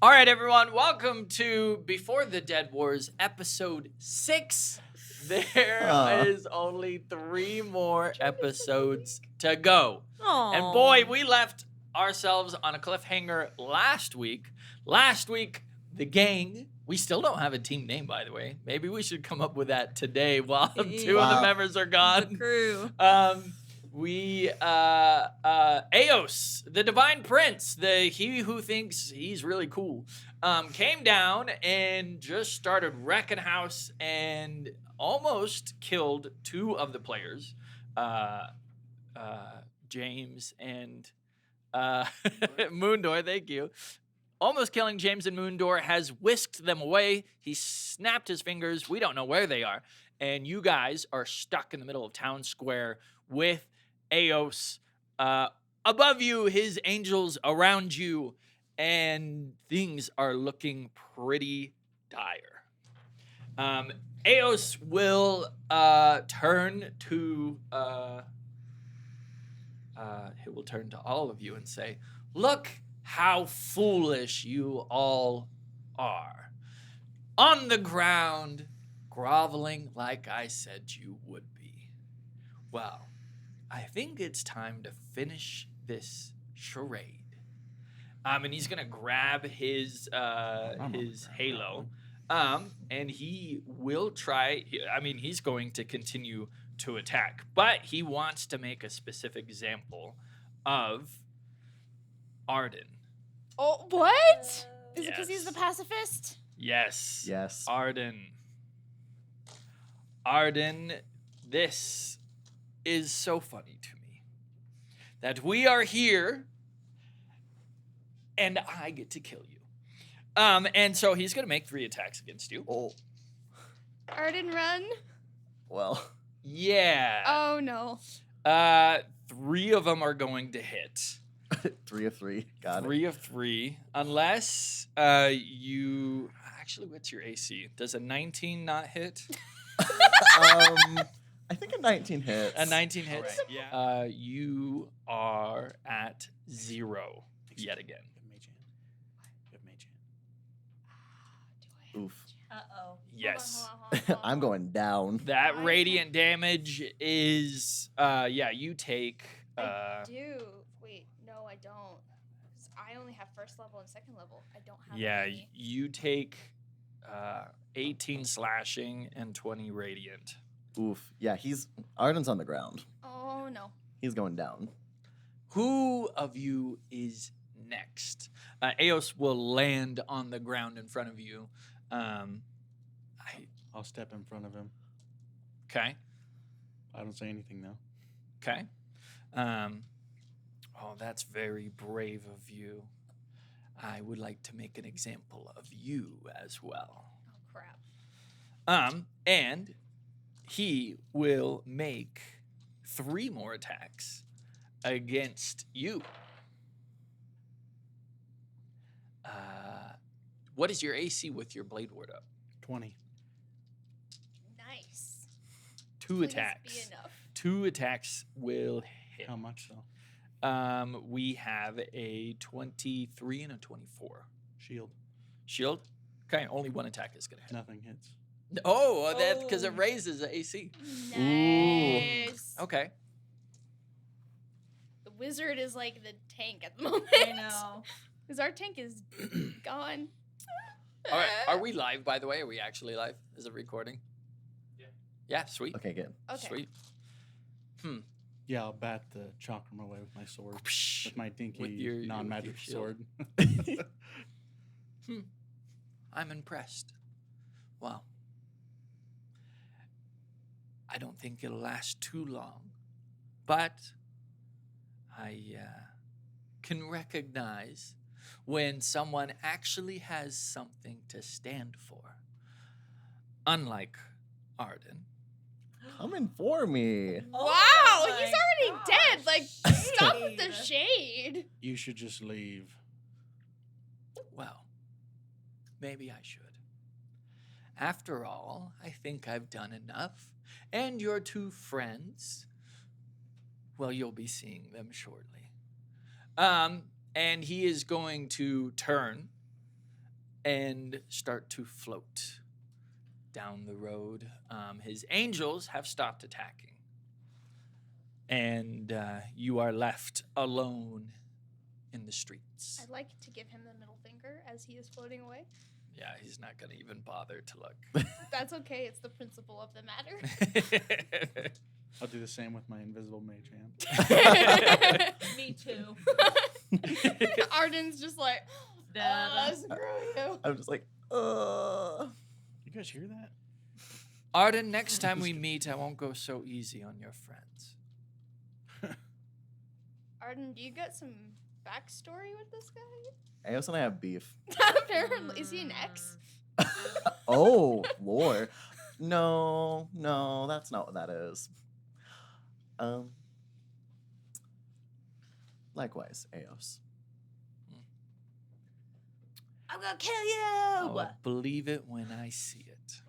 All right, everyone, welcome to Before the Dead Wars, episode 6. There is only 3 more episodes to go. Aww. And boy, we left ourselves on a cliffhanger last week. Last week, the gang, we still don't have a team name, by the way. Maybe we should come up with that today while 2 of the members are gone. The crew. Eos, the Divine Prince, he who thinks he's really cool, came down and just started wrecking house and almost killed 2 of the players, James and Moondor. Thank you. Almost killing James and Moondor, has whisked them away. He snapped his fingers. We don't know where they are. And you guys are stuck in the middle of town square with Eos above you, his angels around you, and things are looking pretty dire. Eos will turn to he will turn to all of you and say, "Look how foolish you all are. On the ground, groveling like I said you would be. Well, I think it's time to finish this charade." And he's gonna grab his halo, and he will try. He's going to continue to attack, but he wants to make a specific example of Arden. Oh, what? Is it because he's the pacifist? Yes. Yes. Arden, this is so funny to me that we are here and I get to kill you. And so he's going to make 3 attacks against you. Oh. Arden, run. Well. Yeah. Oh, no. 3 of them are going to hit. 3 of 3. Got it. 3 of 3. Unless you... Actually, what's your AC? Does a 19 not hit? I think a 19 hits. A 19 hits? Right. Yeah. You are at 0 yet again. You have mage hand. Oof. Uh-oh. Yes. Hold on. I'm going down. That radiant damage is, you take... I do. Wait, no, I don't. 'Cause I only have first level and second level. I don't have any. You take 18 slashing and 20 radiant. Oof. Yeah, Arden's on the ground. Oh, no. He's going down. Who of you is next? Eos will land on the ground in front of you. I'll step in front of him. Okay. I don't say anything though. Okay. That's very brave of you. I would like to make an example of you as well. Oh, crap. And he will make 3 more attacks against you. What is your AC with your blade ward up? 20. Nice. 2 Please attacks. be enough. 2 attacks will hit. How much so? We have a 23 and a 24. Shield. Shield? Okay, only 1 attack is gonna hit. Nothing hits. Oh, that's because it raises the AC. Nice. Okay. The wizard is like the tank at the moment. I know. Because our tank is gone. All right. Are we live, by the way? Are we actually live? Is it recording? Yeah. Yeah, sweet. Okay, good. Okay. Sweet. Yeah, I'll bat the chakram away with my sword. With my dinky With your non-magic shield. sword. I'm impressed. Wow. I don't think it'll last too long, but I can recognize when someone actually has something to stand for. Unlike Arden. Coming for me. Wow, Oh my he's already dead. Like, stop Shade. the shade. You should just leave. Well, maybe I should. After all, I think I've done enough. And your 2 friends, well, you'll be seeing them shortly. And he is going to turn and start to float down the road. His angels have stopped attacking. And you are left alone in the streets. I'd like to give him the middle finger as he is floating away. Yeah, he's not going to even bother to look. That's okay. It's the principle of the matter. I'll do the same with my invisible mage hand. Me too. Arden's just like, screw you. I'm just like, You guys hear that? Arden, next time we meet, I won't go so easy on your friends. Arden, do you got some backstory with this guy? Eos and I have beef. Apparently. Is he an ex? Oh, lore. No, that's not what that is. Likewise, Eos. I'm gonna kill you. I'll believe it when I see it.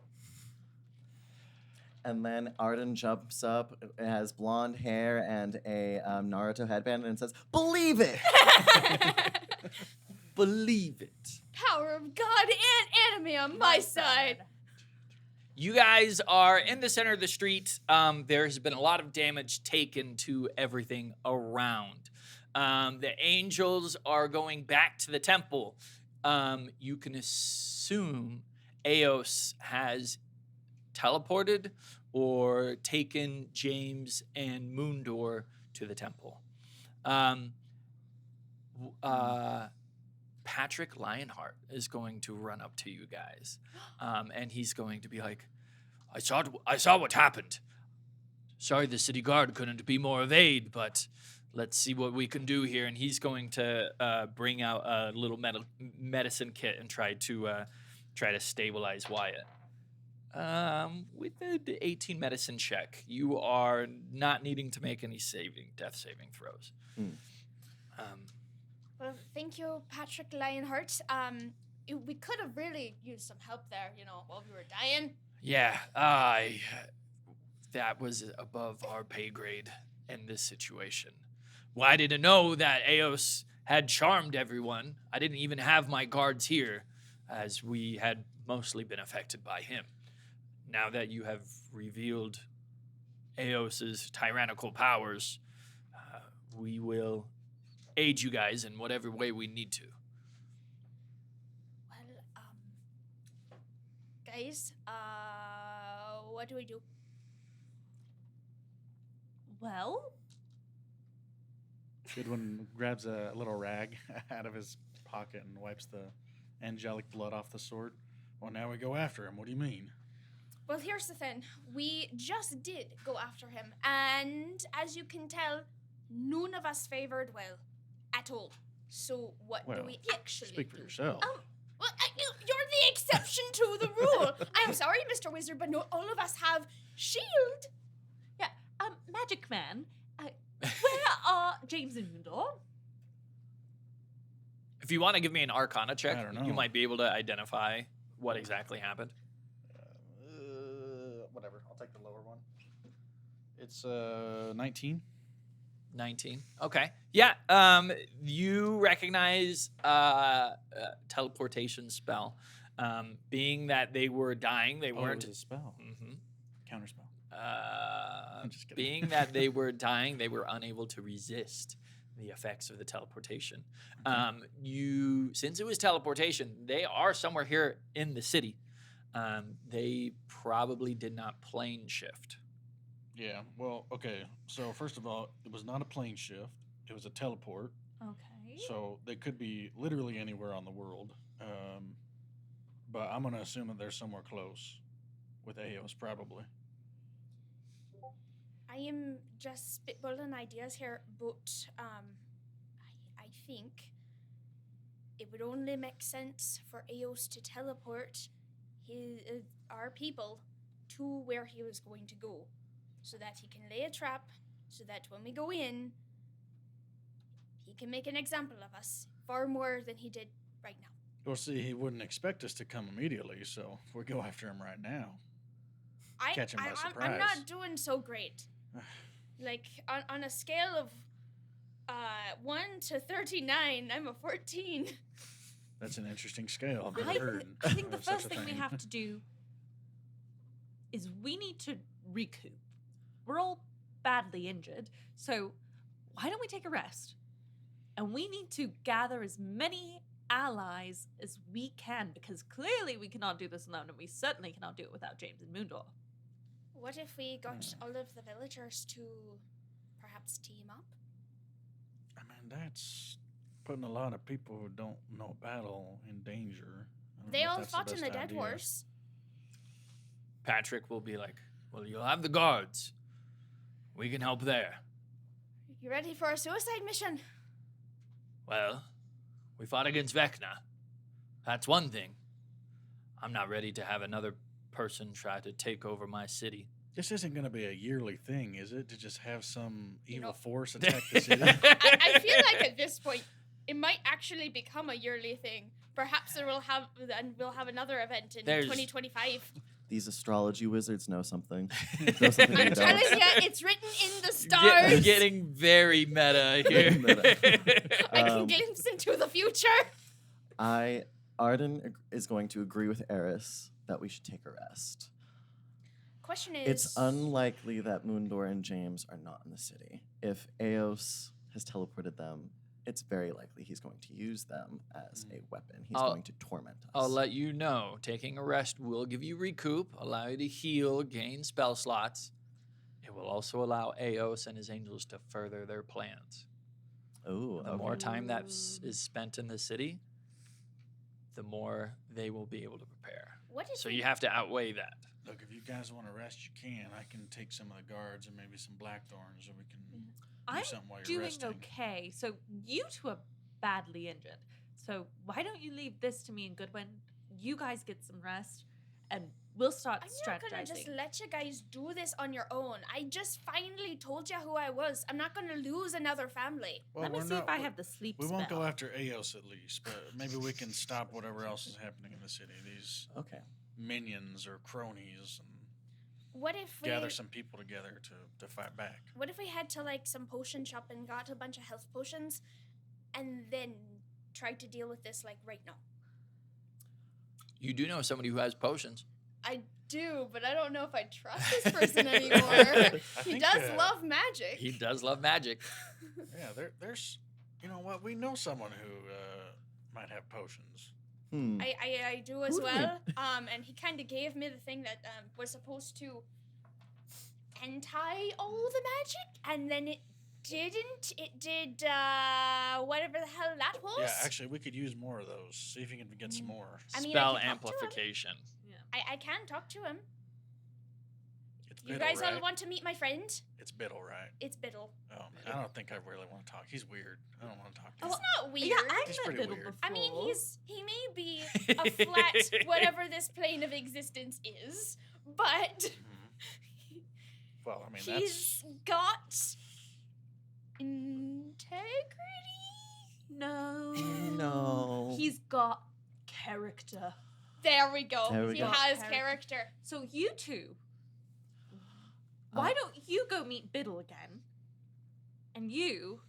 And then Arden jumps up, has blonde hair and a Naruto headband, and says, "Believe it!" Believe it. Power of God and anime on my side. You guys are in the center of the street. There's been a lot of damage taken to everything around. The angels are going back to the temple. You can assume Eos has teleported or taken James and Moondor to the temple. Patrick Lionheart is going to run up to you guys, and he's going to be like, I saw what happened. Sorry the city guard couldn't be more of aid, but let's see what we can do here. And he's going to bring out a little medicine kit and try to stabilize Wyatt. With the 18 medicine check, you are not needing to make any death saving throws. Well, thank you, Patrick Lionheart. We could have really used some help there, while we were dying. Yeah, that was above our pay grade in this situation. Well, I didn't know that Eos had charmed everyone. I didn't even have my guards here, as we had mostly been affected by him. Now that you have revealed Eos's tyrannical powers, we will aid you guys in whatever way we need to. Well, guys, what do we do? Well, Goodwin grabs a little rag out of his pocket and wipes the angelic blood off the sword. Well, now we go after him. What do you mean? Well, here's the thing. We just did go after him, and as you can tell, none of us favored well at all. So what do we actually Speak for do? yourself. Well, you're the exception to the rule. I'm sorry, Mr. Wizard, but not all of us have shield. yeah. Magic Man, where are James and Moondor? If you want to give me an Arcana check, I don't know. you might be able to identify what exactly happened. Whatever. I'll take the lower one. It's 19. 19. Okay. Yeah. You recognize teleportation spell. Being that they were dying, they weren't. It was a spell. Mhm. Counterspell. I'm just kidding. Being that they were dying, they were unable to resist the effects of the teleportation. Since it was teleportation, they are somewhere here in the city. They probably did not plane shift. Yeah, well, okay. So, first of all, it was not a plane shift. It was a teleport. Okay. So, they could be literally anywhere on the world. But I'm going to assume that they're somewhere close with Eos, probably. I am just spitballing ideas here, but I think it would only make sense for Eos to teleport our people to where he was going to go, so that he can lay a trap, so that when we go in, he can make an example of us far more than he did right now. Well, see, he wouldn't expect us to come immediately, so if we go after him right now. Catch him by I'm surprise. not doing so great. Like, on a scale of 1 to 39, I'm a 14. That's an interesting scale. I've never heard. I think the of such first a thing we have to do is we need to recoup. We're all badly injured, so why don't we take a rest? And we need to gather as many allies as we can, because clearly we cannot do this alone, and we certainly cannot do it without James and Moondor. What if we got all of the villagers to perhaps team up? I mean, that's putting a lot of people who don't know battle in danger. I don't They know if all that's fought in the best Dead idea. Wars. Patrick will be like, well, you'll have the guards. We can help there. You ready for a suicide mission? Well, we fought against Vecna. That's one thing. I'm not ready to have another person try to take over my city. This isn't going to be a yearly thing, is it? To just have some evil know- force attack the city? I feel like at this point, it might actually become a yearly thing. Perhaps we'll have another event in There's- 2025. These astrology wizards know something. Know something we I'm don't. telling you, it's written in the stars. Getting very meta here. Meta. I can Um, glimpse into the future. Arden is going to agree with Eris that we should take a rest. Question is, It's unlikely that Moondor and James are not in the city. If Eos has teleported them, it's very likely he's going to use them as a weapon. He's I'll- going to torment us. I'll let you know. Taking a rest will give you recoup, allow you to heal, gain spell slots. It will also allow Eos and his angels to further their plans. Oh, The more time that is spent in the city, the more they will be able to prepare. what if So we- you have to outweigh that. Look, if you guys want to rest, you can. I can take some of the guards and maybe some blackthorns, and we can do I'm something while you're doing resting. okay. So you two are badly injured. So why don't you leave this to me and Goodwin? You guys get some rest, and we'll start I'm not gonna just strategizing. let you guys do this on your own. I just finally told you who I was. I'm not gonna lose another family. Well, Let me we're see if not- I have the sleep We spell. won't go after Eos at least, but maybe we can stop whatever else is happening in the city. These Okay. minions or cronies, and What if we gather some people together to fight back. What if we had to like some potion shop and got a bunch of health potions, and then tried to deal with this like right now? You do know somebody who has potions. I do, but I don't know if I trust this person anymore. he think, does love magic. He does love magic. Yeah, there's, you know what? We know someone who might have potions. I do as Who do we- well. And he kind of gave me the thing that was supposed to anti all the magic, and then it didn't. It did whatever the hell that was. Yeah, actually, we could use more of those. See if you can get some more. I mean, I Spell can talk to him. amplification. I can talk to him. It's You Biddle, guys right? all want to meet my friend? It's Biddle, right? It's Biddle. Oh man, I don't think I really want to talk. He's weird. I don't want to talk to He's him. not weird. Yeah, I've He's met pretty Biddle weird. before. I mean, he may be a flat whatever this plane of existence is, but Mhm. Well, I mean, he's got integrity. No. No. He's got character. There we go. There we He go. has Character. character. So you two, why don't you go meet Biddle again? And you,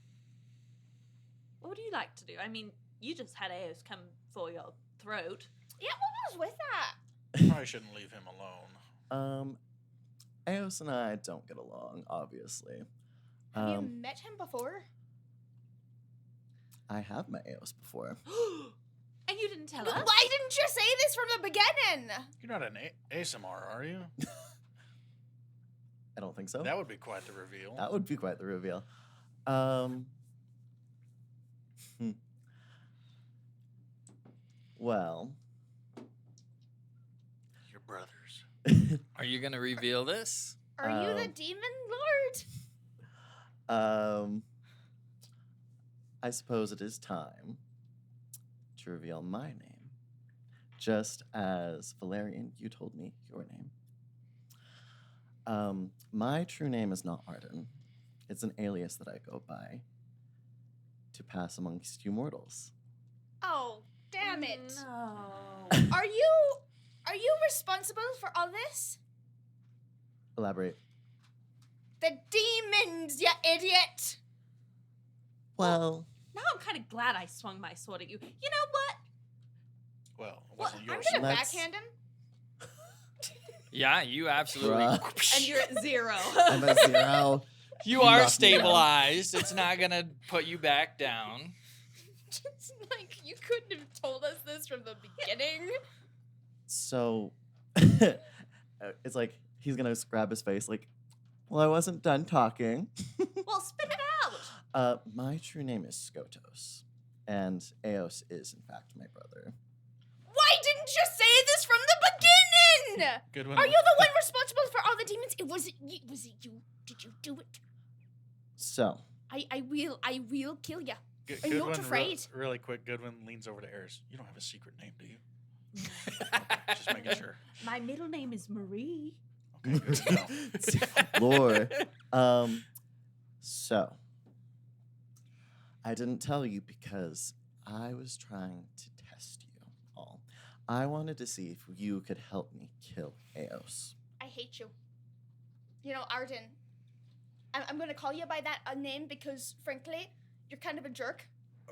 what would you like to do? I mean, you just had Eos come for your throat. Yeah, what was with that? Probably shouldn't leave him alone. Eos and I don't get along, obviously. Have you met him before? I have met Eos before. And you didn't tell But us? why didn't you say this from the beginning? You're not an ASMR, are you? I don't think so. That would be quite the reveal. That would be quite the reveal. Well, Your brothers. Are you going to reveal this? Are you the Um, demon lord? I suppose it is time to reveal my name. Just as Valerian, you told me your name. My true name is not Arden. It's an alias that I go by to pass amongst you mortals. Oh, damn it. No. Are you responsible for all this? Elaborate. The demons, you idiot! Well, Now I'm kind of glad I swung my sword at you. You know what? Well, it Well, wasn't I'm yours. gonna Let's- backhand him. Yeah, you absolutely. Bruh. And you're at 0. I'm a 0. You You are knocked me down. stabilized. It's not gonna put you back down. It's like you couldn't have told us this from the beginning. So it's like he's gonna grab his face like, well, I wasn't done talking. Well, spit it out. My true name is Skotos, and Eos is in fact my brother. Why didn't you say this from the beginning? Goodwin, Are you the one responsible for all the demons? Was it you? Did you do it? So I will kill ya. Good- I'm not Goodwin, afraid. Really quick, Goodwin leans over to Eris. You don't have a secret name, do you? Just making sure. My middle name is Marie. Okay, good to know. Lore. So I didn't tell you because I was trying to test you all. I wanted to see if you could help me kill Eos. I hate you. You know, Arden. I'm gonna call you by that name because, frankly, you're kind of a jerk.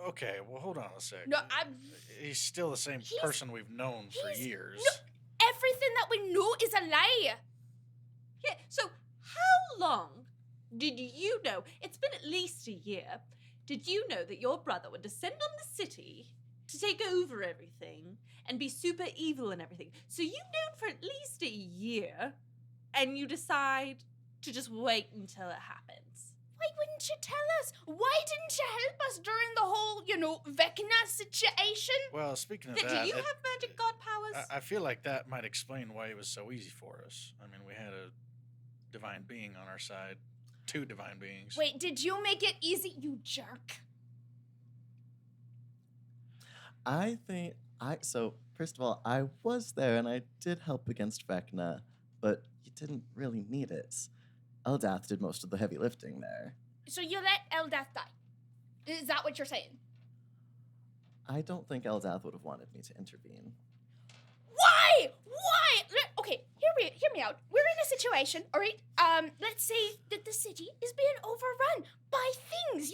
Okay, well, hold on a sec. No, I'm. He's still the same He's- person we've known for he's- years. no. Everything that we know is a lie. Yeah, so how long did you know? It's been at least a year. Did you know that your brother would descend on the city to take over everything and be super evil and everything? So you've known for at least a year, and you decide to just wait until it happens. Why wouldn't you tell us? Why didn't you help us during the whole, Vecna situation? Well, speaking of Do that, you have magic god powers? I feel like that might explain why it was so easy for us. I mean, we had a divine being on our side. 2 divine beings. Wait, did you make it easy, you jerk? I think so first of all, I was there and I did help against Vecna, but you didn't really need it. Eldath did most of the heavy lifting there. So you let Eldath die. Is that what you're saying? I don't think Eldath would have wanted me to intervene. Why? Okay, hear me out. We're in a situation, all right? Let's say that the city is being overrun by things,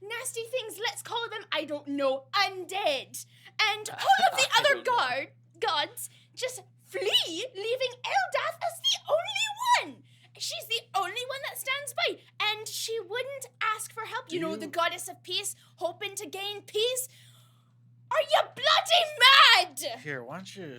nasty things. Let's call them, I don't know, undead. And all of the I other don't know. gods just flee, leaving Eldath as the only one. She's the only one that stands by, and she wouldn't ask for help. Do The you- goddess of peace, hoping to gain peace. Are you bloody mad? Here, why don't you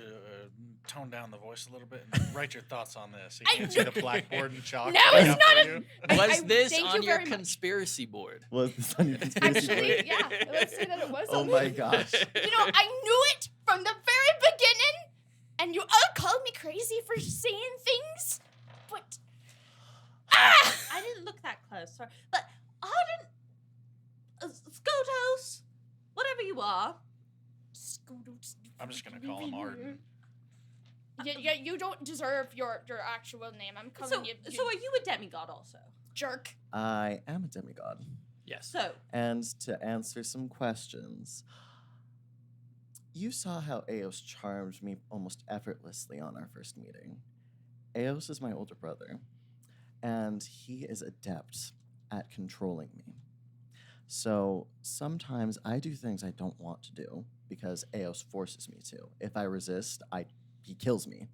tone down the voice a little bit and write your thoughts on this? You I can't see the blackboard and chalk. No, coming it's up not for a- you. Was this thank on you your very much. conspiracy board? Was this on your conspiracy Actually, board? yeah, let's say that it was. Oh on my me. gosh. I knew it from the very beginning, and you all called me crazy for saying things, but I didn't look that close, sorry. But Arden, Skotos, whatever you are, I'm just gonna call him Arden. Yeah, you don't deserve your actual name. I'm calling so, you, so are you a demigod also? jerk. I am a demigod. Yes. So, And to answer some questions, you saw how Eos charmed me almost effortlessly on our first meeting. Eos is my older brother, and he is adept at controlling me. So sometimes I do things I don't want to do because Eos forces me to. If I resist, he kills me.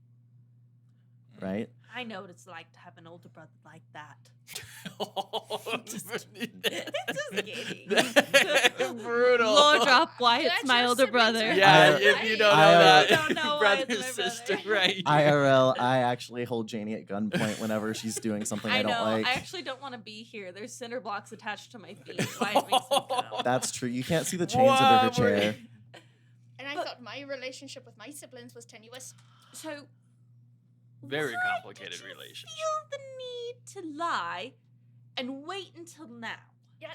Right? I know what it's like to have an older brother like that. Just kidding. Brutal. Lore drop why it's That's my your older siblings brother. are Yeah, right. if you don't know I that, don't know why brother, it's my sister, brother. right? IRL, I actually hold Janie at gunpoint whenever she's doing something I I don't know. like. I actually don't want to be here. There's cinder blocks attached to my feet. Why it makes me go. That's true. You can't see the chains under her What were chair. you- And I But- thought my relationship with my siblings was tenuous. So, Very why complicated did you relationship. Feel the need to lie and wait until now. Yeah,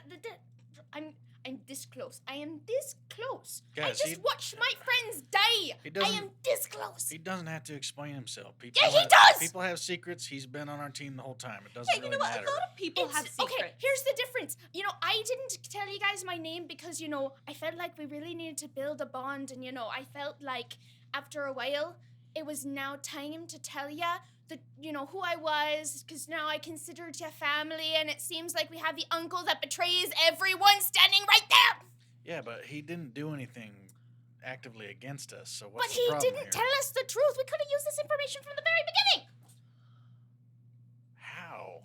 I'm this close. I am this close. I Guys, just watched my friends die. He I doesn't. am this close. He doesn't have to explain himself. People Yeah, he have, does! People have secrets. He's been on our team the whole time. It doesn't Yeah, you really know what? matter. A lot of people have secrets. Okay, here's the difference. I didn't tell you guys my name because, I felt like we really needed to build a bond. And, I felt like after a while, it was now time to tell you that, who I was. Because now I considered you family. And it seems like we have the uncle that betrays everyone standing right there. Yeah, but he didn't do anything actively against us. So what's But the he problem didn't here? tell us the truth. We could have used this information from the very beginning. How?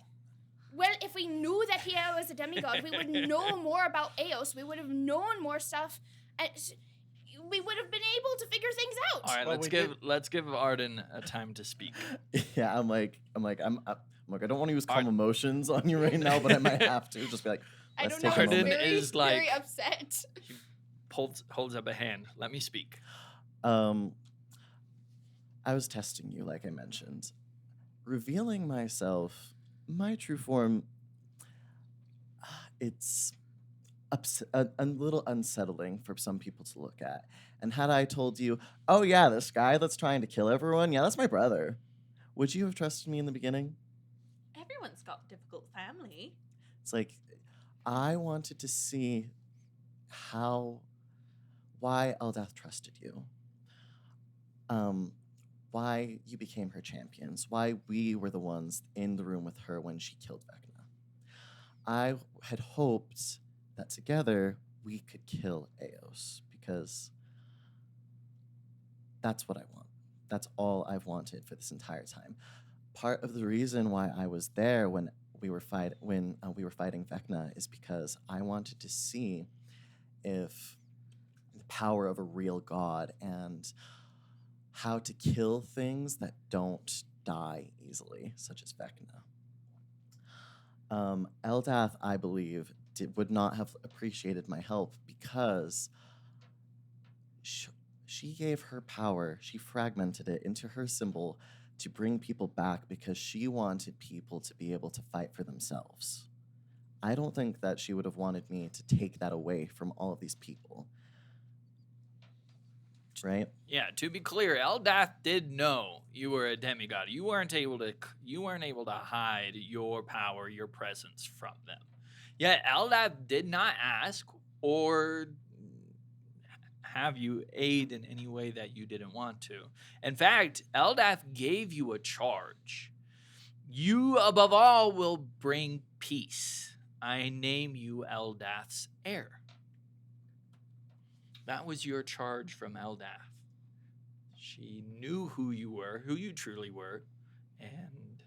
Well, if we knew that he was a demigod, we would know more about Eos. We would have known more stuff, and we would have been able to figure things out. All right, Well, let's give Arden a time to speak. Yeah, I'm like, I don't want to use calm Art- emotions on you right now, but I might have to. Just be like, I let's don't know. take a I'm Arden moment. very, is like- very upset. He holds up a hand. Let me speak. I was testing you, like I mentioned. Revealing myself, my true form, it's a little unsettling for some people to look at. And had I told you, oh yeah, this guy that's trying to kill everyone, yeah, that's my brother, would you have trusted me in the beginning? Everyone's got difficult family. It's like, I wanted to see why Eldath trusted you. Why you became her champions, why we were the ones in the room with her when she killed Vecna. I had hoped that together we could kill Eos, because that's what I want. That's all I've wanted for this entire time. Part of the reason why I was there when we were fighting Vecna is because I wanted to see if the power of a real god and how to kill things that don't die easily, such as Vecna. Eldath, I believe, would not have appreciated my help because she gave her power, she fragmented it into her symbol to bring people back because she wanted people to be able to fight for themselves. I don't think that she would have wanted me to take that away from all of these people. Right? Yeah, to be clear, Eldath did know you were a demigod. You weren't able to hide your power, your presence from them. Yet Eldath did not ask or have you aid in any way that you didn't want to. In fact, Eldath gave you a charge. You, above all, will bring peace. I name you Eldath's heir. That was your charge from Eldath. She knew who you were, who you truly were, and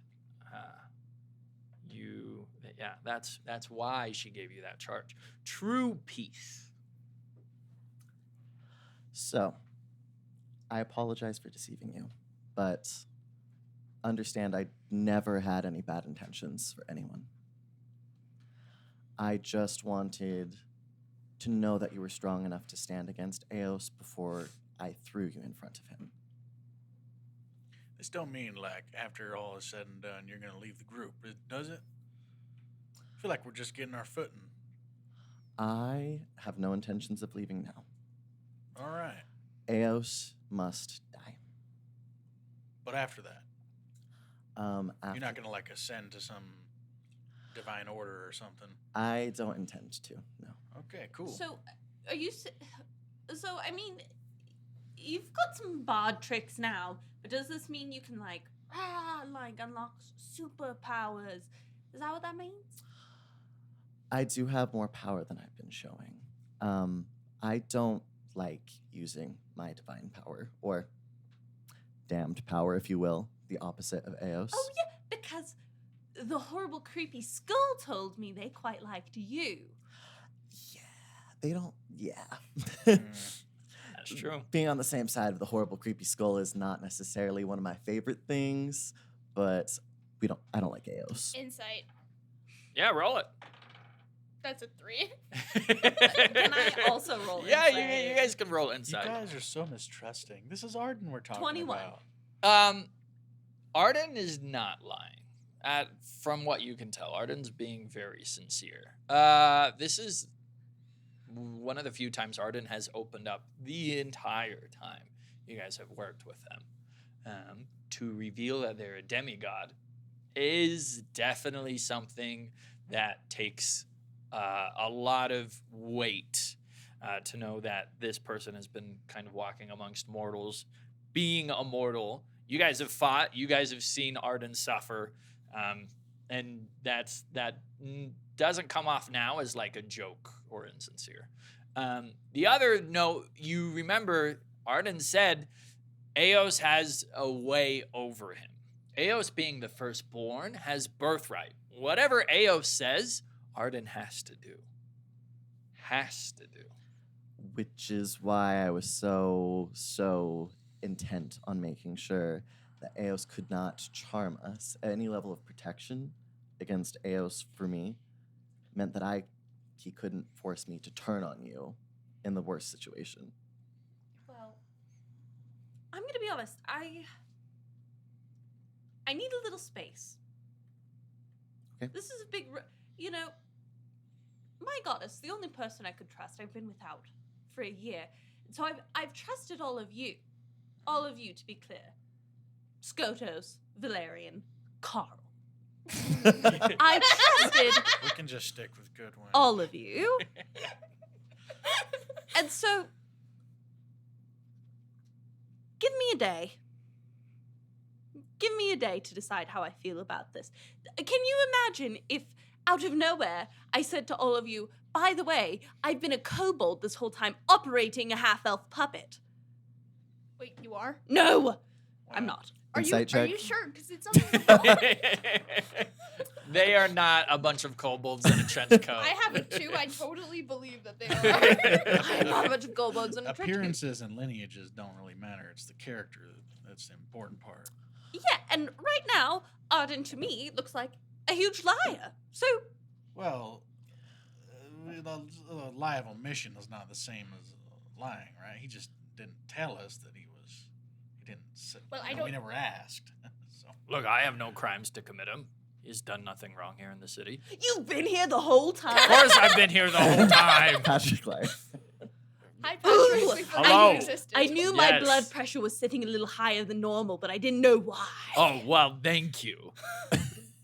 that's why she gave you that charge. True peace. So, I apologize for deceiving you, but understand I never had any bad intentions for anyone. I just wanted to know that you were strong enough to stand against Eos before I threw you in front of him. This don't mean like after all is said and done, you're gonna leave the group, does it? I feel like we're just getting our footing. I have no intentions of leaving now. All right, Eos must die. but after that, After, you're not gonna like ascend to some divine order or something. I don't intend to, no. Okay, cool. So, are you? So, I mean, you've got some bard tricks now, but does this mean you can like unlock superpowers? Is that what that means? I do have more power than I've been showing. I don't like using my divine power, or damned power, if you will, the opposite of Eos. Oh yeah, because the horrible, creepy skull told me they quite liked you. Yeah, they don't. Yeah. That's true. Being on the same side of the horrible, creepy skull is not necessarily one of my favorite things, but I don't like Eos. Insight. Yeah, roll it. That's a 3. Can I also roll? Yeah, insight? you guys can roll You inside. guys are so mistrusting. This is Arden we're talking 21. about. Arden is not lying. From what you can tell, Arden's being very sincere. This is one of the few times Arden has opened up the entire time you guys have worked with them. To reveal that they're a demigod is definitely something that takes a lot of weight to know that this person has been kind of walking amongst mortals, being a mortal. You guys have fought. You guys have seen Arden suffer, and that doesn't come off now as like a joke or insincere. The other note, you remember Arden said Eos has a way over him. Eos, being the firstborn, has birthright. Whatever Eos says, Arden has to do. Has to do. Which is why I was so intent on making sure that Eos could not charm us. Any level of protection against Eos for me meant that he couldn't force me to turn on you in the worst situation. Well, I'm going to be honest. I need a little space. Okay. This is a big, my goddess, the only person I could trust I've been without for a year. And so I've trusted all of you to be clear. Skotos, Valerian, Carl. I trusted We can just stick with Goodwin. all of you. And so, give me a day. Give me a day to decide how I feel about this. Can you imagine if, out of nowhere, I said to all of you, by the way, I've been a kobold this whole time operating a half-elf puppet? Wait, you are? No! I'm not. Insight check. Are you sure? Because it's on the wall. They are not a bunch of kobolds in a trench coat. I have a 2. I totally believe that they are. I'm not a bunch of kobolds in a trench coat. Appearances and lineages don't really matter. It's the character that's the important part. Yeah, and right now, Arden to me looks like a huge liar. So, Well, the lie of omission is not the same as lying, right? He just didn't tell us that he was. He didn't. Say, Well, I we don't- never asked. So Look, I have no crimes to commit him. He's done nothing wrong here in the city. you've been here the whole Of time. course, I've been here the whole time. Patrick life. Hi, Ooh, Patrick. We forgot hello. you existed. I knew my Yes. blood pressure was sitting a little higher than normal, but I didn't know why. Oh, well, thank you.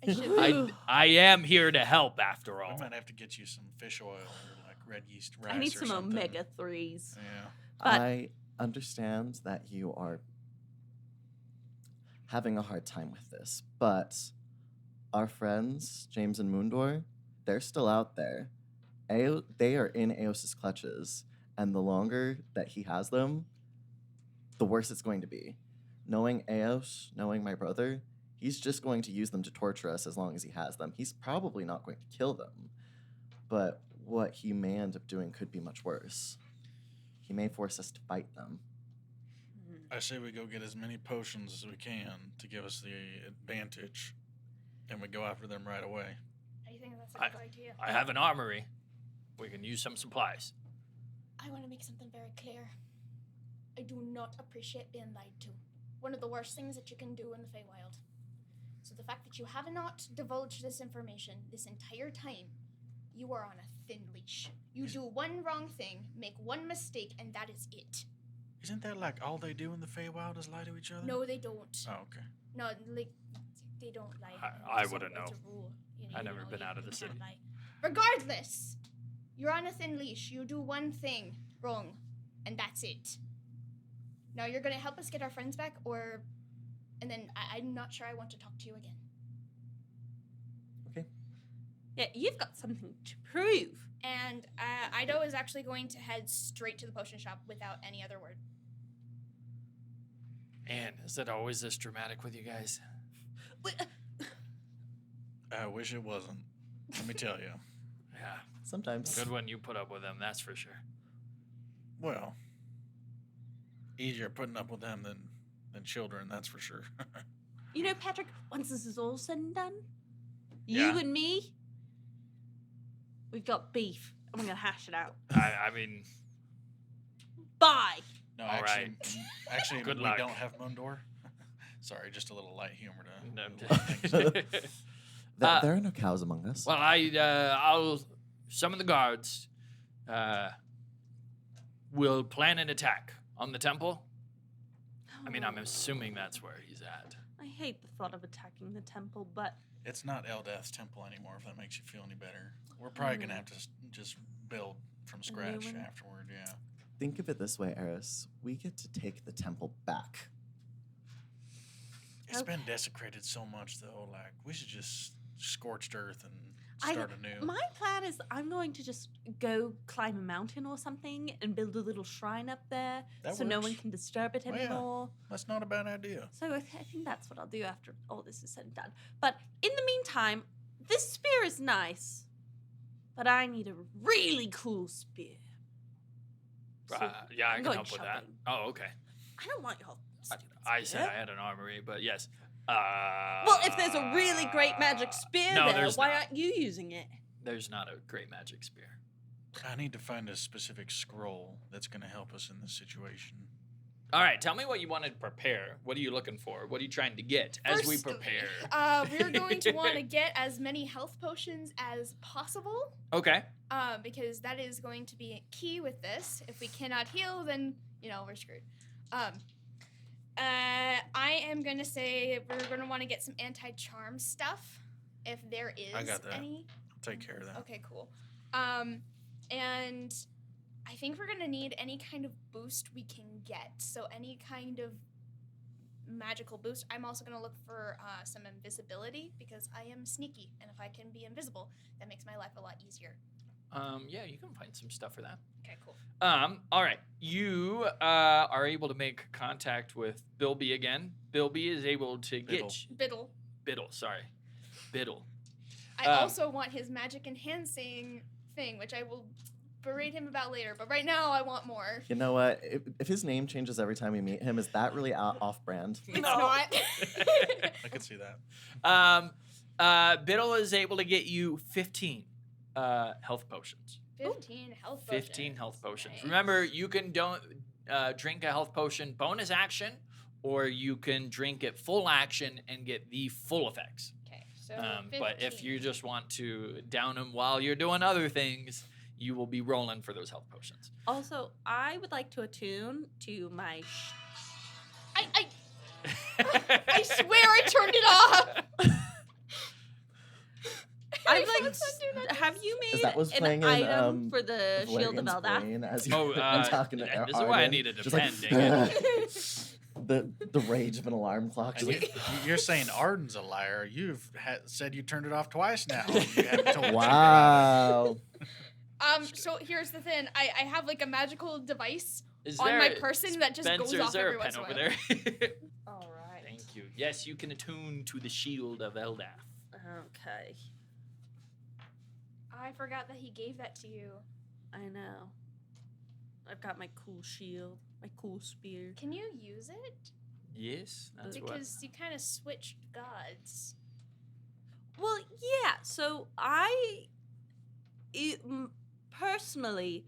I should- I am here to help, after we all. might have to get you some fish oil or like red yeast rice. I need or some something. omega 3s. Yeah. But- I understand that you are having a hard time with this, but our friends, James and Moondor, they're still out there. They are in Eos's clutches, and the longer that he has them, the worse it's going to be. Knowing Eos, knowing my brother, he's just going to use them to torture us as long as he has them. He's probably not going to kill them, but what he may end up doing could be much worse. He may force us to fight them. I say we go get as many potions as we can to give us the advantage, and we go after them right away. I think that's a good idea. I have an armory. We can use some supplies. I want to make something very clear. I do not appreciate being lied to. One of the worst things that you can do in the Feywild. So the fact that you have not divulged this information this entire time, you are on a thin leash. You do one wrong thing, make one mistake, and that is it. Isn't that like all they do in the Feywild is lie to each other? No, they don't. Oh, okay. No, like, they don't lie. I It's a- wouldn't it's know. a rule. I've never been out of the you city. can't lie. Regardless, you're on a thin leash. You do one thing wrong, and that's it. Now you're gonna help us get our friends back, and then I'm not sure I want to talk to you again. Okay. Yeah, you've got something to prove. And Ido is actually going to head straight to the potion shop without any other word. Man, is it always this dramatic with you guys? I wish it wasn't. Let me tell you. Yeah. Sometimes. Good when you put up with them, that's for sure. Well, easier putting up with them than children, that's for sure. You know, Patrick, once this is all said and done, Yeah. you and me, we've got beef, and we're going to hash it out. I mean, Bye. No, All actually, Good we luck. don't have Mundor. Sorry, just a little light humor to. no, a lot of things. There are no cows among us. well, I'll summon the guards. We'll plan an attack on the temple. I mean, I'm assuming that's where he's at. I hate the thought of attacking the temple, but It's not Eldath's temple anymore, if that makes you feel any better. We're probably going to have to just build from scratch one? afterward, yeah. Think of it this way, Eris. We get to take the temple back. It's been Okay. desecrated so much, though. Like, we should just scorched earth and start anew. My plan is I'm going to just go climb a mountain or something and build a little shrine up there That so no one works. can disturb it Oh, yeah. anymore. That's not a bad idea. So I think that's what I'll do after all this is said and done. But in the meantime, this spear is nice, but I need a really cool spear. So Yeah, I I'm can going help with that. shopping. Oh, okay. I don't want your stupid I said spear. I had an armory, but yes. Well, if there's a really great magic spear no, there, there's why not. aren't you using it? There's not a great magic spear. I need to find a specific scroll that's going to help us in this situation. All right, tell me what you wanted to prepare. What are you looking for? What are you trying to get as we First, prepare? We're going to want to get as many health potions as possible, Okay. because that is going to be key with this. If we cannot heal, then we're screwed. I am gonna say we're gonna want to get some anti-charm stuff, if there is I got that. any. I'll take care of that. Okay, cool. And I think we're gonna need any kind of boost we can get. So any kind of magical boost. I'm also gonna look for some invisibility because I am sneaky, and if I can be invisible, that makes my life a lot easier. Yeah, you can find some stuff for that. Okay, cool. All right. You are able to make contact with Bilby again. Bilby is able to get Biddle. Biddle. Sorry, Biddle. I also want his magic enhancing thing, which I will berate him about later. But right now, I want more. You know what? If his name changes every time we meet him, is that really off-brand? It's not. I could see that. Biddle is able to get you 15 health potions. 15 health potions. 15 health potions. Nice. Remember, you can drink a health potion bonus action, or you can drink it full action and get the full effects. Okay, so But if 15. you just want to down them while you're doing other things, you will be rolling for those health potions. Also, I would like to attune to my. I swear I turned it off. I'd What's like. that do not Have you made that what's an playing in, item for the Shield of Valerian's Eldath? brain as Oh, I'm talking to this is why I Arden. needed a Just pen, like, dang it. the rage of an alarm clock. And Just like, you're saying Arden's a liar. You've said you turned it off twice now. You haven't told the truth. wow. So here's the thing. I have like a magical device Is on there my person that just Spencer, goes is off there every a pen once in a over while. there? All right. Thank you. Yes, you can attune to the shield of Eldath. Okay. I forgot that he gave that to you. I know. I've got my cool shield, my cool spear. Can you use it? Yes, that's what. Because you kind of switched gods. Well, yeah. So personally,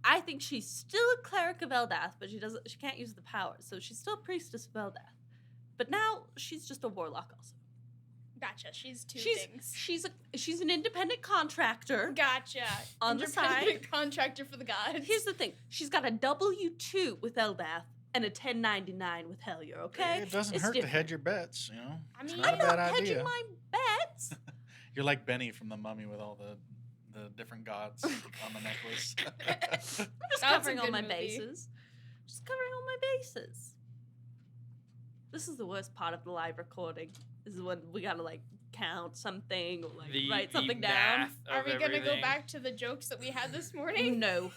I think she's still a cleric of Eldath, but she can't use the powers, so she's still a priestess of Eldath. But now she's just a warlock also. Gotcha. She's two She's things. she's an independent contractor. Gotcha. On the Independent contractor for the gods. Here's the thing: she's got a W-2 with Eldath and a 1099 with Hellier. Okay, It doesn't It's hurt to different. hedge your bets, you know? I It's mean, not I'm a bad not hedging idea. my bets. You're like Benny from The Mummy with all the different gods on the necklace. Just That's a covering all good my movie. bases. Just covering all my bases. This is the worst part of the live recording. This is when we gotta like count something or like write something down. math Are of we gonna go everything. back to the jokes that we had this morning? No.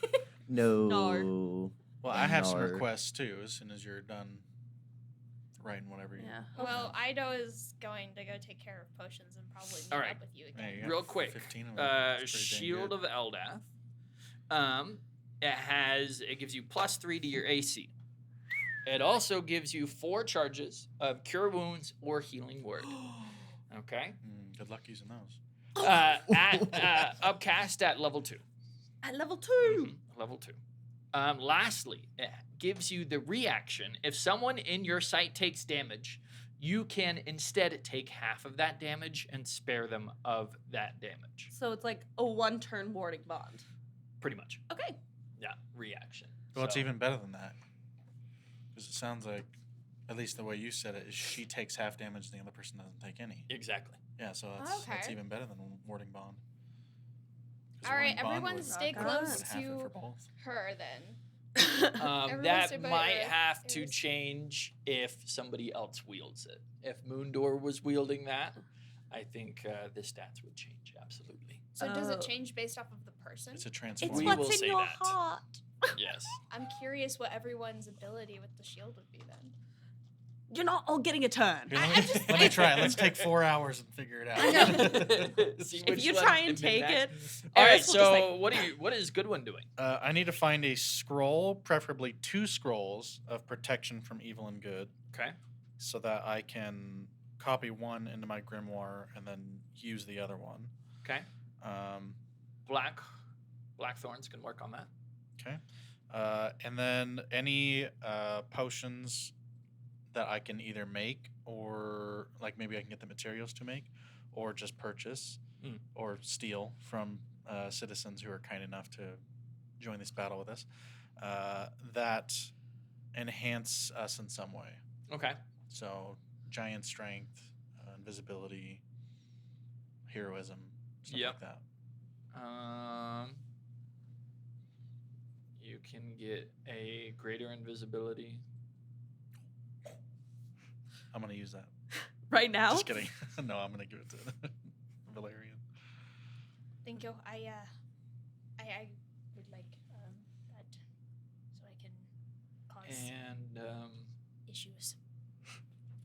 No. Well, I have some Nard. requests too as soon as you're done writing whatever you Yeah. Well, Ido is going to go take care of potions and probably meet All right. up with you Hey, again. you got Real quick, 15 of them. That's pretty dang Shield good. of Eldath. It gives you +3 to your AC. It also gives you 4 charges of Cure Wounds or Healing Word. Okay. Good luck using those. Upcast at level 2. At level 2. Level 2. Lastly, it gives you the reaction. If someone in your sight takes damage, you can instead take half of that damage and spare them of that damage. So it's like a 1-turn warding bond. Pretty much. Okay. Yeah, reaction. Well, it's So- even better than that. Because it sounds like, at least the way you said it, is she takes half damage and the other person doesn't take any. Exactly. Yeah, so that's Okay. even better than warding bond. 'Cause All right, warding bond everyone would- stay Rock on. close would half it for to both. her then. Everyone That stay by might your have to ears. change if somebody else wields it. If Moondor was wielding that, I think the stats would change absolutely. So does it Oh. change based off of the person? It's a It's transform. We what's will in say your that. heart. Yes. I'm curious what everyone's ability with the shield would be then. You're not all getting a turn. Here, I'm let, me, just- let me try it. Let's take 4 hours and figure it out. See If which you one try and can take min-max. it, All right. Eris will just, So what is Goodwin doing? I need to find a scroll, preferably 2 scrolls of protection from evil and good, Okay. so that I can copy one into my grimoire and then use the other one. Okay. Blackthorns can work on that. Okay. And then any potions that I can either make or like maybe I can get the materials to make or just purchase or steal from citizens who are kind enough to join this battle with us that enhance us in some way. Okay. So giant strength, invisibility, heroism, stuff Yep. like that. You can get a greater invisibility. I'm gonna use that. right now. Just kidding. No, I'm gonna give it to Valerian. Thank you. I would like that so I can cause And issues.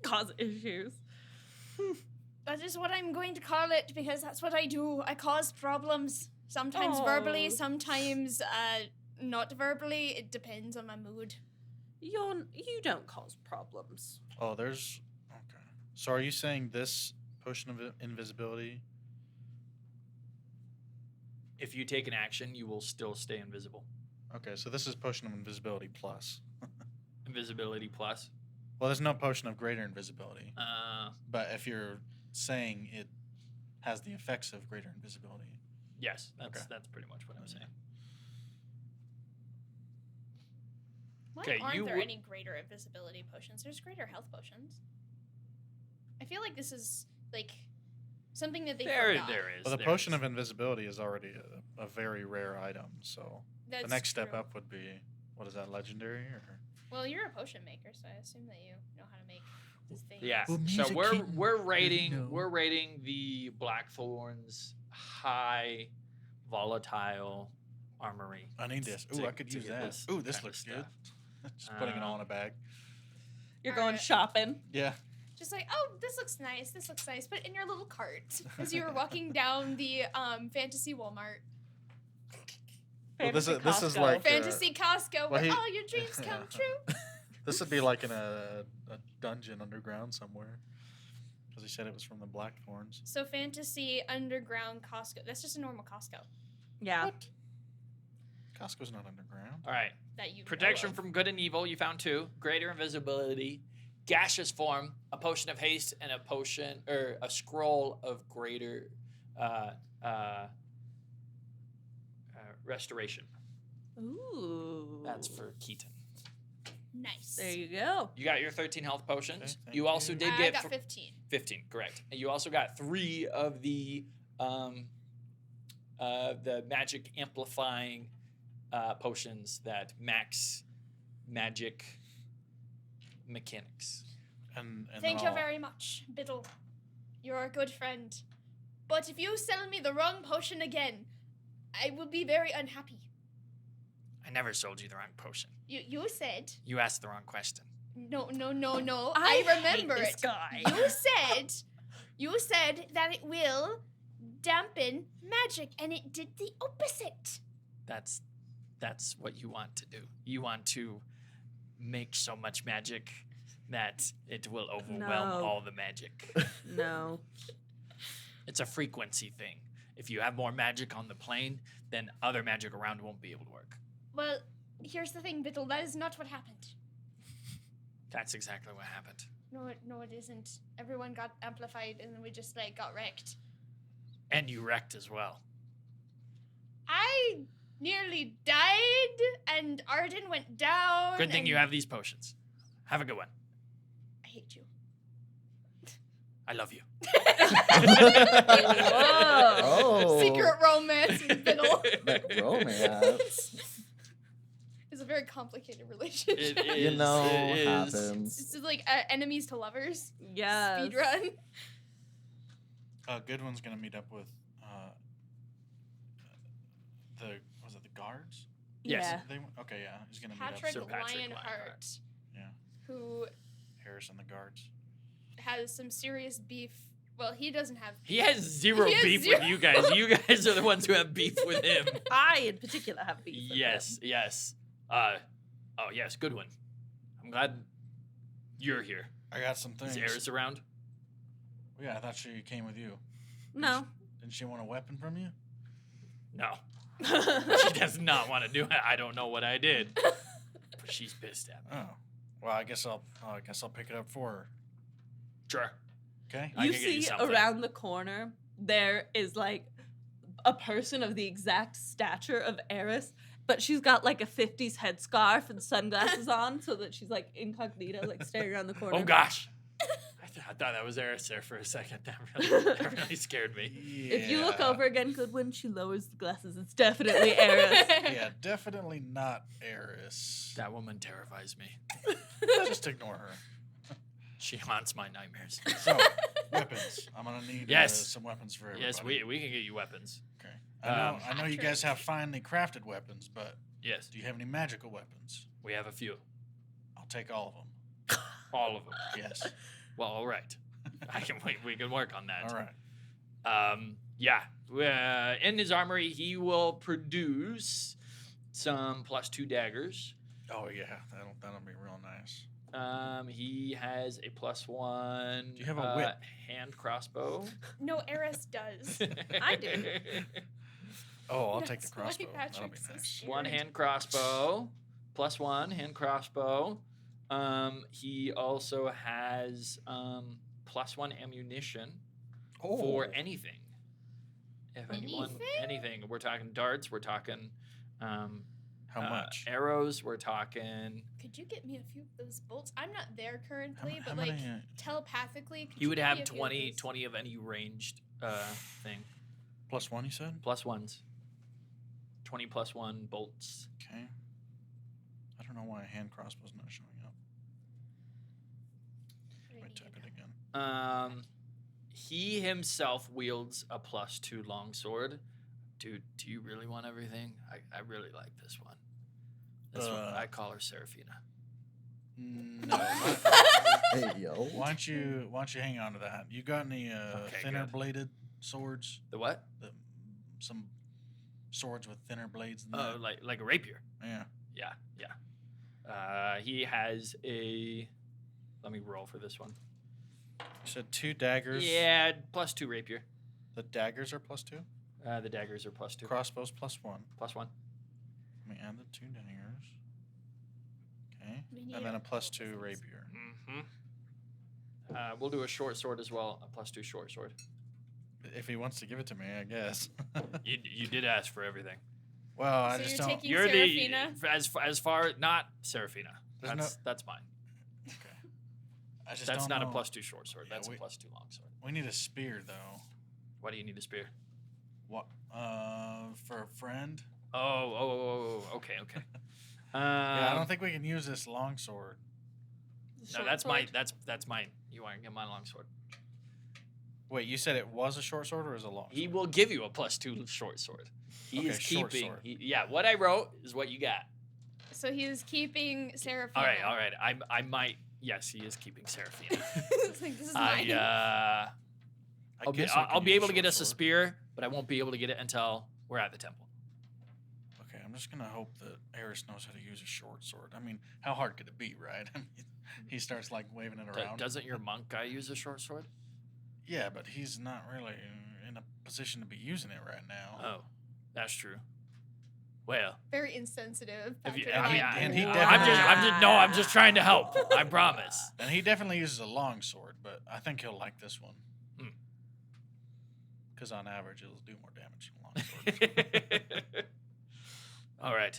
Cause issues. That is what I'm going to call it because that's what I do. I cause problems. Sometimes verbally, Oh. sometimes not verbally. It depends on my mood. You don't cause problems. Oh, there's okay. So are you saying this potion of invisibility? if you take an action, you will still stay invisible. Okay, so this is potion of invisibility plus. Invisibility plus. Well, there's no potion of greater invisibility. Uh, But if you're saying it has the effects of greater invisibility. yes, Okay. that's pretty much what I'm saying. Why Okay, aren't you there would- any greater invisibility potions? There's greater health potions. I feel like this is like something that they forgot. There is. Well, the there potion is. of invisibility is already a very rare item, so That's the next step true. up would be, what is that, legendary? Or? Well, you're a potion maker, so I assume that you know how to make these things. Yeah. Well, So music kitten. we're Didn't rating know. we're rating the Blackthorn's high volatile armory. I need this. Ooh, to- I could to use get that. this Ooh, this kind of looks good. stuff. Just putting it all in a bag. You're going Alright. shopping. Yeah. Just like, oh, this looks nice. This looks nice. Put it in your little cart as you were walking down the fantasy Walmart, Well, this is Costco. like fantasy Costco, well, where he- all your dreams come true. This would be like in a dungeon underground somewhere. Because he said it was from the Blackthorns. So fantasy underground Costco. That's just a normal Costco Yeah. What? Costco's not underground. All right. that you know Protection of. from good and evil. You found 2. Greater invisibility. Gaseous form. A potion of haste and a potion or a scroll of greater restoration. Ooh. That's for Keaton. Nice. There you go. You got your 13 health potions. Okay, thank you also you. did I get got 15. 15, correct. And you also got 3 of the magic amplifying potions that max magic mechanics. And Thank then you I'll- very much, Biddle. You're a good friend. But if you sell me the wrong potion again, I will be very unhappy. I never sold you the wrong potion. You said You asked the wrong question. no. I I remember hate this it. guy. You said that it will dampen magic, and it did the opposite. That's what you want to do. You want to make so much magic that it will overwhelm No. all the magic. No. It's a frequency thing. If you have more magic on the plane, then other magic around won't be able to work. Well, here's the thing, Biddle. That is not what happened. That's exactly what happened. No, it isn't. Everyone got amplified, and then we just got wrecked. And you wrecked as well. I nearly died, and Arden went down. Good thing and you have these potions. Have a good one. I hate you. I love you. Whoa. Oh, Secret romance with Biddle. that romance. It's a very complicated relationship. It You is, know, it is. happens. It's just like enemies to lovers. Yes. Speed run. Goodwin's gonna meet up with the guards? Yes. Yeah. Okay, yeah. He's gonna meet Patrick up. Patrick Lionheart, Yeah. who Harris and the guards. has some serious beef. Well, he doesn't have. He has zero He has beef zero- with you guys. You guys are the ones who have beef with him. I, in particular, have beef. with Yes, him. yes. Oh, yes, good one. I'm glad you're here. I got some things. Is Eris around? Yeah, I thought she came with you. No. Didn't she want a weapon from you? No. She does not want to do it. I don't know what I did. But she's pissed at me. Oh. Well, I guess I'll pick it up for her. Sure. Okay. I You can get you see something. around the corner, there is like a person of the exact stature of Eris, but she's got like a 50s headscarf and sunglasses on so that she's like incognito, like staring around the corner. Oh, gosh. I thought that was Eris there for a second. That really scared me. If you look over again, Goodwin, she lowers the glasses. It's definitely Eris. Yeah, definitely not Eris. That woman terrifies me. Just ignore her. She haunts my nightmares. So, weapons. I'm gonna need Yes. some weapons for everybody. Yes, we can get you weapons. Okay. I know you Patrick. guys have finely crafted weapons, but Yes, do you have any magical weapons? we have a few. I'll take all of them. All of them. Yes. Well, all right. We can work on that. All right. Yeah. In his armory, he will produce some +2 daggers. Oh yeah, that'll be real nice. He has a +1. Do you have a whip? Hand crossbow. No, Eris does. I do. Oh, I'll take the That's why crossbow. That'll be Patrick's so nice. scared. One hand crossbow. +1 hand crossbow. He also has +1 ammunition for anything. If anyone, anything. We're talking darts. We're talking How much? arrows. We're talking. Could you get me a few of those bolts? I'm not there currently, How but like many, telepathically, could You would get me have a few of 20, those? 20 of any ranged thing. +1, you said? +1s. 20 +1 bolts. Okay. I don't know why a hand crossbow's not showing up. Let me type it again. He himself wields a +2 longsword. Dude, do you really want everything? I really like this one. This one, I call her Seraphina. No. Hey, yo. Why don't you hang on to that? You got any Okay, thinner good. bladed swords? The what? Some swords with thinner blades than Oh, that? like a rapier. Yeah. Yeah. He has a. Let me roll for this one. You said 2 daggers. Yeah, +2 rapier. The daggers are +2? The daggers are +2. Crossbows +1. +1. Let me add the 2 daggers. Okay. We need And then a couple of +2 those. rapier. Mm-hmm. We'll do a short sword as well. A +2 short sword. If he wants to give it to me, I guess. You did ask for everything. Well, I So just you're don't. taking- You're Seraphina? the as far not Seraphina. There's That's mine. Okay. I just That's don't not know. a +2 short sword. Yeah, That's we- a +2 long sword. We need a spear though. Why do you need a spear? What? For a friend? Oh, okay. Yeah, I don't think we can use this longsword. No, that's mine. That's mine. You want to get my long sword? Wait, you said it was a short sword or is it a long sword? He will give you a +2 short sword. He Okay, is short keeping. sword. Yeah, what I wrote is what you got. So he was keeping Seraphina. All right. I might. Yes, he is keeping Seraphina. It's like, this is mine. I'll be, guess we I'll can be use able to get short us a sword. spear, but I won't be able to get it until we're at the temple. Okay, I'm just gonna hope that Eris knows how to use a short sword. I mean, how hard could it be, right? I mean, he starts like waving it around. Doesn't your monk guy use a short sword? Yeah, but he's not really in a position to be using it right now. Oh, that's true. Well, Very insensitive. if you, Patrick. I mean, And he I'm just trying to help. I promise. And he definitely uses a long sword, but I think he'll like this one. Hmm. Because on average, it'll do more damage than a long sword. All right.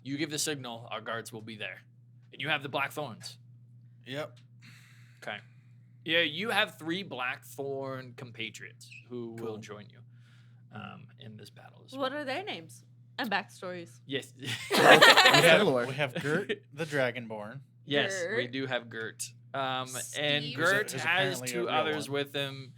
You give the signal. Our guards will be there, and you have the blackthorns. Yep. Okay. Yeah, you have 3 blackthorn compatriots who will Cool. join you in this battle as What well. are their names and backstories? Yes. Lore. We have Gert the Dragonborn. Yes, we Gert. do have Gert. And Steve. Gert Who's has apparently a 2 real others one. with him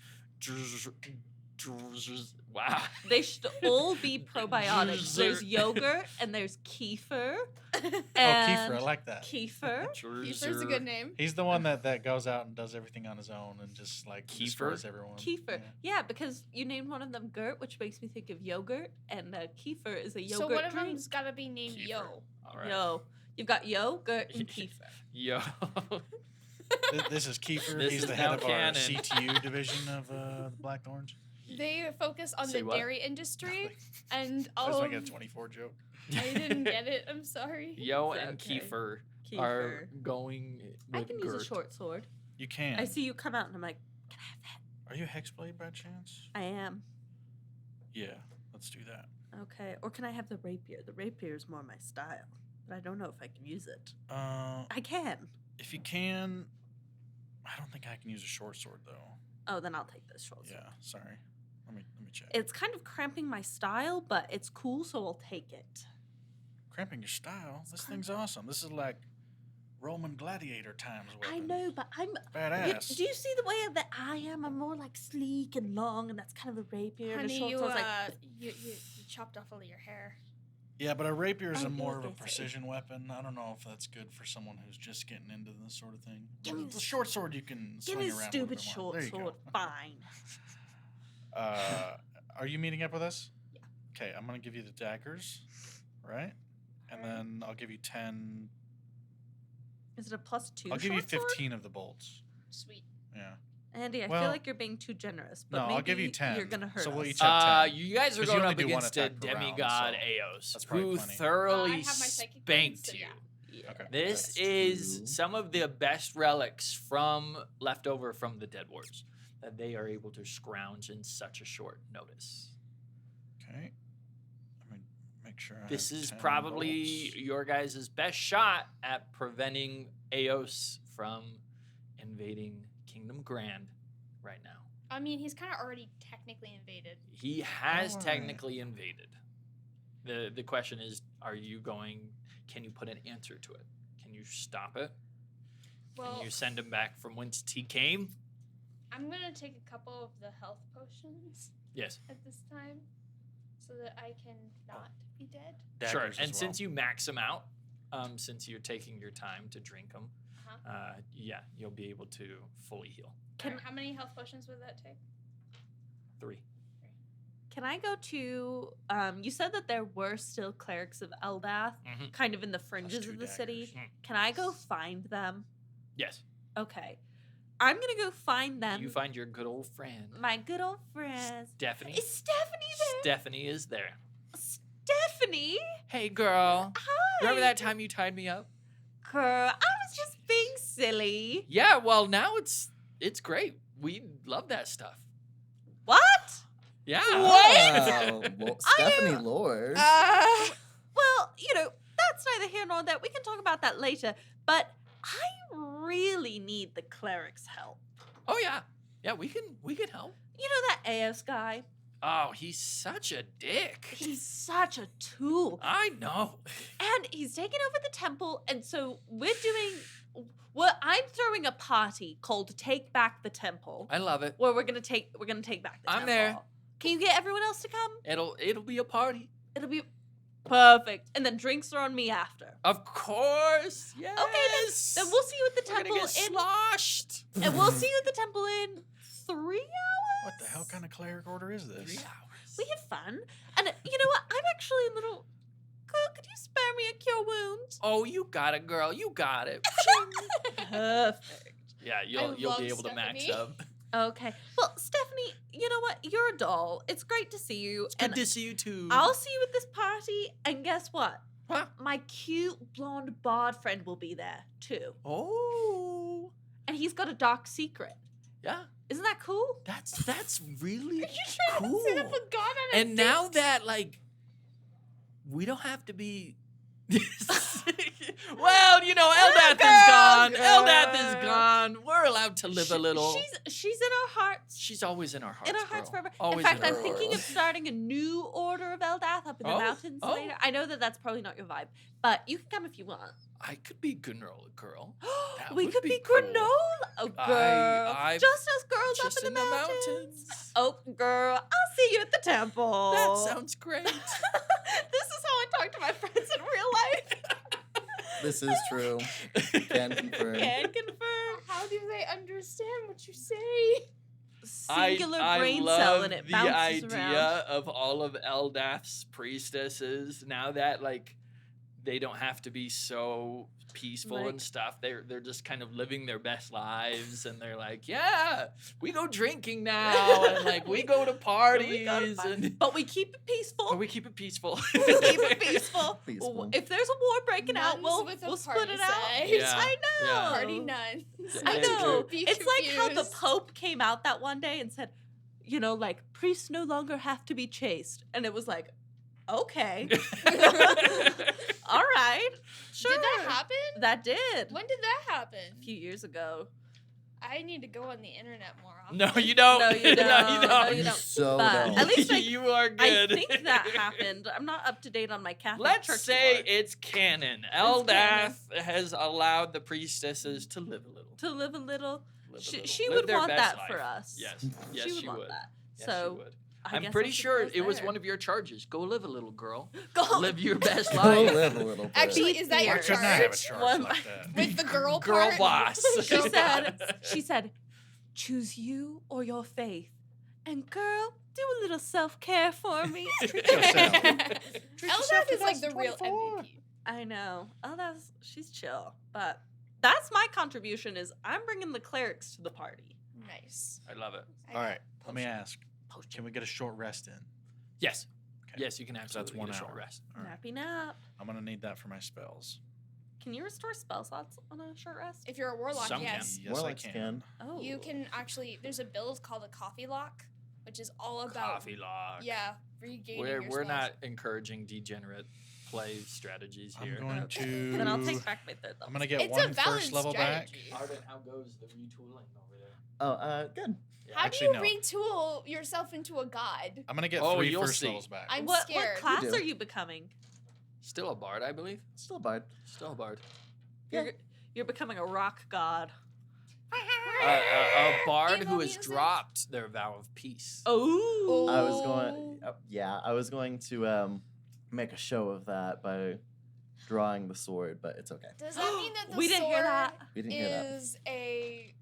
Wow. They should all be probiotics. There's yogurt and there's kefir. Kefir, And I like that. Kefir. Kefir's a good name. He's the one that goes out and does everything on his own and just like Kefir? destroys everyone. Kefir. Yeah, because you named one of them Gert, which makes me think of yogurt, and kefir is a yogurt So one of drink. them's gotta be named Kefir. Yo. All right. Yo. You've got yogurt and kefir. Yo. This is Kefir. This He's is the now head of canon. our CTU division of the Black Thorns. They focus on Say the what? dairy industry, and I was all making a of 24 joke. I didn't get it. I'm sorry. Yo It's and okay. Kefir Kefir. are going with I can use a Gert. short sword. You can. I see you come out and I'm like, can I have that? Are you a Hexblade by chance? I am. Yeah, let's do that. Okay. Or can I have the rapier? The rapier is more my style, but I don't know if I can use it. I can. If you can, I don't think I can use a short sword though. Oh, then I'll take this short sword. Yeah, sorry. Let me check. It's kind of cramping my style, but it's cool, so I'll take it. Cramping your style. This thing's awesome. This is like Roman gladiator times. I Weapon. know, but I'm. Badass. Do you see the way that I am? I'm more like sleek and long, and that's kind of a rapier. and a Honey, short you, sword's like, you chopped off all of your hair. Yeah, but a rapier is I a more of a guess I- precision weapon. I don't know if that's good for someone who's just getting into this sort of thing. Give me The the- short sword you can give swing me a around. stupid a little bit more. short There you sword. go. Fine. Are you meeting up with us? Yeah. Okay, I'm gonna give you the daggers, right? And then I'll give you 10. Is it a +2? I'll give you short sword? 15 of the bolts. Sweet. Yeah. Andy, I Well- feel like you're being too generous. But No, maybe I'll give you 10. You're gonna hurt So we'll us. each have 10. You guys are 'Cause you going only up do one against a attack per round, demigod so Eos, that's probably who plenty. thoroughly I have my psychic spanked so you. yeah. Yeah. Okay. This That's is true. some of the best relics from left over from the Dead Wars that they are able to scrounge in such a short notice. Okay. Let me make sure. This have is 10 probably bolts. your guys' best shot at preventing Eos from invading Kingdom Grand right now. I mean, he's kind of already technically invaded. He has Alright. technically invaded. The question is, can you put an answer to it? Can you stop it? Well, Can you send him back from whence he came? I'm gonna take a couple of the health potions Yes. at this time, so that I can not be dead. Sure. Daggers And as since well. you max them out, since you're taking your time to drink them, Uh-huh. yeah, you'll be able to fully heal. Alright, how many health potions would that take? 3. Can I go to? You said that there were still clerics of Eldath, Mhm. kind of in the fringes 2 of the city. daggers. Can I go find them? Yes. Okay, I'm gonna go find them. You find your good old friend, my good old friends. Stephanie. Is Stephanie there? Stephanie is there. Stephanie, Hey, girl. hi. Remember that time you tied me up? Girl, I was just being silly. Yeah, well, now it's great. We love that stuff. What? Yeah. Wow. Well, Stephanie Lord. Well, that's neither here nor there. We can talk about that later. But I really need the cleric's help. Oh, yeah. Yeah, we can help. You know that Eos guy? Oh, he's such a dick. He's such a tool. I know. And he's taken over the temple, and so I'm throwing a party called Take Back the Temple. I love it. Where we're gonna take back the I'm temple. there. Can you get everyone else to come? It'll be a party. It'll be perfect. And then drinks are on me after. Of course. Yes. Okay, then we'll see you at the We're temple gonna get sloshed. and we'll see you at the temple in 3 hours. What the hell kind of cleric order is 3 this? hours. We had fun. And you know what? I'm actually a little. Could you spare me a cure wound? Oh, you got it, girl. You got it. Perfect. Yeah, you'll love be able to max Stephanie. up. Okay. Well, Stephanie, you know what? You're a doll. It's great to see you. It's good to see you too. I'll see you at this party. And guess what? Huh? My cute blonde bard friend will be there too. Oh. And he's got a dark secret. Yeah. Isn't that cool? That's really Are you trying cool. to set up a god on a And now that we don't have to be well, Eldath is gone. Eldath is gone. on. We're allowed to live a little. She's in our hearts. She's always in our hearts. In our hearts girl. forever. Always in fact, in our I'm thinking of hearts. starting a new order of Eldath up in the mountains later. I know that that's probably not your vibe, but you can come if you want. I could be granola girl. That We would could be be cool. granola. Oh, girl. I've- just as girls Just up in the mountains. Oh, girl. I'll see you at the temple. That sounds great. This is how I talk to my friends in real life. This is true. Can confirm. Can confirm. How do they understand what you say? Singular I brain love cell and it the bounces idea around. of all of Eldath's priestesses now that like they don't have to be so peaceful Like- and stuff. They're just kind of living their best lives and they're like, yeah, we go drinking now and like we go to parties But we keep it peaceful. but we keep it peaceful. We keep it peaceful. Peaceful. If there's a war breaking out, Nuns we'll with a split party it out. side. Yeah. I know. Yeah. Party nuns. I That's know. true. Be It's like how the confused. Pope came out that one day and said, you know, like, priests no longer have to be chaste. And it was like, okay. All right. Sure. Did that happen? That did. When did that happen? A few years ago. I need to go on the internet more often. No, you don't. No, you don't. No, No, you don't. So But don't. at least like, you are I good. think that happened. I'm not up to date on my Catholic Let's church say lore. it's canon. canon. Eldath has allowed the priestesses to live a little. To live a little. Live a She, little. she Live would their want best that for life. us. Yes, yes, she would want that. Yes, So she would. I I'm guess pretty I'll keep sure those it was there. one of your charges. Go live a little, girl. Go Live your best Go life. live a little bit. Actually, is that Why your Why couldn't I have a charge? charge One- like that? With the girl Girl part? boss. She said, choose you or your faith. And girl, do a little self-care for me. Eldath is like the real MVP. I know. Oh, she's chill. But that's my contribution is I'm bringing the clerics to the party. Nice. I love it. All right, let me Potion. ask. Can we get a short rest in? Yes. Okay. Yes, you can absolutely one get a short hour. rest. All right. Nappy nap. I'm gonna need that for my spells. Can you restore spell slots on a short rest? If you're a warlock, Some can. yes. Yes, Warlocks I can. Oh. You can actually, there's a build called a coffee lock, which is all about, Coffee lock. yeah, regaining We're your we're spells. not encouraging degenerate play strategies I'm here. going to. Then I'll take back my third level. I'm gonna get It's a one valid first level back. strategy. Arden, how goes the retooling over there? Oh, good. Yeah. How Actually, do no. you retool yourself into a god? I'm gonna get Oh, three you'll first see. levels back. I'm what scared. class do. are you becoming? Still a bard, I believe. Still a bard. Still a bard. You're becoming a rock god. A bard Evil who has music. dropped their vow of peace. Oh. I was going. I was going to make a show of that by drawing the sword, but it's okay. Does that mean that the We didn't sword hear that. We didn't hear that. is a...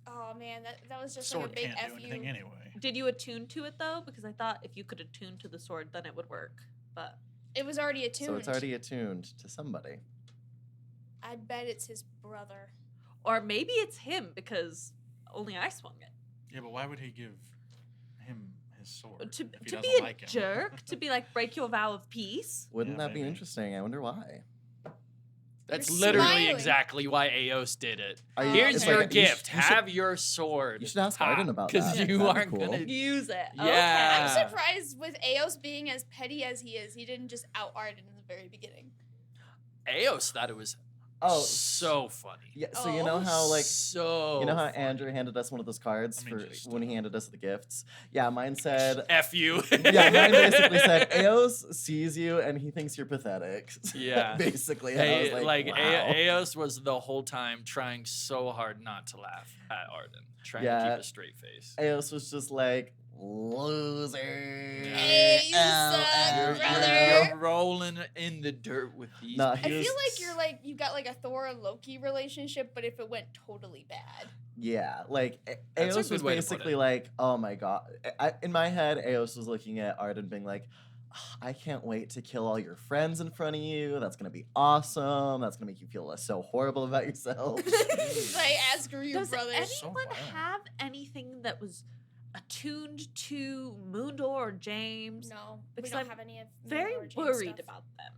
Oh man, that was just Sword like a big can't do F anything you. anyway. Did you attune to it though? Because I thought if you could attune to the sword, then it would work. But It was already attuned. So it's already attuned to somebody. I bet it's his brother. or maybe it's him because only I swung it. Yeah, but why would he give him his sword? To if he be doesn't a like him? jerk, to be like break your vow of peace. Wouldn't Yeah, that be maybe. interesting? I wonder why. That's You're literally smiling. exactly why Eos did it. Here's Here's okay. your like, you sh- gift. you should- Have your sword. you should ask Arden about Because that. you That'd be aren't cool. gonna. Use it. Yeah. I'm surprised with Eos being as petty as he is, he didn't just out Arden in the very beginning. Eos thought it was Oh, so funny. yeah. So you know how so you know how funny. Andrew handed us one of those cards I mean, for just, when he handed us the gifts. Yeah, mine said. F you. Yeah, mine basically said Eos sees you and he thinks you're pathetic. Yeah. basically. And I was like, wow. Eos was the whole time trying so hard not to laugh at Arden, trying to Yeah. keep a straight face. Eos was just like loser. Hey, you suck, You're, brother. you're rolling in the dirt with these. Nah, I he feel was- like you're like you got like a Thor and Loki relationship, but if it went totally bad. Yeah, like That's a Eos good was way to put basically it. like, oh my god. In my head, Eos was looking at Arden being like, I can't wait to kill all your friends in front of you. That's gonna be awesome. That's gonna make you feel so horrible about yourself. Like, screw you, Does brother. anyone So violent. have anything that was attuned to Moondor or James? No, Because we don't I'm have any of Very Moondor James worried stuff. about them.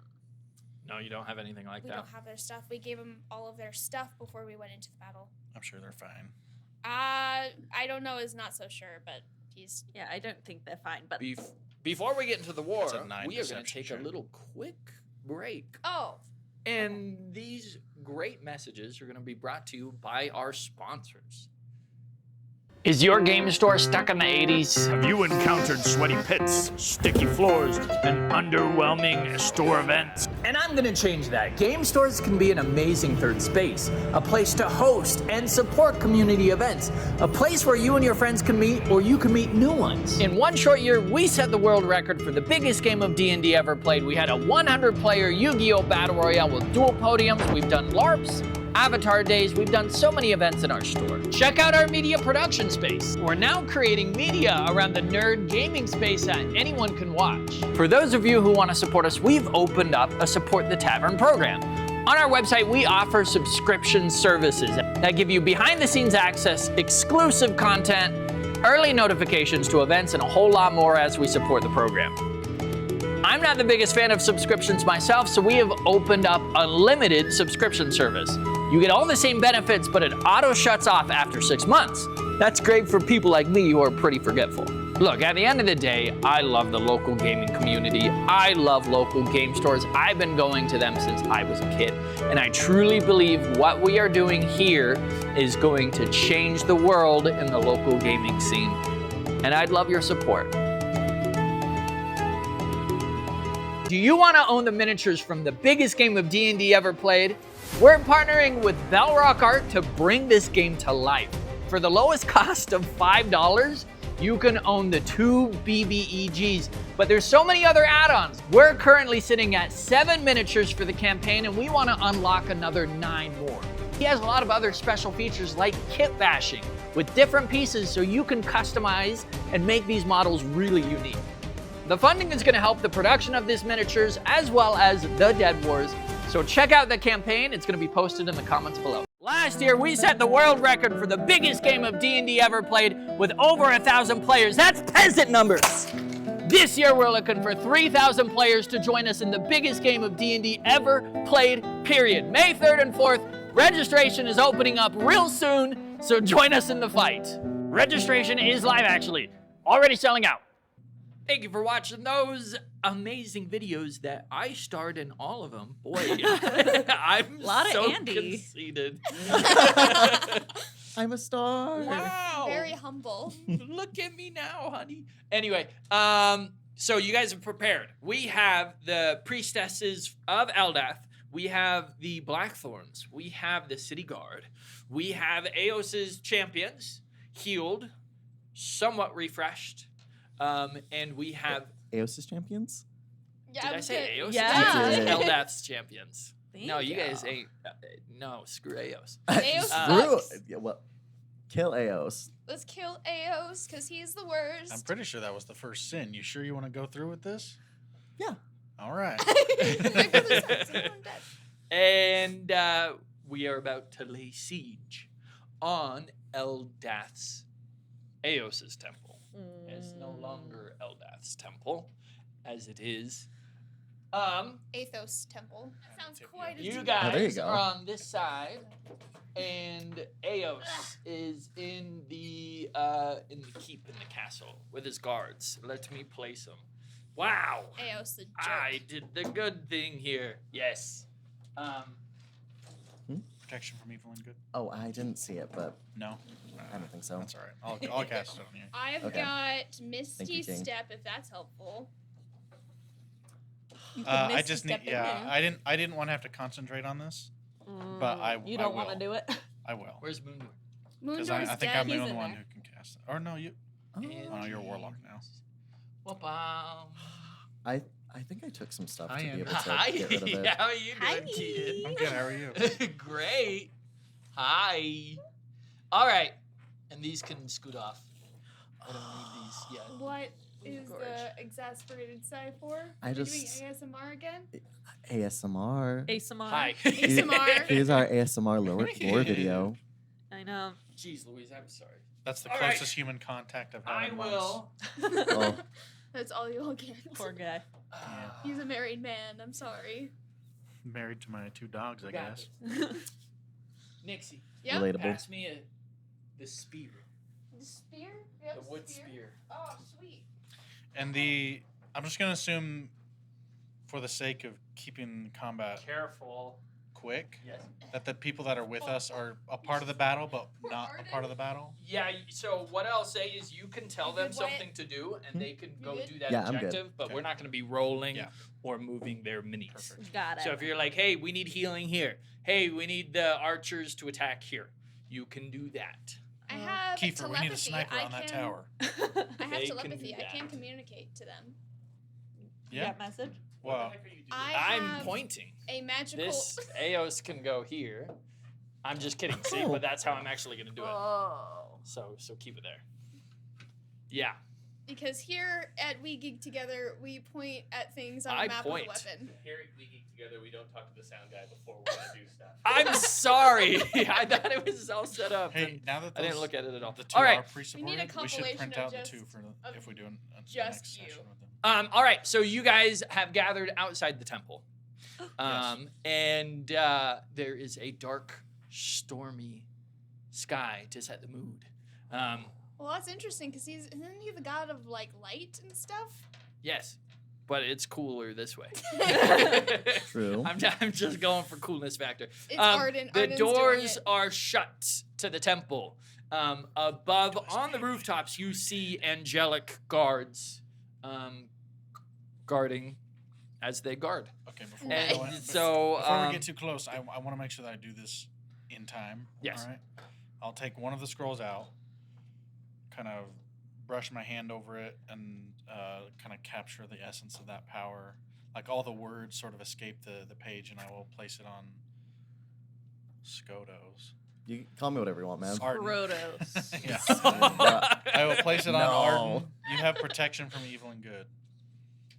No, you don't have anything like We that. don't have their stuff. We gave them all of their stuff before we went into the battle. I'm sure they're fine. I don't know. Is not so sure, but he's Yeah, I don't think they're fine. But Before we get into the war, It's a 9 we are going to deception take check. a little quick break. oh And these great messages are going to be brought to you by our sponsors. Is your game store stuck in the 80s? Have you encountered sweaty pits, sticky floors, and underwhelming store events? And I'm gonna change that. Game stores can be an amazing third space, a place to host and support community events, a place where you and your friends can meet or you can meet new ones. In one short year, we set the world record for the biggest game of D&D ever played. We had a 100-player Yu-Gi-Oh! Battle Royale with dual podiums. We've done LARPs, Avatar Days. We've done so many events in our store. Check out our media production space. We're now creating media around the nerd gaming space that anyone can watch. For those of you who want to support us, we've opened up a Support the Tavern program. On our website, we offer subscription services that give you behind-the-scenes access, exclusive content, early notifications to events, and a whole lot more as we support the program. I'm not the biggest fan of subscriptions myself, so we have opened up unlimited subscription service. You get all the same benefits, but it auto shuts off after 6 months. That's great for people like me who are pretty forgetful. Look, at the end of the day, I love the local gaming community. I love local game stores. I've been going to them since I was a kid. And I truly believe what we are doing here is going to change the world in the local gaming scene. And I'd love your support. Do you want to own the miniatures from the biggest game of D&D ever played? We're partnering with Bellrock Art to bring this game to life. For the lowest cost of $5, you can own the 2 BBEGs, but there's so many other add-ons. We're currently sitting at 7 miniatures for the campaign, and we want to unlock another 9 more. He has a lot of other special features like kit bashing with different pieces so you can customize and make these models really unique. The funding is going to help the production of these miniatures as well as the Dead Wars, so check out the campaign. It's going to be posted in the comments below. Last year, we set the world record for the biggest game of D&D ever played with over 1,000 players. That's peasant numbers. This year, we're looking for 3,000 players to join us in the biggest game of D&D ever played, period. May 3rd and 4th, registration is opening up real soon, so join us in the fight. Registration is live, actually. Already selling out. Thank you for watching those amazing videos that I starred in all of them. Boy, I'm Lot of so Andy. conceited. I'm a star. Wow. Very humble. Look at me now, honey. Anyway, so you guys have prepared. We have the priestesses of Eldath. We have the Blackthorns. We have the City Guard. We have Eos's champions, healed, somewhat refreshed. And we have... Eos's champions? Yeah, Did I say Eos? Yeah. You did. Eldath's champions. Thank No, you you. guys ain't. No, screw Eos. Eos Screw- sucks. yeah, well, kill Eos. Let's kill Eos because he's the worst. I'm pretty sure that was the first sin. You sure you want to go through with this? Yeah. All right. My brother's not someone dead. And we are about to lay siege on Eldath's Eos's temple. It's no longer Eldath's temple, as it is. Athos Temple. That sounds quite a You deal. there you guys go. are on this side, and Eos is in the keep in the castle with his guards. Let me place him. Wow, Eos the jerk. I did the good thing here. Yes. Protection from evil and good? Oh, I didn't see it, but No? I don't think so. That's all right. I'll cast it on you. I've Okay. got Misty you, King. Step, if that's helpful. You could I miss a just step need, in there. I didn't want to have to concentrate on this, but You I don't want to will. do it? I will. Where's Moondor? Because Moondor's I think dead. I'm the He's only in one there. who can cast it. Or no, you. Oh. Oh, you're a warlock now. Whoop-ow. I think I took some stuff I to be am- able to Hi. get rid of it. How are you Hi. doing, kid? I'm good. How are you? Great. Hi. All right. And these can scoot off. I don't need these yet. What is Gorge. the exasperated sigh for? I Are we just- doing ASMR again? ASMR. ASMR. Hi. ASMR. Here's our ASMR lore video. I know. Jeez Louise, I'm sorry. That's the All right. closest human contact I've I had in months. will. Oh, That's all you'll get. Poor guy. He's a married man. I'm sorry. Married to my 2 dogs, I Got guess. Nixie, Yep. relatable. pass me the spear. The spear? Yep, The wood spear. Oh, sweet. And I'm just gonna assume, for the sake of keeping combat Careful. cool, quick Yes. that the people that are with us are a part of the battle, but not a part of the battle? Yeah, so what I'll say is you can tell You them good, Wyatt? something to do, and they can go good? do that Yeah, I'm good. objective, but Okay. we're not going to be rolling Yeah. or moving their minis. Perfect. Got it. So if you're like, hey, we need healing here. Hey, we need the archers to attack here. You can do that. I have Kiefer, telepathy. we need a sniper I on that can- tower. I have They can telepathy. do I can that. communicate to them. You Yeah. got message? Well, I'm have pointing. a magical. This Eos can go here. I'm just kidding. See, Oh. but that's how I'm actually going to do it. Oh. So keep it there. Yeah. Because here at We Geek Together, we point at things on I a map point. with a weapon. Here we geek together. We don't talk to the sound guy before we're gonna do stuff. I'm sorry. I thought it was all set up. hey, and now that I didn't those- look at it at all. the two All right. are pre-supported, We need a we should compilation print of out the just- two for of if we do the just next you. session with them. All right. So you guys have gathered outside the temple. Yes. And there is a dark, stormy sky to set the mood. Well, that's interesting because isn't he the god of like light and stuff? Yes, but it's cooler this way. True. I'm just going for coolness factor. It's Arden. The Arden's doing doors it. are shut to the temple. Above on the rooftops, you see angelic guards guarding as they guard. Okay, before we And go in, so, before we um, get too close, I want to make sure that I do this in time. Yes. All right. I'll take one of the scrolls out, kind of brush my hand over it, and kind of capture the essence of that power. Like all the words sort of escape the page, and I will place it on Skodos. You can call me whatever you want, man. Arden. Protos. Yeah. Yeah. I will place it on No. Arden. You have protection from evil and good.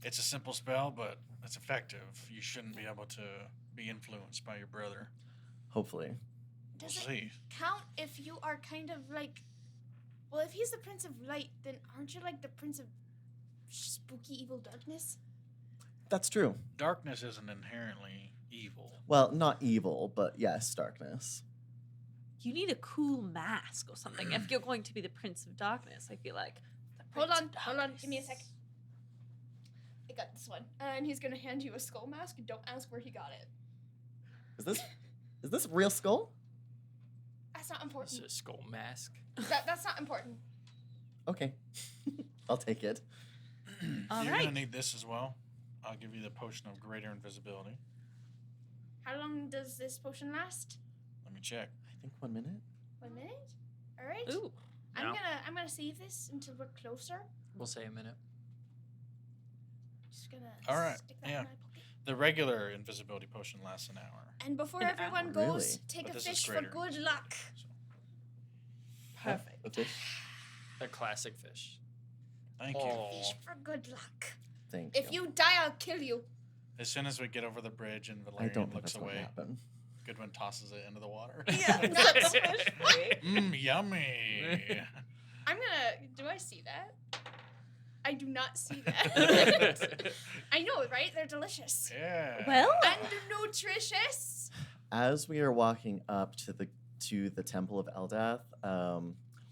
It's a simple spell, but it's effective. You shouldn't be able to be influenced by your brother. Hopefully. We'll Does it see. count if you are kind of like? Well, if he's the Prince of Light, then aren't you like the Prince of Spooky Evil Darkness? That's true. Darkness isn't inherently evil. Well, not evil, but yes, darkness. You need a cool mask or something if you're going to be the Prince of Darkness. I feel like. The Hold Prince on, of hold on. Give me a Darkness. sec. I got this one, and he's gonna hand you a skull mask. Don't ask where he got it. Is this a real skull? That's not It's important. a skull mask. That's not important. Okay. I'll take it. All You're right. gonna need this as well. I'll give you the potion of greater invisibility. How long does this potion last? Let me check. I think 1 minute. 1 minute. All right. Ooh. No. I'm gonna save this until we're closer. We'll say a minute. Just gonna. All right, Stick that yeah. in my pocket. The regular invisibility potion lasts an hour. And before An everyone hour. goes, Really? take But a this is fish for greater. good luck. So, Perfect. Okay. A classic fish. thank you. Oh. Fish for good luck. Thank If you die, I'll kill you. As soon as we get over the bridge and I Valerian don't think looks that's going to away, happen. Goodwin tosses it into the water. Yeah. Not the fish way. Yummy. I'm gonna. Do I see that? I do not see that. I know, right? They're delicious Yeah. Well. and nutritious. As we are walking up to the Temple of Eldath,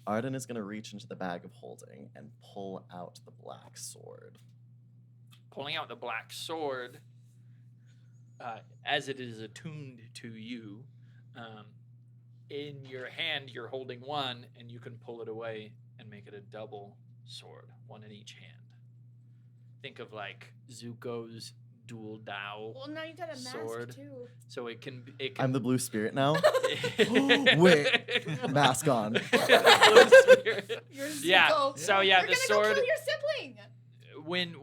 Arden is going to reach into the bag of holding and pull out the black sword. Pulling out the black sword, as it is attuned to you, in your hand you're holding one, and you can pull it away and make it a double sword, one in each hand. Think of like Zuko's dual dao. Well, now you got a mask Sword. too. So it can. I'm the blue spirit now. Wait. Mask on. Blue spirit. You're Yeah. Zuko. So yeah, You're the gonna sword. go kill your sibling.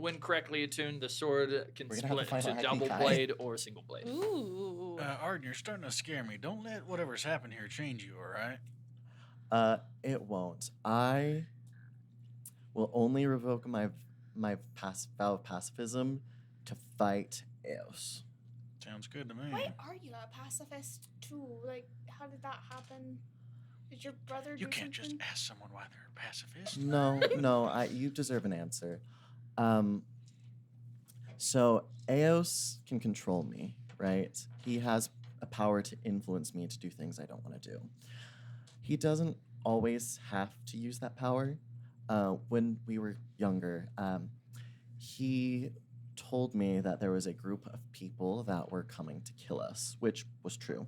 When correctly attuned, the sword can We're gonna have to split find to out double Hakikai. blade or single blade. Ooh. Arden, you're starting to scare me. Don't let whatever's happened here change you, all right? It won't. I will only revoke my vow of pacifism to fight Eos. Sounds good to me. Why are you a pacifist too? Like, how did that happen? Did your brother do You can't just something? ask someone why they're a pacifist. No, you deserve an answer. So Eos can control me, right? He has a power to influence me to do things I don't want to do. He doesn't always have to use that power. When we were younger, he told me that there was a group of people that were coming to kill us, which was true,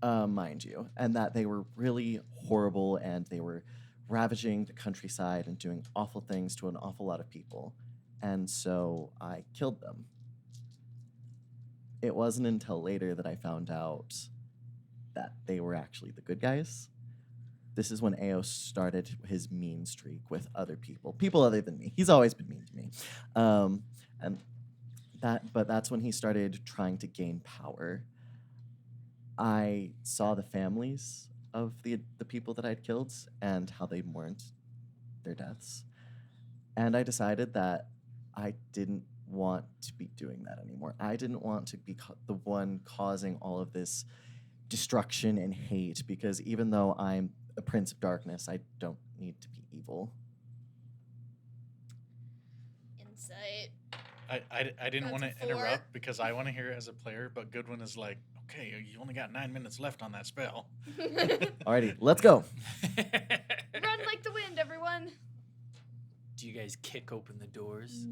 mind you, and that they were really horrible and they were ravaging the countryside and doing awful things to an awful lot of people. And so I killed them. It wasn't until later that I found out that they were actually the good guys. This is when Eos started his mean streak with other people other than me. He's always been mean to me. But that's when he started trying to gain power. I saw the families of the people that I'd killed and how they mourned their deaths. And I decided that I didn't want to be doing that anymore. I didn't want to be the one causing all of this destruction and hate, because even though I'm a Prince of Darkness, I don't need to be evil. Insight. I didn't That's want to a 4. interrupt because I want to hear it as a player, but Goodwin is like, okay, you only got 9 minutes left on that spell. Alrighty, let's go. Run like the wind, everyone. Do you guys kick open the doors?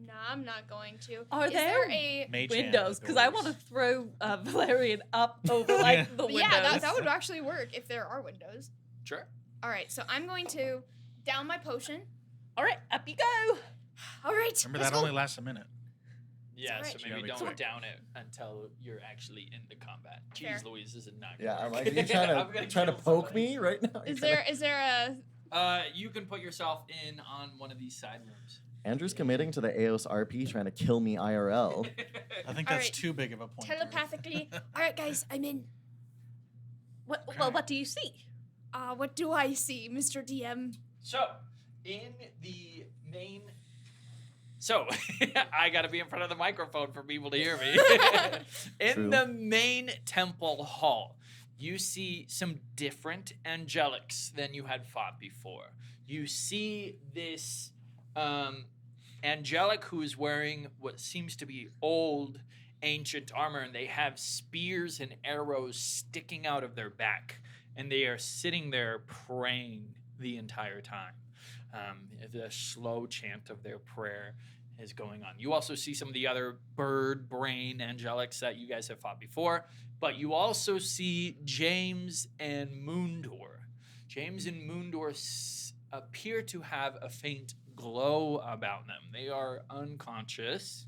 Nah, I'm not going to. Are Is there there a? Mage hand windows? Because I want to doors. throw Valerian up over like the windows. Yeah, that would actually work if there are windows. Sure. All right, so I'm going to down my potion. All right, up you go. All right, Remember, let's that go. only lasts a minute. Yeah, alright. so You gotta maybe be don't quick. down it until you're actually in the combat. Fair. Jeez Louise, this is not Yeah, gonna I'm work. like, are you I'm gonna trying to kill poke somebody. me right now? Is there a? You can put yourself in on one of these side rooms. Andrew's committing to the Eos RP, trying to kill me IRL. I think All that's right. too big of a point. Telepathically. All right, guys, I'm in. Well, what do you see? What do I see, Mr. DM? So, in the main. So, I gotta be in front of the microphone for people to hear me. In True. the main temple hall, you see some different angelics than you had fought before. You see this angelic who is wearing what seems to be old, ancient armor, and they have spears and arrows sticking out of their back, and they are sitting there praying the entire time. The slow chant of their prayer is going on. You also see some of the other bird brain angelics that you guys have fought before, but you also see James and Moondor. James and Moondor appear to have a faint glow about them. They are unconscious,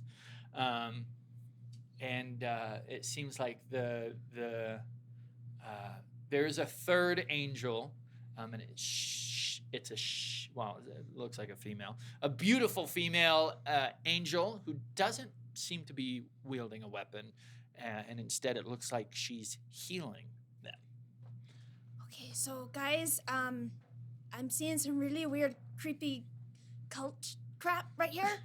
and it seems like there's a third angel, and it looks like a female, a beautiful female angel who doesn't seem to be wielding a weapon, and instead it looks like she's healing them. Okay, so guys, I'm seeing some really weird, creepy cult crap right here.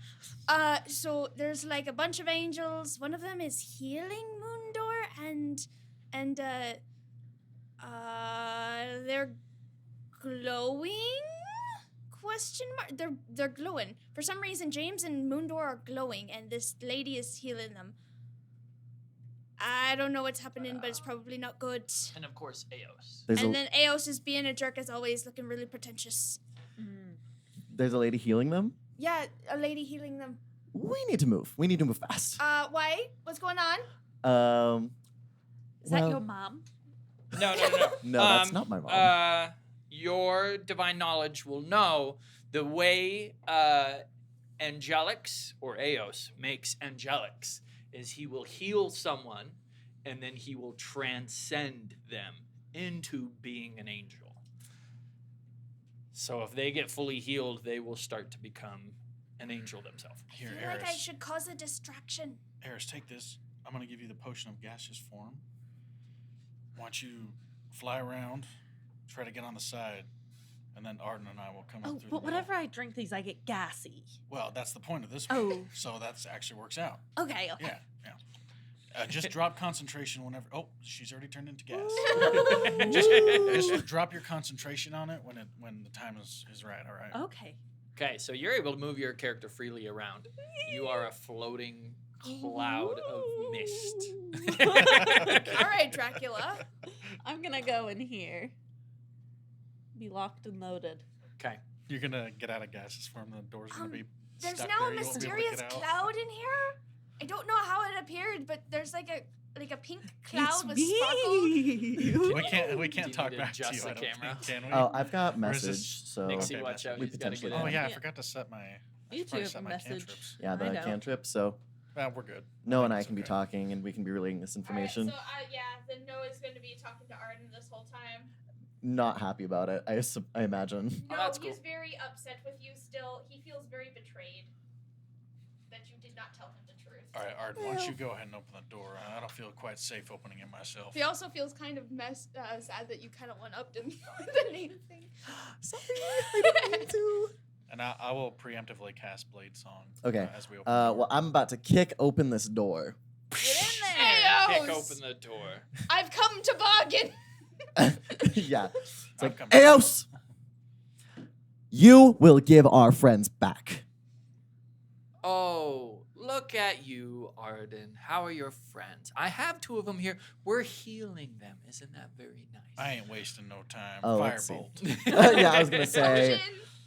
So there's like a bunch of angels. One of them is healing Moondor, and they're glowing? Question mark. They're glowing. For some reason, James and Moondor are glowing, and this lady is healing them. I don't know what's happening, but it's probably not good. And of course, Eos. And then Eos is being a jerk as always, looking really pretentious. There's a lady healing them. Yeah, a lady healing them. We need to move. We need to move fast. Why? What's going on? Is that well, your mom? No. No, that's not my mom. Your divine knowledge will know the way angelics or Eos makes angelics is he will heal someone and then he will transcend them into being an angel. So if they get fully healed, they will start to become an angel themselves. I Here, feel like I Eris. should cause a distraction. Eris, take this. I'm going to give you the potion of gaseous form. Why don't you fly around, try to get on the side, and then Arden and I will come Oh, up through but the middle. whenever I drink these, I get gassy. Well, that's the point of this Oh. one. So that actually works out. Okay. Yeah. Just drop concentration whenever... Oh, she's already turned into gas. just drop your concentration on it when the time is right, all right? Okay. Okay, so you're able to move your character freely around. You are a floating cloud of mist. All right, Dracula. I'm gonna go in here. Be locked and loaded. Okay. You're going to get out of gaseous form. The door's going to be There's stuck now there. a You won't be able to mysterious get out. cloud in here. I don't know how it appeared, but there's like a pink cloud It's with me. sparkle. We Do can't you talk need to back to adjust you. the I don't camera? think, can we? Oh, I've got Or is this- message, so Nixie, Okay, watch gotcha. out. we He's gotta potentially get Oh in. yeah, I Yeah. forgot to set my. You probably two set have a my message. cantrips. yeah, I the don't. cantrip. So Well, we're good. Noah and think I it's can be okay. talking, and we can be relaying this information. Alright, so then Noah's going to be talking to Arden this whole time. Not happy about it. I imagine. No, that's he's cool. very upset with you still. He feels very betrayed that you did not tell him the truth. All right, Arden, why don't you go ahead and open the door? I don't feel quite safe opening it myself. He also feels kind of sad that you kind of one-upped him with the name thing. Sorry, I didn't mean to. And I will preemptively cast Blade Song. Okay. As we open the door. Well, I'm about to kick open this door. Get in there. Kick Eos! open the door. I've come to bargain. Yeah. It's I've like, come- Eos, you will give our friends back. Oh, look at you, Arden. How are your friends? I have 2 of them here. We're healing them. Isn't that very nice? I ain't wasting no time. Oh, let's see. Firebolt. Yeah, I was gonna say.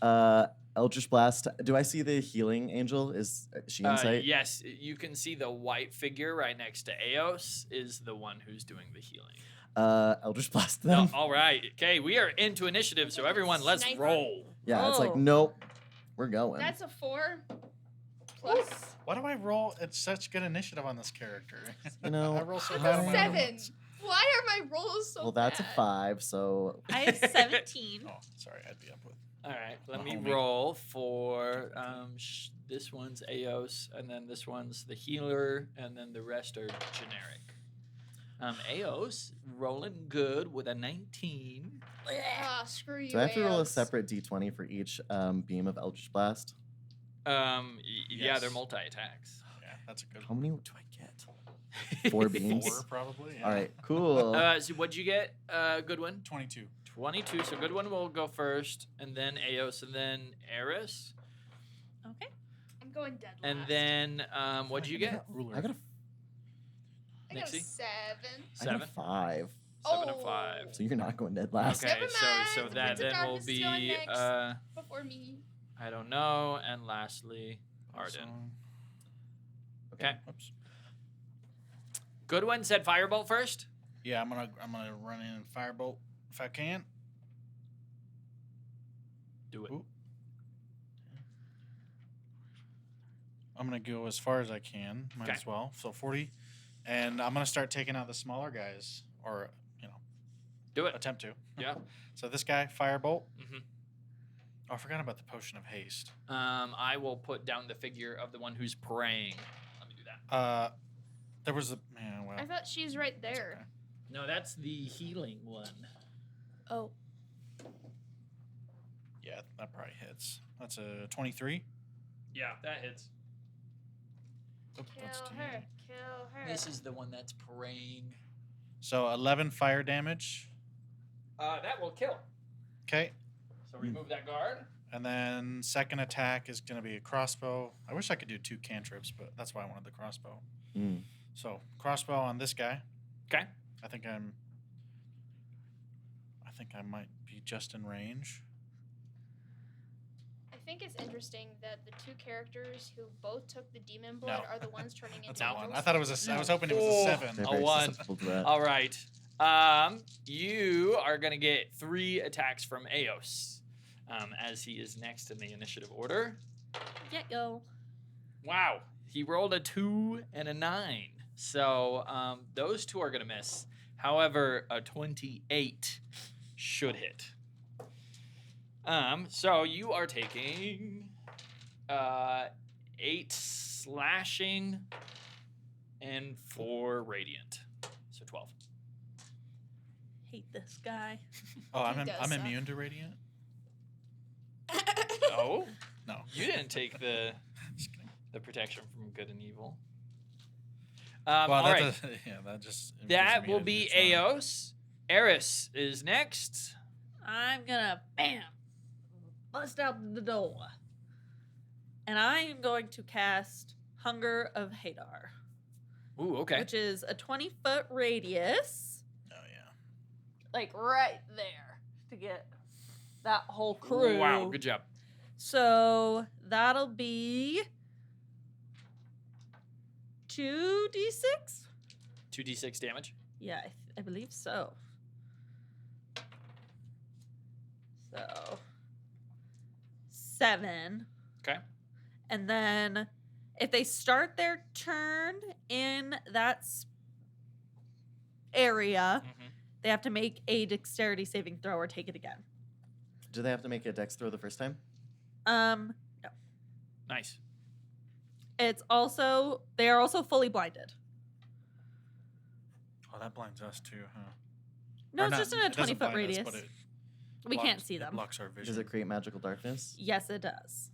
Potion. Eldritch Blast. Do I see the healing angel? Is she in sight? Yes, you can see the white figure right next to Eos is the one who's doing the healing. Eldritch Blast No, them. all right. Okay, we are into initiative, so everyone, let's Sniper. roll. Yeah, it's like, Oh. nope. We're going. That's a 4 plus Why do I roll? It's such good initiative on this character. You know, I roll so I bad on don't my know. other 7. ones. Why are my rolls so well, that's a bad? 5, so I have 17. Oh, sorry, I'd be up with. All right, let My me homie. roll for this one's Eos, and then this one's the healer, and then the rest are generic. Eos rolling good with a 19. Ah, screw you. do I have to roll a Eos. separate d20 for each beam of Eldritch Blast? Yeah, they're Yes. multi attacks. Yeah, that's a good How many do I get? 4 beams? 4, probably. Yeah. All right, cool. So what'd you get, Goodwin? 22. 22. So Goodwin will go first, and then Eos, and then Eris, Okay. I'm going dead last. and then what'd you get? Ruler. I got a, I got a Nixie? 7. I got a 7. 5. 7 and Oh. 5. So you're not going dead last. Okay, Never so mind, that Prince of then will Darkness is going be next. Before me. I don't know, and lastly Arden. Song. Okay. Whoops. Goodwin said Firebolt first. Yeah, I'm gonna run in and firebolt if I can. Do it. Ooh. I'm gonna go as far as I can. Might Okay. as well. So 40, and I'm gonna start taking out the smaller guys, or Do it. attempt to. Yeah. So this guy, firebolt. Mhm. Oh, I forgot about the potion of haste. I will put down the figure of the one who's praying. Let me do that. There was a well. I thought she's right that's there. okay. No, that's the healing one. Oh. Yeah, that probably hits. That's a 23. Yeah, that hits. Oop, that's Kill D8. her. Kill her. This is the one that's praying. So 11 fire damage. That will kill. Okay. So remove that guard. And then second attack is going to be a crossbow. I wish I could do 2 cantrips, but that's why I wanted the crossbow. Mm. So crossbow on this guy. Okay. I think I might be just in range. I think it's interesting that the 2 characters who both took the demon blood No. are the ones turning into That's a 1. angels. I thought it was I was hoping it was a 7. They're A very 1. susceptible to that. All right. You are gonna get 3 attacks from Eos, as he is next in the initiative order. Get go. Wow, he rolled a 2 and a 9, so those 2 are gonna miss. However, a 28 should hit. So you are taking 8 slashing and 4 radiant, so 12. Hate this guy. Oh, I'm does I'm suck. immune to radiant. No, No. you didn't take the Just kidding. protection from good and evil. Well, All that right. does, yeah, that just gives That me will a be charm. Eos. Eris is next. I'm gonna bust out the door. And I am going to cast Hunger of Hadar, Ooh, okay. which is a 20-foot radius, Oh yeah. like right there, to get that whole crew. Wow, good job. So that'll be 2d6? 2d6 damage. Yeah, I believe so. So 7. Okay. And then if they start their turn in that area, Mm-hmm. they have to make a dexterity saving throw or take it again. Do they have to make a dex throw the first time? No. Nice. They are also fully blinded. Oh, that blinds us too, huh? No, Or it's not- just in a it doesn't 20-foot blind us, radius. but it We can't blocks- see It them. blocks our vision. Does it create magical darkness? Yes, it does.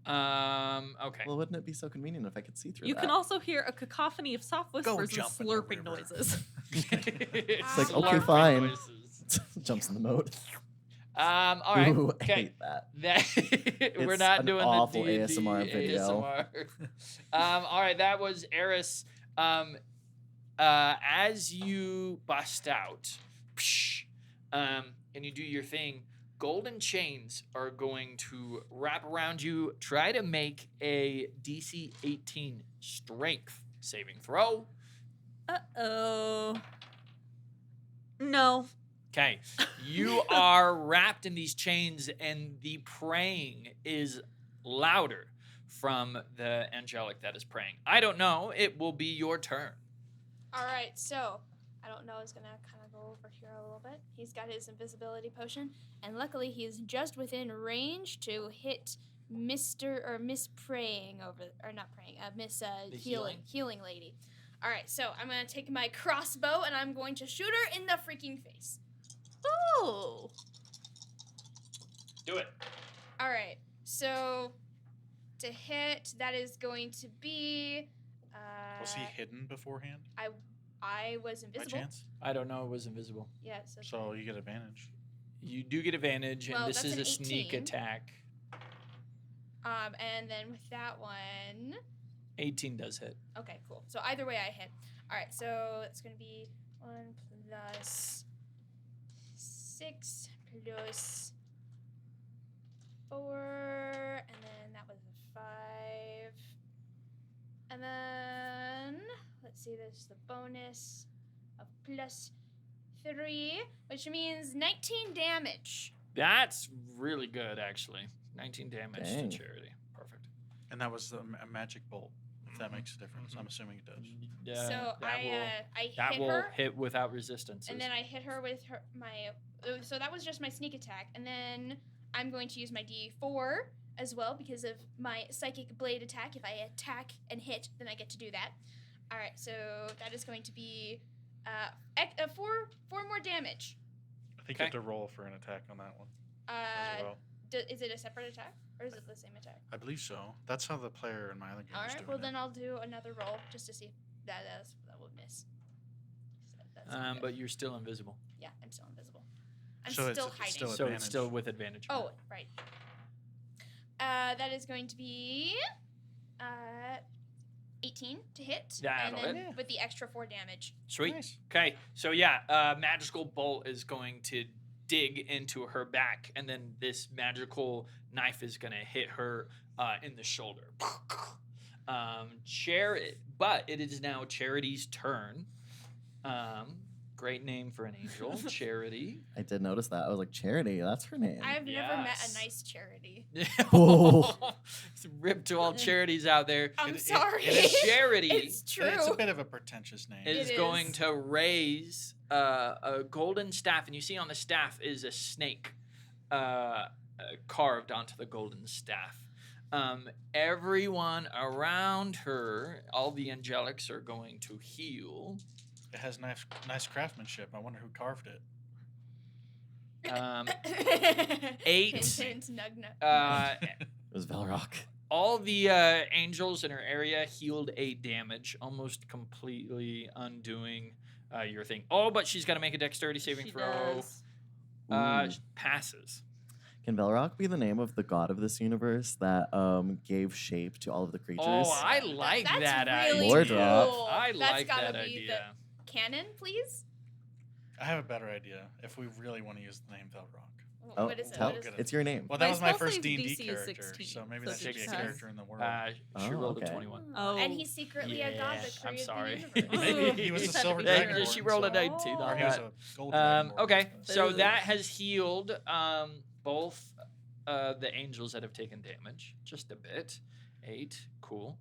Okay. Well, wouldn't it be so convenient if I could see through You that? can also hear a cacophony of soft whispers and jump in the slurping river. noises. It's like, okay, slurping fine. noises. Jumps in the moat. All right. Ooh, I Okay. hate that. We're It's not an doing awful the D&D ASMR video. ASMR. All right, that was Eris. As you bust out, and you do your thing, golden chains are going to wrap around you. Try to make a DC 18 strength saving throw. Uh-oh. No. Okay, you are wrapped in these chains, and the praying is louder from the angelic that is praying. I don't know. It will be your turn. All right, so I don't know. Is gonna kind of go over here a little bit. He's got his invisibility potion, and luckily he is just within range to hit Mr. or Miss Praying over, or not praying, Miss The healing lady. All right, so I'm gonna take my crossbow and I'm going to shoot her in the freaking face. Oh. Do it. All right, so to hit, that is going to be. Was he hidden beforehand? I was By invisible. chance? I don't know. It was invisible. Yeah, so So you get advantage. You do get advantage, and Well, this that's is a an sneak 18. attack. and then with that one, 18 does hit. okay, cool. So either way, I hit. All right, so it's gonna be 1 plus 6 plus 4, and then that was a 5, and then let's see, there's the bonus of plus 3, which means 19 damage. That's really good, actually. 19 damage Dang. to Charity. Perfect. And that was a magic bolt, if that makes a difference. I'm assuming it does. Yeah, So I that hit will her. hit without resistance. And then I hit her with my. So that was just my sneak attack, and then I'm going to use my D4 as well because of my psychic blade attack. If I attack and hit, then I get to do that. All right, so that is going to be 4 more damage. I think you have to roll for an attack on that one as well. Is it a separate attack or is it the same attack? I believe so. That's how the player in my other game All was right, doing well it. then I'll do another roll just to see if that will miss. So that's not good. But you're still invisible. Yeah, I'm still invisible. I'm So it's still hiding. still So advantage. it's still with advantage. Oh, right. That is going to be 18 to hit. That'll and then hit. with the extra 4 damage. Sweet. Nice. Okay, so yeah, magical bolt is going to dig into her back, and then this magical knife is going to hit her in the shoulder. But it is now Charity's turn. Great name for an angel, Charity. I did notice that. I was like, Charity, that's her name. I've never met Yes. a nice charity. Oh. Rip to all charities out there. I'm sorry. Charity It's true. It's a bit of a pretentious name. is It going is. to raise a golden staff, and you see on the staff is a snake carved onto the golden staff. Everyone around her, all the angelics, are going to heal. It has nice craftsmanship. I wonder who carved it. 8. Hint, hint, nug, nug. It was Velrock. All the angels in her area healed 8 damage, almost completely undoing your thing. Oh, but she's got to make a dexterity saving She throw. does. Ooh. Passes. Can Velrock be the name of the god of this universe that gave shape to all of the creatures? Oh, I like That's that really idea. Lore drop. cool. I That's like gotta that be idea. the canon, please. I have a better idea if we really want to use the name Velrock. Oh, Oh, What is it? tell. What is it? It's your name. Well, that My was my spell first save D&D DC is character, 16, so maybe so that should be a 16. character in the world. She Oh, rolled okay. a 21. Oh. And he's secretly a god that I'm created sorry. the universe. He was You a said silver to be dragon. sure. She rolled a 19 Oh. on Or he was that. a gold dragonborn. Okay, so Boo. that has healed both the angels that have taken damage just a bit. 8, cool.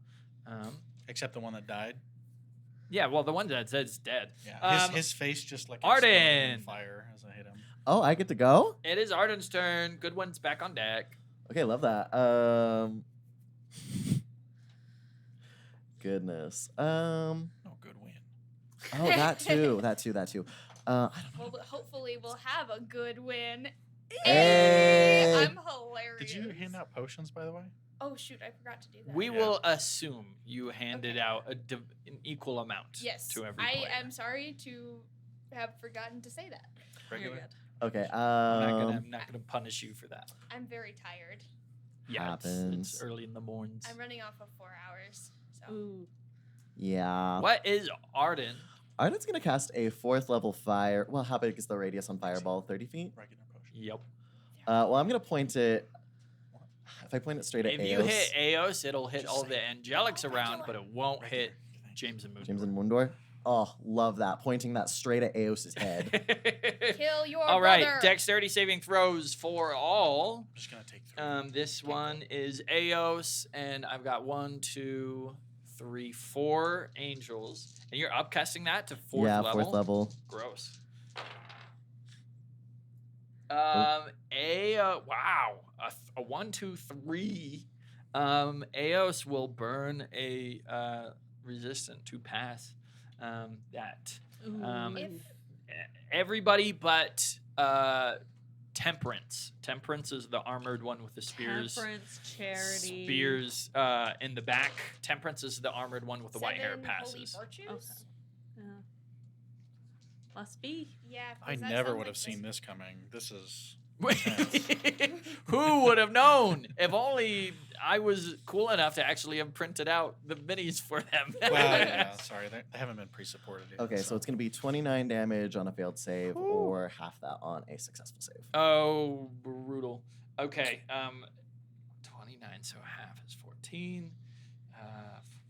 Except the one that died. Yeah, well, the one that's dead. Yeah, his face just like Arden. exploded in fire as I hit him. Oh, I get to go? It is Arden's turn. Good one's back on deck. Okay, love that. Goodness. Oh, good win. Oh, that too. I don't know. Well, hopefully we'll have a good win. Hey! I'm hilarious. Did you hand out potions, by the way? Oh shoot, I forgot to do that. We Yeah. will assume you handed Okay. out an equal amount Yes, to every I player. am sorry to have forgotten to say that. Regular. Okay, I'm not gonna punish you for that. I'm very tired. Yeah, Happens. it's early in the mornings. I'm running off of 4 hours. So Ooh. yeah. What is Arden? Arden's gonna cast a 4th level fire. Well, how big is the radius on Fireball? 30 feet? Regular potion. Yep. Well, I'm gonna point it. If I point it straight at If Eos, you hit Eos, it'll hit Just all the saying. angelics around, but it won't Regular. hit James and Moon. James and Mundor. Oh, love that. Pointing that straight at Eos's head. kill your All right, brother. dexterity saving throws for all. I'm just gonna take 3. This one is Eos, and I've got 1, 2, 3, 4 angels, and you're upcasting that to 4th yeah, level. 4th level. Gross. Oh. Wow, a 1, 2, 3. Eos will burn a resistant to pass. That Ooh. If everybody but Temperance. Temperance is the armored one with the spears. Temperance, charity. Spears in the back. Temperance is the armored one with the white hair 7 passes. Holy virtues? Okay. Yeah. Must be. Yeah. 'cause I that never sounds would like have seen this coming. This is. Who would have known? If only I was cool enough to actually have printed out the minis for them. Well, yeah, sorry, they haven't been pre-supported. Yet, Okay, so it's gonna be 29 damage on a failed save, or half that on a successful save. Oh, brutal. Okay, 29, so half is 14.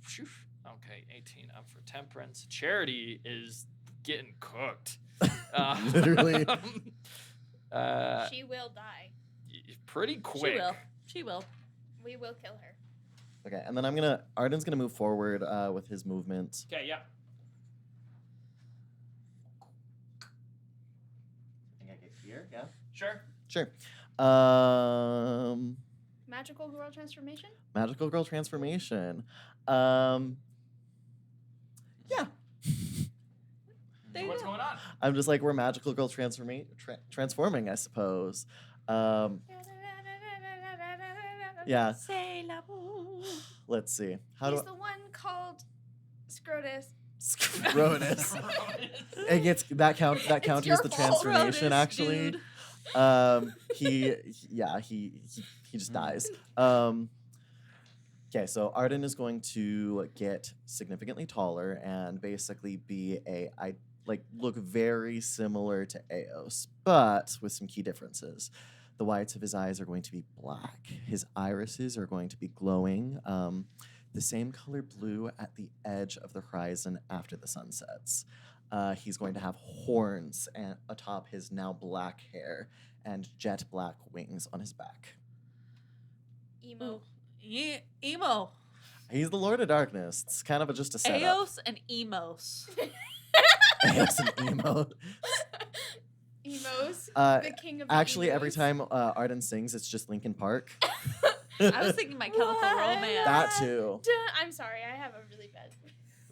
Phew. Okay, 18 up for Temperance. Charity is getting cooked. Literally. she will die. Pretty quick. She will. She will. We will kill her. Okay, and then Arden's gonna move forward with his movement. Okay, yeah. I think I get here, yeah. Sure. Sure. Magical girl transformation? Magical girl transformation. Yeah. There you What's go. going on? I'm just like, we're magical girl transforming, I suppose. Yeah. Say la boo. Let's see. How do He's the one called Scrotus. Scrotus. It gets that counters your the fault, transformation Scrotus, actually. dude. He just dies. Okay, so Arden is going to get significantly taller and basically be look very similar to Eos, but with some key differences. The whites of his eyes are going to be black. His irises are going to be glowing, the same color blue at the edge of the horizon after the sun sets. He's going to have horns atop his now black hair and jet black wings on his back. Emo. Yeah, emo. He's the Lord of Darkness. It's kind of just a setup. Eos and emos. Eos and emo. Emos. Uh, the king of the Actually, every emos. time Arden sings, it's just Linkin Park. I was thinking My Chemical Romance. That too. I'm sorry, I have a really bad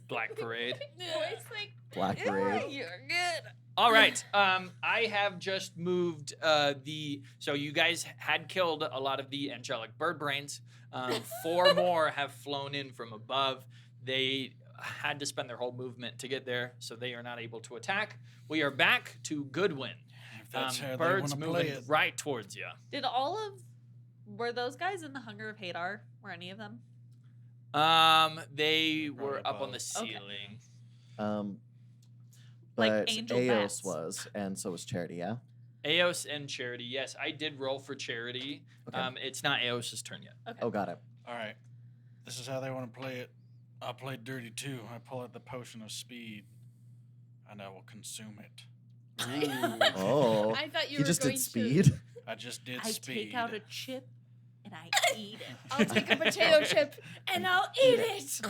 Black Parade. voice. Like, Black Parade. You're good. All right. I have just moved so you guys had killed a lot of the angelic bird brains. 4 more have flown in from above. They had to spend their whole movement to get there, so they are not able to attack. We are back to Goodwin. If that's how they Birds wanna moving play it. right towards you. Were those guys in the Hunger of Hadar? Were any of them? They Probably were up on the above. Okay. ceiling. But Like angel Eos bats. was, and so was Charity, yeah? Eos and Charity. Yes, I did roll for Charity. Okay. It's not Eos's turn yet. Okay. Oh, got it. All right. This is how they want to play it. I'll play dirty too. I pull out the potion of speed, and I will consume it. Oh. I thought you He were just going did speed. I just did I speed. take out a chip and I eat it. I'll take a potato chip and I'll eat it.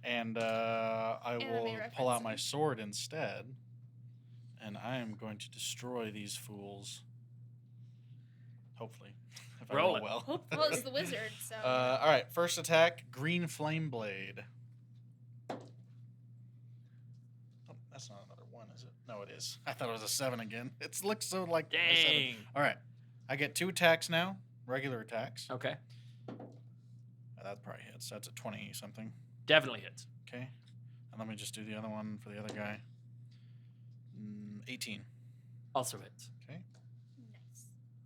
And I Anime will pull out my references. sword instead, and I am going to destroy these fools. Hopefully, if Roll I it. roll well. Well, it's the wizard, so. All right, first attack, green flame blade. Oh, that's not another one, is it? No, it is. I thought it was a 7 again. It looks so like a 7. Dang. All right, I get 2 attacks now, regular attacks. Okay. That probably hits. That's a 20 something. Definitely hits. Okay, and let me just do the other one for the other guy. 18. Also hits. Okay. Nice.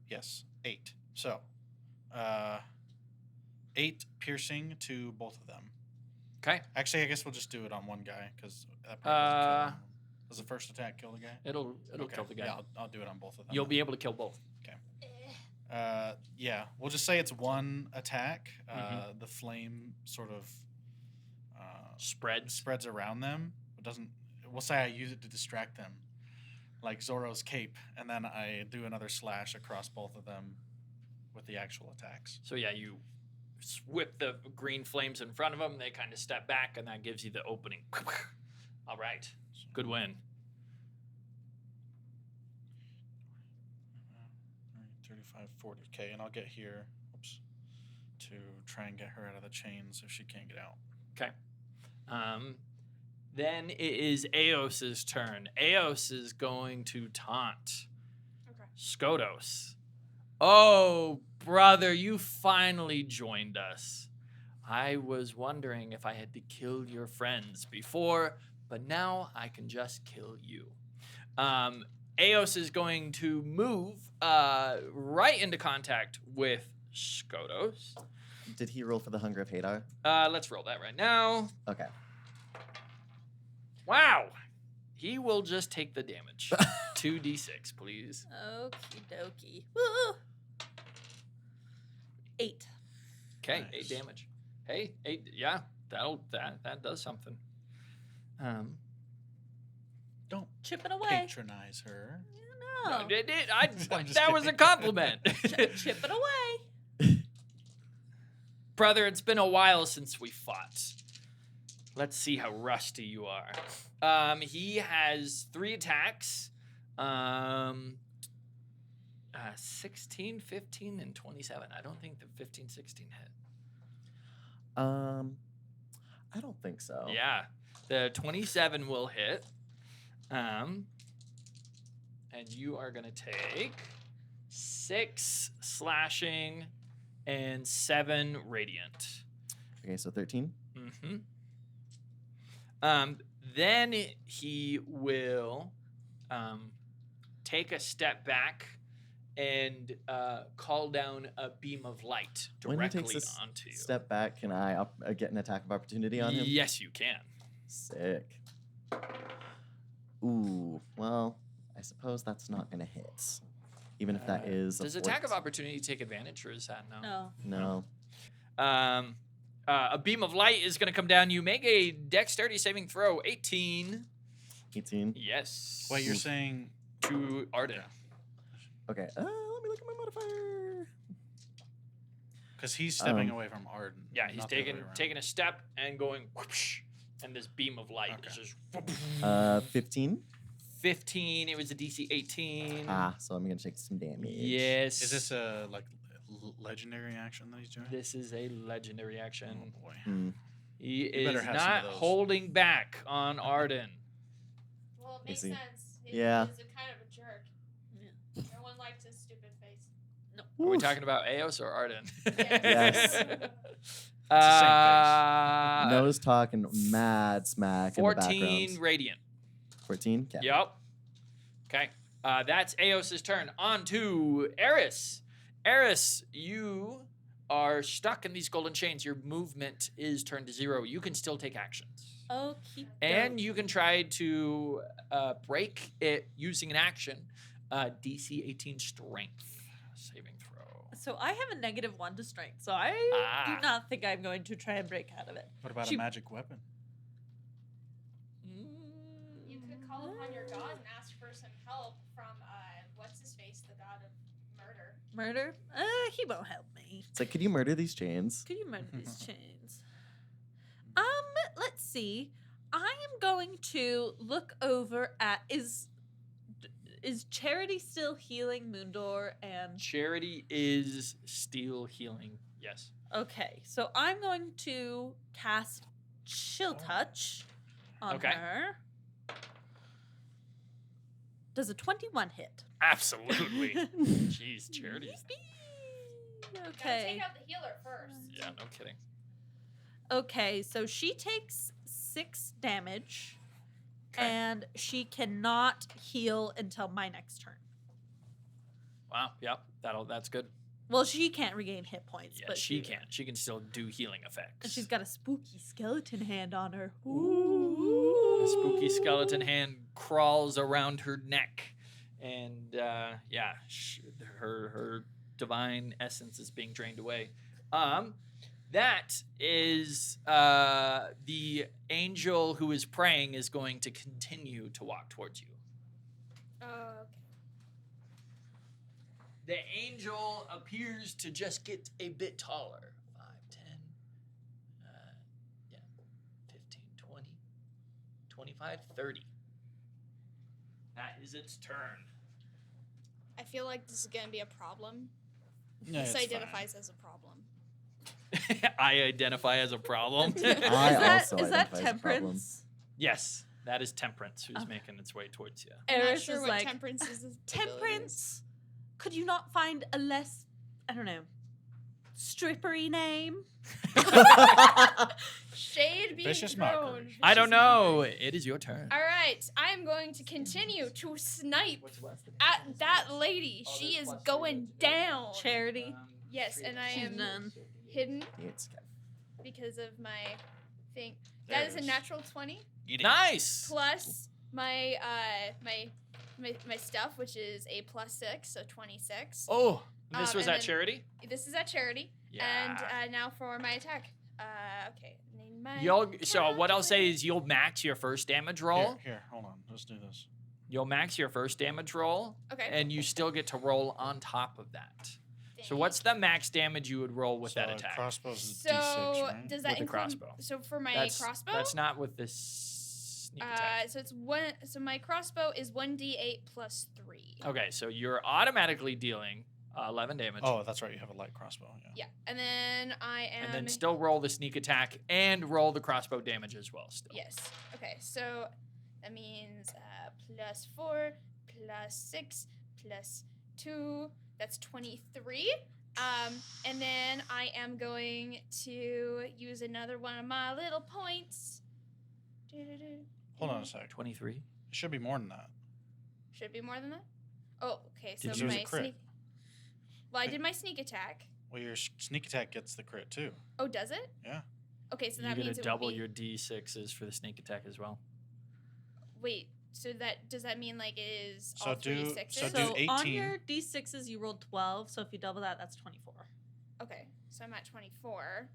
Yes, 8. So, 8 piercing to both of them. Okay. Actually, I guess we'll just do it on one guy because that probably doesn't kill him. Does the first attack kill the guy? It'll Okay, kill the guy. Yeah, I'll do it on both of them. You'll be able to kill both. Yeah, we'll just say it's one attack. Mhm. The flame sort of Spreads. spreads around them. It doesn't. We'll say I use it to distract them, like Zoro's cape, and then I do another slash across both of them with the actual attacks. So yeah, you whip the green flames in front of them. They kind of step back, and that gives you the opening. All right. Good win. 35, 40. Okay, and I'll get here. Oops. To try and get her out of the chains if she can't get out. Okay. Then it is Eos's turn. Eos is going to taunt Okay. Skodos. Oh, brother, you finally joined us. I was wondering if I had to kill your friends before, but now I can just kill you. Eos is going to move right into contact with Skodos. Did he roll for the Hunger of Hadar? Let's roll that right now. Okay. Wow. He will just take the damage. 2d6, please. Okie dokie. Woo! 8. Okay, Nice. 8 damage. Hey, 8. Yeah, that does something. Don't Chipping away. patronize her. No. I'm just kidding. was a compliment. Chipping away. Brother, it's been a while since we fought. Let's see how rusty you are. He has 3 attacks. 16, 15, and 27. I don't think the 15, 16 hit. I don't think so. Yeah, the 27 will hit. And you are going to take 6 slashing and 7 radiant. Okay, so 13. Mm-hmm. Then he will take a step back and call down a beam of light When he directly takes this onto you. step back, can I get an attack of opportunity on him? Yes, you can. Sick. Ooh, well, I suppose that's not going to hit. Even if that is Does a attack of 14. opportunity take advantage, or is that no? No. No. A beam of light is going to come down. You make a dexterity saving throw. 18. 18. Yes. Wait, you're Oof. saying to Arden. Okay, let me look at my modifier. because he's stepping Um, away from Arden. Yeah, he's not the other way around. taking a step and going whoosh, and this beam of light is Okay. just 15. 15. It was a DC 18. So I'm going to take some damage. Yes. Is this a legendary action that he's doing? This is a legendary Oh action. boy. Hmm. He better is have some of not those. holding back on Arden. Well, it makes makes he? sense. Yeah. He's a kind of a jerk. No one likes his stupid face. Are we Oof. talking about Eos or Arden? Yes. Nose talking mad smack in the 14 background. radiant. 14? Okay. Yep. Okay. That's Eos's turn. On to Eris. Eris, you are stuck in these golden chains. Your movement is turned to 0. You can still take actions. Oh, keep And you can try to break it using an action. DC 18 strength saving throw. So I have a -1 to strength, so I do not think I'm going to try and break out of it. What about She- a magic weapon? You could call upon your god and ask for some help from what's his face, the god of murder. Murder? He won't help me. It's like, could you murder these chains? Could you murder these chains? Let's see. I am going to look over at is Charity still healing Moondor and Charity is still healing. Yes. okay, so I'm going to cast Chill Touch on Okay. her. Does a 21 hit? Absolutely. Jeez, Charity. Gotta Okay. take out the healer first. Yeah, no kidding. Okay, so she takes 6 damage, Okay. and she cannot heal until my next turn. Wow. Yep. That's good. Well, she can't regain hit points, Yeah, but she can. She can still do healing effects. And she's got a spooky skeleton hand on her. A spooky skeleton hand crawls around her neck, and her divine essence is being drained away. That is the angel who is praying is going to continue to walk towards you. Oh, okay. The angel appears to just get a bit taller. 5, 10, 15, 20, 25, 30. That is its turn. I feel like this is gonna be a problem. Yeah, This it's identifies as a problem. I identify as a problem. I Is that, also is that identify as a problem. Temperance? Yes, that is Temperance who's Okay. making its way towards you. I'm not Eris sure is what like, temperance is. Temperance? Could you not find a less, I don't know, strippery name? Shade being Vicious thrown. mockery. I don't know. It is your turn. All right, I'm going to continue to snipe at that lady. She is going down. Charity? Yes, and I She's am done. hidden It's because of my thing. There That it is a is. natural 20 Nice. plus my my stuff, which is a +6, so 26. Oh, this was and at then- Charity? This is at charity. Yeah. And now for my attack. Okay. Name my So what I'll say calculator. is you'll max your first damage roll. Here, hold on. Let's do this. You'll max your first damage roll, Okay. and you still get to roll on top of that. So what's the max damage you would roll with that So attack? Crossbows is So D6, right? does that With the include crossbow. So for my that's, crossbow? That's not with this sneak attack. So it's one. So my crossbow is 1d8 plus 3. Okay, so you're automatically dealing 11 damage. Oh, that's right. You have a light crossbow. Yeah. Yeah, and then I am. And then still roll the sneak attack and roll the crossbow damage as well. Still. Yes. Okay, so that means +4, +6, +2. That's 23. And then I am going to use another one of my little points. Hold on a sec. 23. It should be more than that. Should be more than that. Oh, okay. So Did you use a my crit? sneak. Well, I did my sneak attack. Well, your sneak attack gets the crit too. Oh, does it? Yeah. Okay, so You're that going means to it would double be, your d6s for the sneak attack as well. Wait, so that does that mean like it is So all 3 do- sixes? so do So on 18. your d6s, you rolled 12, so if you double that, that's 24. Okay, so I'm at 24.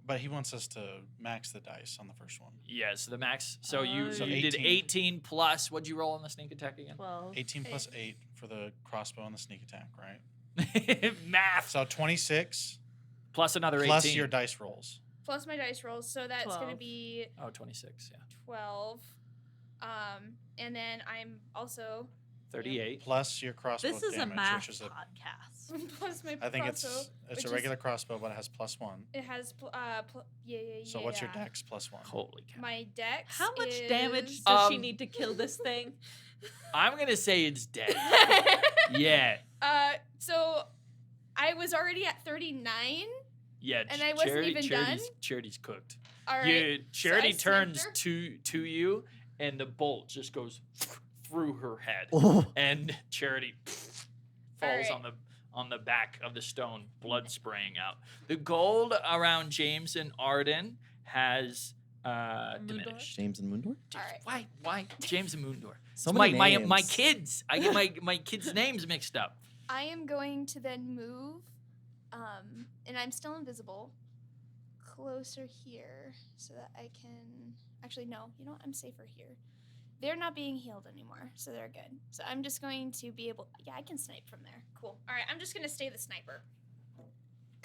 But he wants us to max the dice on the first one. Yeah, so the max. So you, So you did 18. 18 plus. What'd you roll on the sneak attack again? 12. 18 plus 8 for the crossbow and the sneak attack, right? Math. So 26 Plus another 18. plus your dice rolls. Plus my dice rolls, so that's going to 12. be Oh, 26, yeah. 12. And then I'm also 38. Plus your crossbow This is a damage, math which is podcast. plus my I think crossbow, it's which a is- regular crossbow, but it has +1. It has yeah. So what's your dex +1? Holy cow. My dex. How much is... damage does she Um, need to kill this thing? I'm going to say it's dead. Yeah. So I was already at 39. Yeah. And I wasn't even done? Charity's cooked. All right. You, Charity I turns sniped to you, and the bolt just goes through her head. Oh, And Charity falls Alright. on the back of the stone, blood spraying out. The gold around James and Arden has Moondor? diminished. James and Moondor? Dude, Alright. why James and Moondor? So It's many my names. kids. I get my kids' names mixed up. I am going to then move, and I'm still invisible, closer here so that I can. Actually, no. You know what? I'm safer here. They're not being healed anymore, so they're good. So I'm just going to be able. Yeah, I can snipe from there. Cool. All right, I'm just gonna stay the sniper.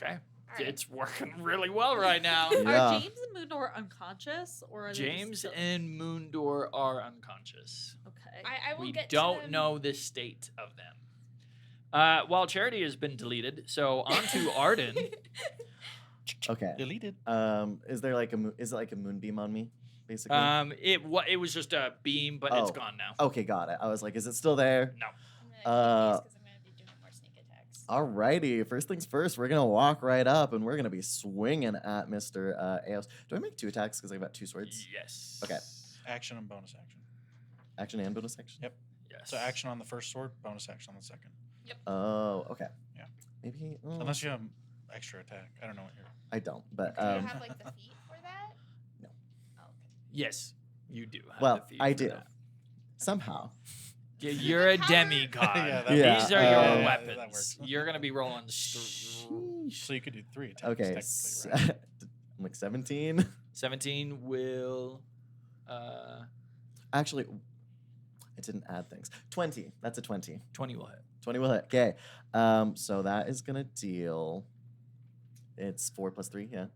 Okay. All right. It's working really well right now. Yeah. Are James and Moondor unconscious, or are they just James still- and Moondor are unconscious. Okay. I will We get to don't them. know the state of them. While Charity has been deleted, so on to Arden. Okay. Deleted. Is there like is it like a moonbeam on me, basically? It was just a beam, but it's Oh. gone now. Okay, got it. I was like, is it still there? No. I'm gonna keep these 'cause I'm gonna be doing more sneak attacks. Alrighty. First things first, we're gonna walk right up and we're gonna be swinging at Mr. Eos. Do I make 2 attacks because I've got 2 swords? Yes. Okay. Action and bonus action. Action and bonus action. Yep. Yes. So action on the first sword, bonus action on the second. Oh, okay. Yeah. Maybe. Unless you have extra attack. I don't know what you're. I don't, but Do you have like the feet for that? No. Oh, okay. Yes, you do. Have well, the feet I for do. that. Somehow. Yeah, you're a Power- demigod. Yeah, that Yeah, These are your that weapons. works. You're gonna be rolling. So you could do 3 attacks. Okay. Technically, right? I'm like 17. 17 will. Actually, I didn't add things. 20. That's a 20. 20 will hit. 20 will hit. Okay. So that is gonna deal. It's 4 plus 3, yeah.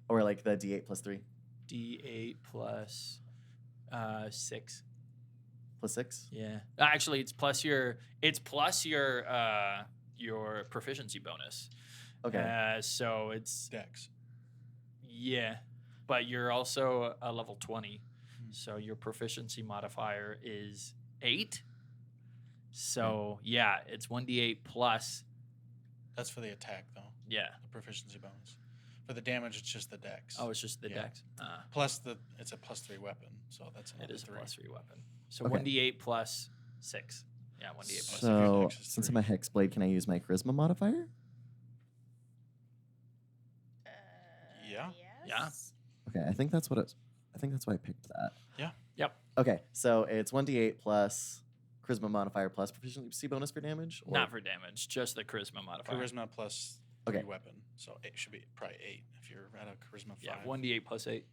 Or like the D8 plus 3 D8 plus 6. plus 6. Yeah. Actually, it's plus your your proficiency bonus. Okay. So it's Dex. yeah, but you're also a level 20, Hmm. so your proficiency modifier is 8. So yeah, it's 1d8 plus That's for the attack, though. yeah. The proficiency bonus. For the damage, it's just the dex. Oh, it's just the Yeah. dex. Plus it's a +3 weapon, so that's It another is a 3. +3 weapon. So Okay. 1d8 plus 6. Yeah, 1d8 plus 6. So Dex is since 3. I'm a hexblade, can I use my charisma modifier? Yeah. Yeah. Yes. Okay, I think that's what it. I think that's why I picked that. Yeah. Yep. Okay, so it's 1d8 plus charisma modifier plus proficiency bonus for damage. Or? Not for damage, just the charisma modifier. Charisma plus 3 Okay. weapon, so it should be probably 8 if you're at a charisma 5. Yeah, 1d8 plus 8.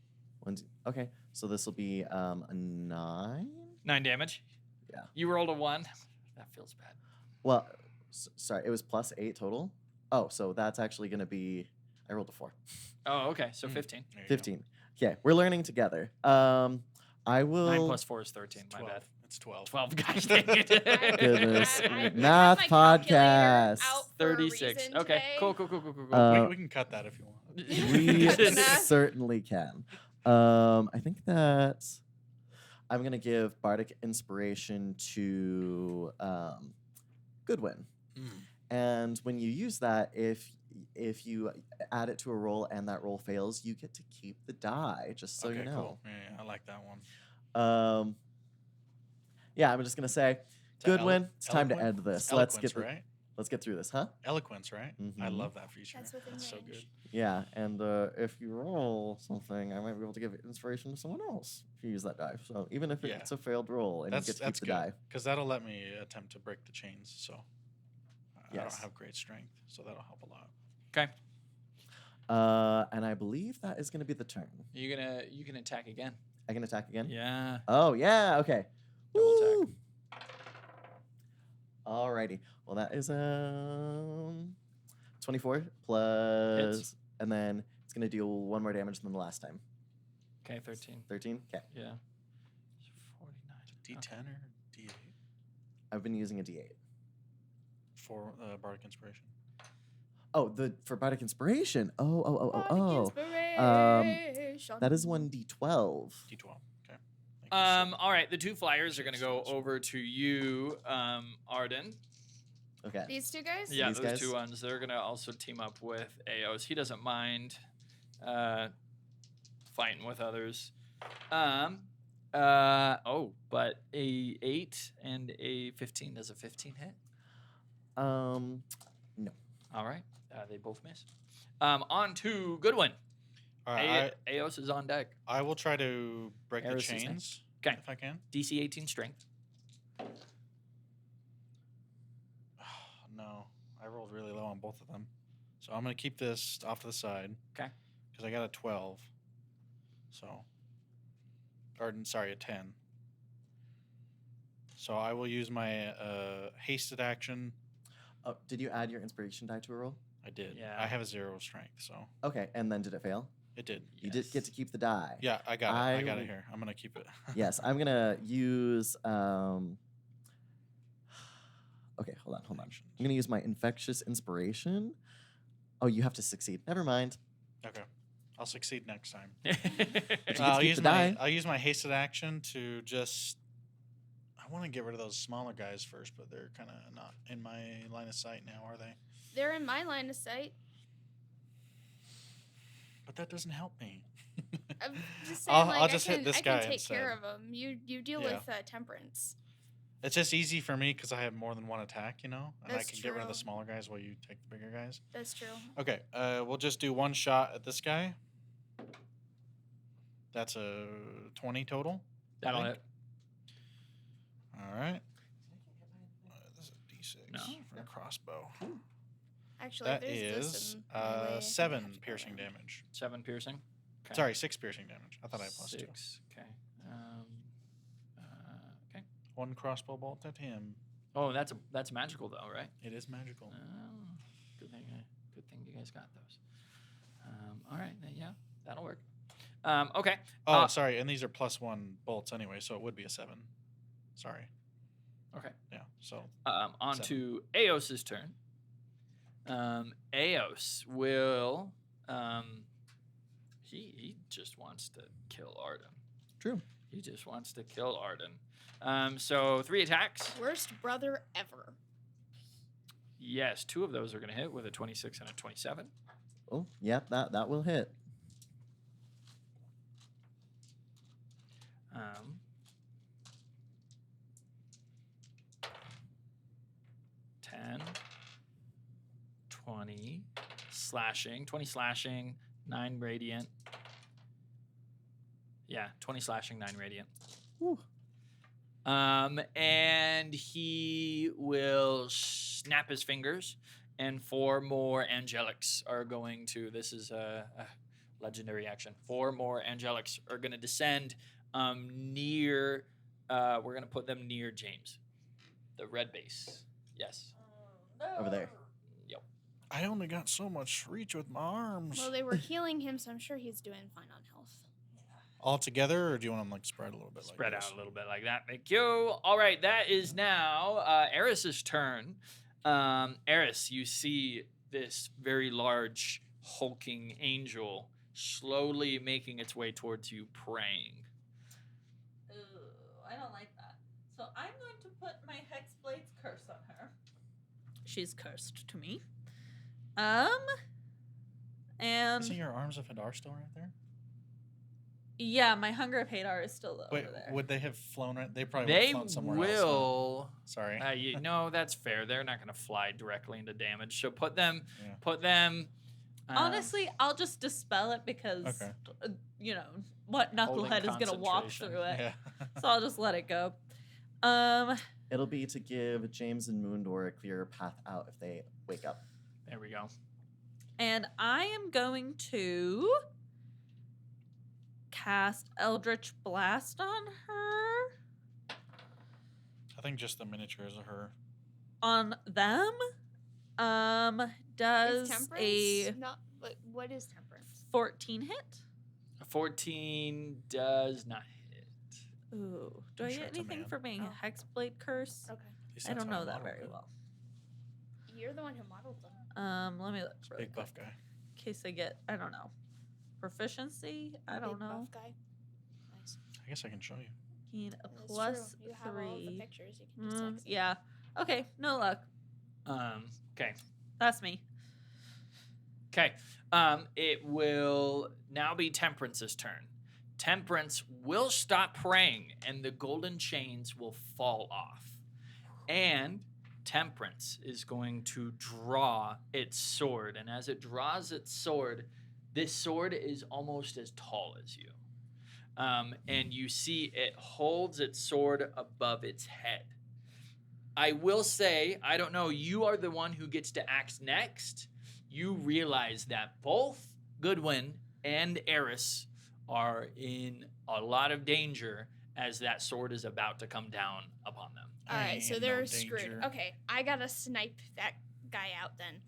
Okay, so this will be a 9. 9 damage. Yeah. You rolled a 1. That feels bad. Well, sorry, it was plus 8 total. Oh, so that's actually going to be. I rolled a 4. Oh, okay. So Mm. 15. There you go. 15. Okay, we're learning together. I will. 9 plus 4 is 13. It's My 12. bad. It's 12. 12, guys. Dang it. Goodness. I have Math my calculator podcast. out for a 36. reason Okay. today. Cool. Uh, we can cut that if you want. We The math. certainly can. I think that I'm gonna give bardic inspiration to Goodwin, and when you use that, if you add it to a roll and that roll fails, you get to keep the die. Just so okay, you know. cool. Yeah, I like that one. Yeah, I'm just gonna say, that Goodwin, it's time to eloquent? end this. It's Let's eloquence, get right? let's get through this, huh? Eloquence, right? I Mhm. love that feature. That's within That's so range. good. Yeah, and if you roll something, I might be able to give inspiration to someone else if you use that die. So even if Yeah. it's a failed roll and That's you get to keep the good die. because that'll let me attempt to break the chains. So I Yes. don't have great strength, so that'll help a lot. Okay. And I believe that is going to be the turn. You can attack again. I can attack again? Yeah. Oh, yeah, okay. Double attack. Woo! Alrighty. Well, that is 24 plus, Hits. and then it's going to deal 1 more damage than the last time. Okay, 13. 13? Okay. Yeah. 49. D10 or D8 I've been using a D8. for bardic inspiration. Oh, for bardic inspiration. Oh. Inspiration. That is 1d12. D12. Okay. Thank you, sir. All right. The 2 flyers are gonna go over to you, Arden. Okay. These two guys? Yeah, These those guys? 2 ones. They're gonna also team up with Aos. He doesn't mind fighting with others. But a 8 and a 15. Does a 15 hit? No. All right. They both miss. On to Goodwin. All right, Eos is on deck. I will try to break the Eris is next. chains 'Kay. if I can. DC 18 strength. No, I rolled really low on both of them. So I'm going to keep this off to the side. 'Kay. Because I got a 12. So, a 10. So I will use my hasted action. Oh, did you add your inspiration die to a roll? I did. Yeah. I have a 0 strength, so Okay, and then did it fail? it did. You did get to keep the die. Yeah, I got it. I got I- it here. I'm going to keep it. Yes, I'm gonna use. Okay, hold on. I'm gonna use my infectious inspiration. Oh, you have to succeed. Never mind. Okay. I'll succeed next time. But you get to I'll keep use the my die. I'll use my hasted action to just. I want to get rid of those smaller guys first, but they're kind of not in my line of sight now, are they? They're in my line of sight. But that doesn't help me. I'm just saying, I'll just hit this I guy can take care instead. of them. You deal Yeah. with temperance. It's just easy for me because I have more than one attack, and That's I can get rid of the true. smaller guys while you take the bigger guys. That's true. Okay, we'll just do one shot at this guy. That's a 20 total. That'll think. hit. All right. This is a D6 No. for a crossbow. Actually, That there's this is in my way. I think I have 7 to go piercing around. damage. 7 piercing. 'Kay. Sorry, 6 piercing damage. I thought I had plus 2. 6. Okay. Okay. 1 crossbow bolt at him. Oh, that's magical though, right? It is magical. Oh, good thing you guys got those. All right, then, yeah, that'll work. Okay. Oh, sorry, and these are +1 bolts anyway, so it would be a 7. Sorry. Okay. Yeah, so On 7. to Eos's turn. Eos will. He just wants to kill Arden. True. He just wants to kill Arden. So 3 attacks. Worst brother ever. Yes, 2 of those are going to hit with a 26 and a 27. Oh, yep, that will hit. 10, 20 slashing, 9 radiant. Yeah, 20 slashing, 9 radiant. Whew. And he will snap his fingers, and 4 more angelics are going to. This is a legendary action. 4 more angelics are going to descend near. We're going to put them near James, the red base. Yes. Over there. Yep. I only got so much reach with my arms. Well, they were healing him, so I'm sure he's doing fine on health. All together, or do you want them like spread a little bit? Spread like out a little bit like that. Thank you. All right, that is now Eris's turn. Eris, you see this very large, hulking angel slowly making its way towards you, praying. Ooh, I don't like that. So I'm going to put my Hexblade's curse on her. She's cursed to me. And Isn't your arms of Hadar still right there? yeah, my Hunger of Hadar is still Wait, over there. would they have flown right? They probably would They have flown somewhere else. will. huh? Sorry. No, that's fair. They're not going to fly directly into damage. So put them. Yeah. Put them. Honestly, I'll just dispel it because, Okay. you know, what Holding knucklehead is going to walk concentration. through it. Yeah. So I'll just let it go. It'll be to give James and Moondor a clearer path out if they wake up. There we go. And I am going to cast Eldritch Blast on her. I think just the miniatures of her. On them. Does Is temperance a not? What is temperance? 14 hit? A 14 does not hit. Ooh. Do I'm I sure get it's a anything man. for being Oh. a Hexblade curse? Okay, At least I that's don't how know that modeled very it. well. you're the one who modeled them. Let me look really Big quick. buff guy. In case I get, I don't know. Proficiency? I The don't big know. Buff guy. Nice. I guess I can show you. Gain a That's plus true. You have all of the 3. pictures. You can just text them. Yeah. Okay, no luck. Okay. That's me. Okay. It will now be Temperance's turn. Temperance will stop praying, and the golden chains will fall off. And Temperance is going to draw its sword, and as it draws its sword, This sword is almost as tall as you. And you see it holds its sword above its head. I will say, I don't know, you are the one who gets to act next. You realize that both Goodwin and Eris are in a lot of danger as that sword is about to come down upon them. All I right, so ain't they're no screwed. danger. Okay, I gotta snipe that guy out then,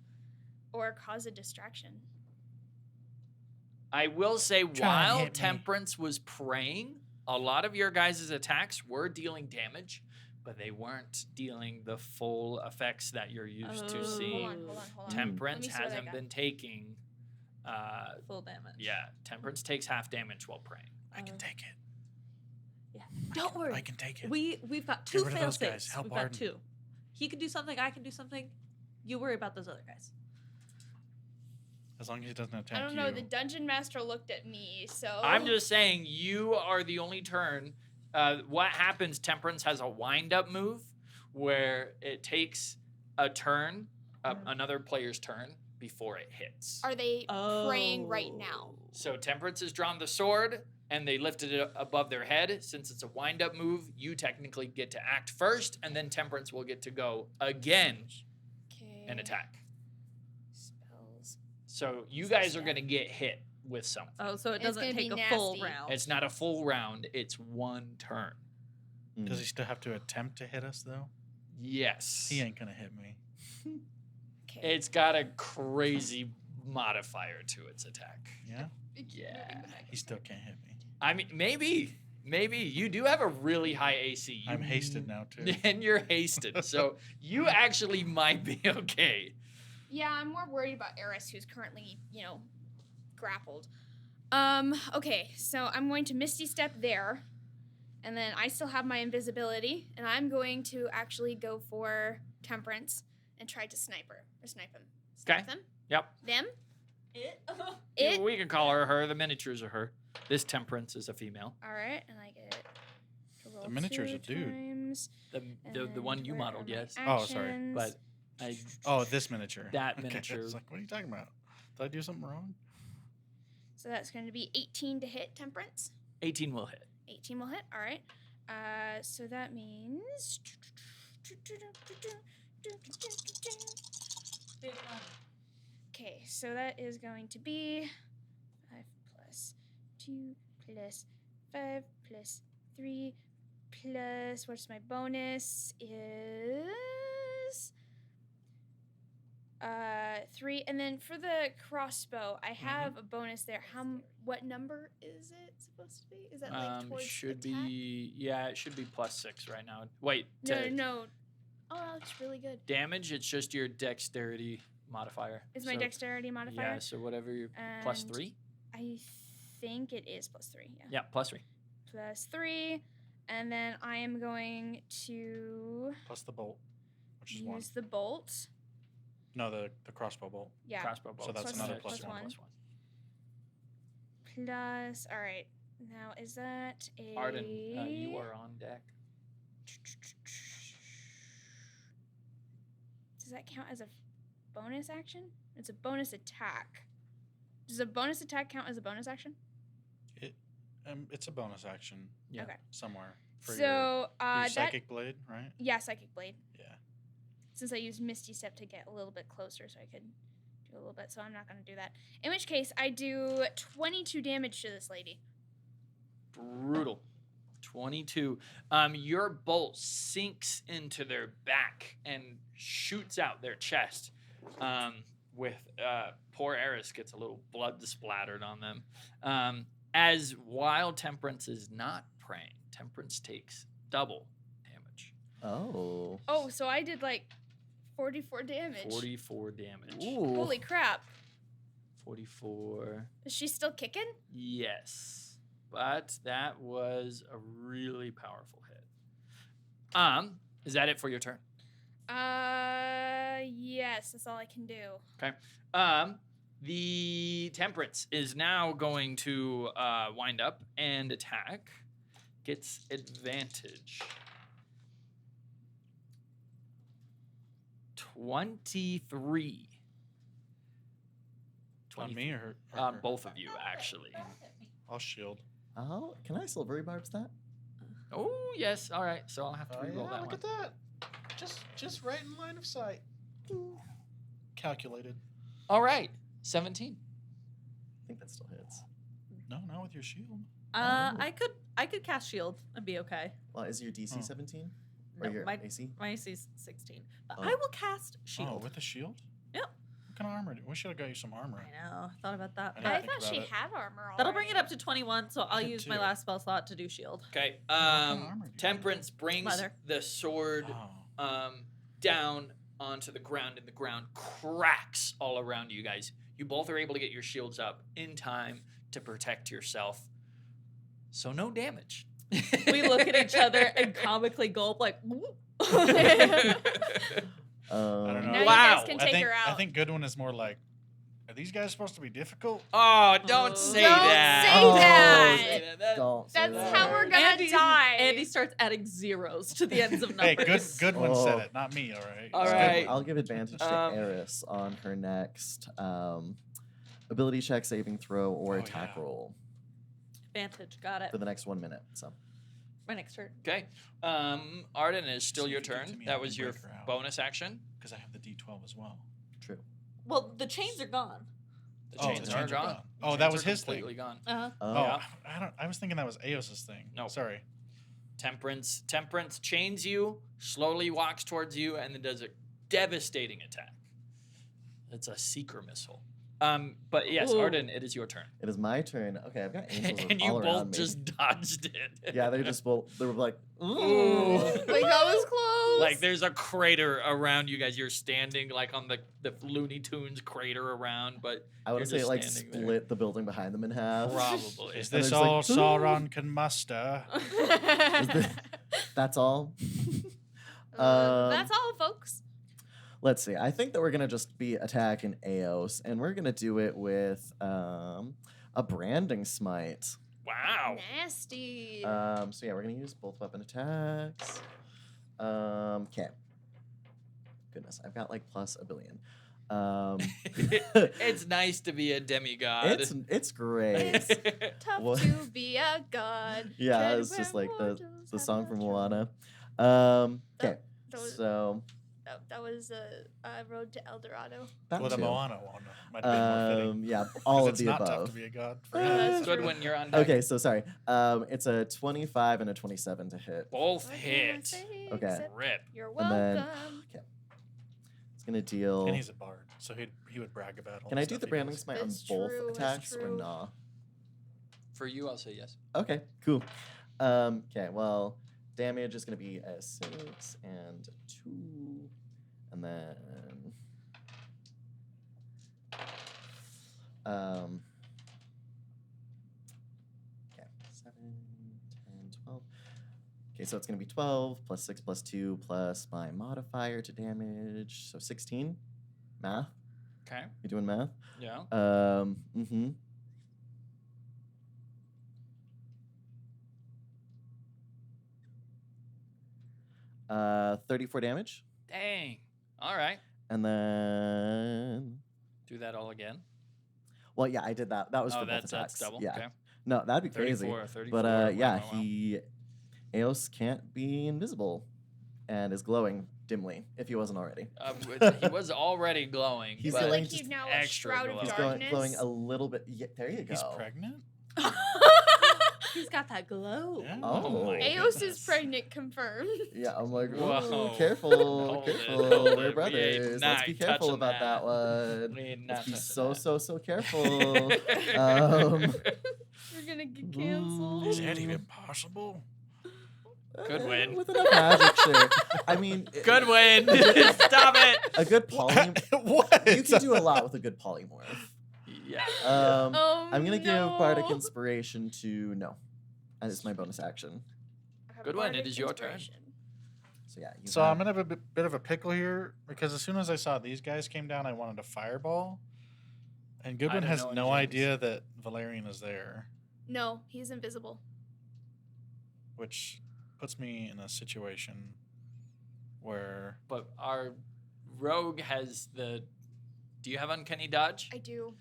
or cause a distraction. I will say, Try and while hit me. Temperance was praying, a lot of your guys' attacks were dealing damage, but they weren't dealing the full effects that you're used to Oh. seeing. Hold on. Temperance Let me see what I hasn't got. been taking. Full damage. Yeah, Temperance takes half damage while praying. I can take it. Yeah. Don't worry. I can take it. We've got Get two rid of fail those guys. safes. Help We've got Arden. two. He can do something. I can do something. You worry about those other guys. As long as he doesn't attack I don't know. you. The dungeon master looked at me, so I'm just saying, you are the only turn. What happens, Temperance has a wind-up move where it takes a turn, another player's turn, before it hits. Are they praying right now? So Temperance has drawn the sword, and they lifted it above their head. Since it's a wind-up move, you technically get to act first, and then Temperance will get to go again Okay. and attack. Spells. So you guys are going to get hit with something. Oh, so it It's doesn't gonna be take a full nasty. round. It's not a full round, it's one turn. Does he still have to attempt to hit us, though? Yes. He ain't going to hit me. Okay. It's got a crazy modifier to its attack. Yeah? Yeah. He still can't hit me. I mean, maybe. You do have a really high AC. I'm hasted now, too. And you're hasted, so you actually might be okay. Yeah, I'm more worried about Eris, who's currently, grappled. Okay, so I'm going to Misty Step there, and then I still have my invisibility, and I'm going to actually go for Temperance and try to snipe him. Snipe them? Yep. Them? It. We can call her. The miniatures are her. This Temperance is a female. All right, and I get to roll miniature's a 2 dude. times, The one and you where modeled, are my yes. Oh, sorry. actions? But I Oh, this miniature. That Okay, miniature. It's like, what are you talking about? Did I do something wrong? So that's going to be 18 to hit Temperance. 18 will hit. 18 will hit. All right. So that means. Okay, so that is going to be 5 plus 2 plus 5 plus 3 plus. What's my bonus? Is 3, and then for the crossbow, I have a bonus there. What number is it supposed to be? Is that like towards Should attack? be, yeah, it should be +6 right now. Wait, No. Oh, that's really good. damage, it's just your dexterity modifier. Is my So, dexterity modifier? Yeah, so whatever your And +3? I think it is +3. Yeah. Yeah, +3. +3, and then I am going to Plus the bolt, which is 1. use the bolt. No, the crossbow bolt. Yeah. Crossbow bolt. So that's Plus- another plus +1. one. +1. Plus, all right. Now is that a? Arden, you are on deck. Does that count as a bonus action? It's a bonus attack. Does a bonus attack count as a bonus action? It's a bonus action. Yeah. Okay. Somewhere. For So your that psychic blade, right? yeah, psychic blade. Yeah. Since I used Misty Step to get a little bit closer, so I could do a little bit. So I'm not going to do that. In which case, I do 22 damage to this lady. Brutal. 22. Your bolt sinks into their back and shoots out their chest. With poor Eris gets a little blood splattered on them. As while Temperance is not praying, Temperance takes double damage. Oh. Oh, so I did like 44 damage. 44 damage. Ooh. Holy crap. 44. Is she still kicking? Yes. But that was a really powerful hit. Is that it for your turn? Yes, that's all I can do. Okay. The Temperance is now going to wind up and attack. Gets advantage. 23. On me or On her? both of you, actually. I'll shield. Oh, can I silvery barbs that? Oh, yes. All right. So I'll have to re-roll that look one. at that. Just right in line of sight. Calculated. All right. 17. I think that still hits. No, not with your shield. I could cast shield and be okay. Well, is your DC Oh. 17? Or No, your my AC? my AC's 16. But Oh. I will cast Oh, shield. with a shield? Yep. What kind of armor? We should have got you some armor. I know. Thought about that. I But I think thought about she it. had armor already. that'll bring it up to 21, so I'll did use my too. last spell slot to do shield. Okay. armor do you Temperance brings Mother. the sword Oh. down onto the ground, and the ground cracks all around you guys. You both are able to get your shields up in time to protect yourself. So no damage. We look at each other and comically gulp like, I don't know. Now you Wow. guys can take her out. I think Goodwin is more like, are these guys supposed to be difficult? Oh, don't say Don't that. say Don't that. say that. Don't say That's that. how we're gonna die. Andy starts adding zeros to the ends of Hey, numbers. Goodwin said Oh. it, not me. All right. All It's right. Goodwin. I'll give advantage to Eris on her next ability check, saving throw, or Oh, attack yeah. roll Advantage, got it. for the next 1 minute. So My next turn. Okay. Arden, it's still See your if you get to turn. me, I That can was your break her out. bonus action. Because I have the D12 as well. true. Well, the chains are gone. The Oh, chains the are chains are gone. gone. The Oh, that chains was are his thing. completely gone. Uh-huh. Oh, Yeah. I was thinking that was Eos's thing. No. Sorry. Temperance chains you, slowly walks towards you, and then does a devastating attack. It's a seeker missile. But yes, Ooh. Arden, it is your turn. It is my turn. Okay, I've got angels And you all both around me. just dodged it. Yeah, they were like, Ooh. We got as close. Like there's a crater around you guys. You're standing like on the Looney Tunes crater around, but I would you're say it just like standing split there. the building behind them in half. Probably. Is And this they're just all like, Sauron can muster? That's all. That's all, folks. Let's see. I think that we're gonna just be attacking Eos, and we're gonna do it with a branding smite. Wow. Nasty. So yeah, we're gonna use both weapon attacks. Okay. Goodness, I've got like plus a billion. It's nice to be a demigod. it's great. Tough what- to be a god. Yeah, Tread it's just where like mortals the have song no from trouble. Moana. Okay, That was, so that was Road to El Dorado. that Well, the too. Moana one might have been more fitting. Yeah, all 'Cause of it's the not tough above. to be a god. For That's him. Good true. when you're on deck. Okay, so sorry. It's a 25 and a 27 to hit. Both What can I hit. say Okay. except Rip. You're And welcome. then- It's gonna deal. And he's a bard, so he would brag about all Can the I do stuff the he branding does. smite on That's both true, that's attacks or true. nah? For you, I'll say yes. Okay, cool. Okay, well, damage is gonna be a 6 and 2, and then okay, 7, 10, 12. Okay, so it's gonna be 12 plus 6 plus 2 plus my modifier to damage, so 16. Math? Okay. You doing math? Yeah. Mm-hmm. Uh, 34 damage, Dang. All right. and then Do that all again. well, yeah, I did that. That was for both that's attacks. double. Yeah, Okay. no, that'd be crazy. 34. But Wow, yeah, wow, wow. Eos can't be invisible, and is glowing dimly if he wasn't already. He was already glowing. He's but Is it going like just he's now a extra shroud of glow. He's darkness? glowing a little bit. Yeah, there you go. He's pregnant? He's got that glow. Yeah. Oh. my Eos goodness. is pregnant, confirmed. Yeah, I'm like, Whoa. whoa, careful, Hold it, careful, hold we're it. We ain't brothers. Let's be not careful touching about that that. one. We ain't Let's not be touching so that. careful. We're gonna get canceled. Is that even possible? Good win. With enough magic, sure. I mean, Good win. Stop it. a good poly. What? You can do a lot with a good polymorph. Yeah. Oh, I'm gonna give Bardic no. Inspiration to no, and it's my bonus action. I have Good one, it bardic is your turn. inspiration. So yeah. So I'm gonna have a bit of a pickle here because as soon as I saw these guys came down, I wanted a fireball, and Goodwin don't has know no any idea that Valerian is there, No, he's invisible. which puts me in a situation where But our rogue has the. Do you have uncanny dodge? I do.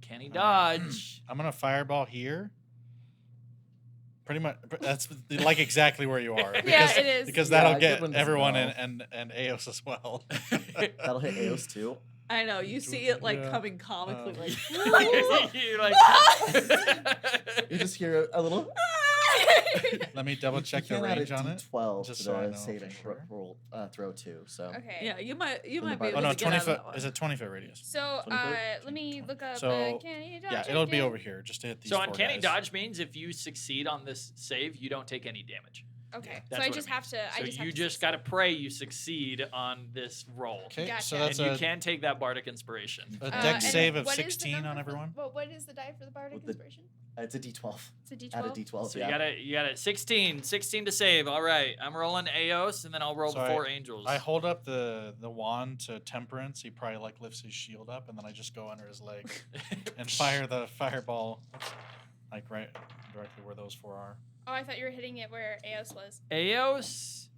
Uncanny dodge. I'm gonna fireball here. Pretty much, that's like exactly where you are. Because, Yeah, it is. Because Yeah, that'll good get one as everyone well. and Eos as well. That'll hit Eos too. I know. You see it like Yeah. coming comically, like. You're like, You just hear a little. Let me double check the You can add a range on it. D12 just to so I the know for saving sure. throw too. So Okay. Yeah, you might be the able bar- Oh no, to get 20 out of foot. that one. Is it 20 foot radius? So 20 foot? let me look up So, uncanny dodge. Yeah, it'll be again. over here just to hit these so four uncanny guys. dodge means if you succeed on this save, you don't take any damage. Okay, so That's I what it just have means. to. I So just you have just got to pray you succeed on this roll. Okay, so Gotcha. that's and you a can take that bardic inspiration. dex and save of what is the 16 number on for- everyone. What is the die for the bardic With the- inspiration? it's a D12. It's a D12. Add a D12. So yeah. you got it 16 to save. All right, I'm rolling Eos, and then I'll roll So the 4 angels. I hold up the wand to Temperance. He probably like lifts his shield up, and then I just go under his leg and fire the fireball, like right directly where those 4 are. Oh, I thought you were hitting it where Eos was. Eos.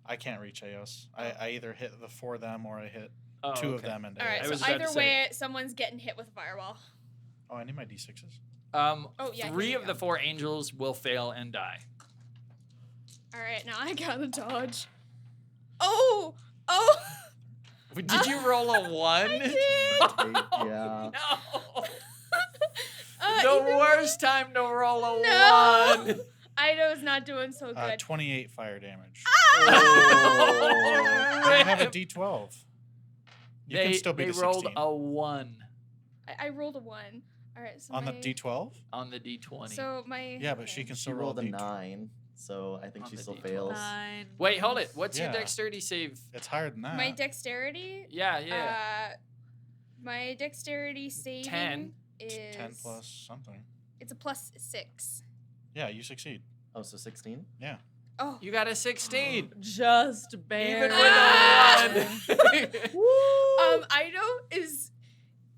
I can't reach Eos. I either hit the 4 of them or I hit Oh, 2 of okay. them and All right, I Eos. was so about to either say- way, someone's getting hit with a fireball. Oh, I need my d6s. Oh, yeah, here 3 you of the go. 4 angels will fail and die. All right, now I gotta dodge. Oh! Did you roll a 1? I did. Yeah. No. Even The worst time to roll a No. 1. Idaho's not doing so good. 28 fire damage. Oh, I have a rip. d12. You they can still beat they a rolled 16. a 1 I rolled a 1. All right, so On the my- d12? on the d20. So my Yeah, but she can She still roll rolled a d12. 9, so I think On she the still D12. fails. 9. Wait, hold it. What's your Yeah. dexterity save? It's higher than that. my dexterity. Yeah. My dexterity saving 10. is 10 plus something. It's a +6. Yeah, you succeed. Oh, so 16? Oh, You got a 16. Just Even barely. with a 1. Ido is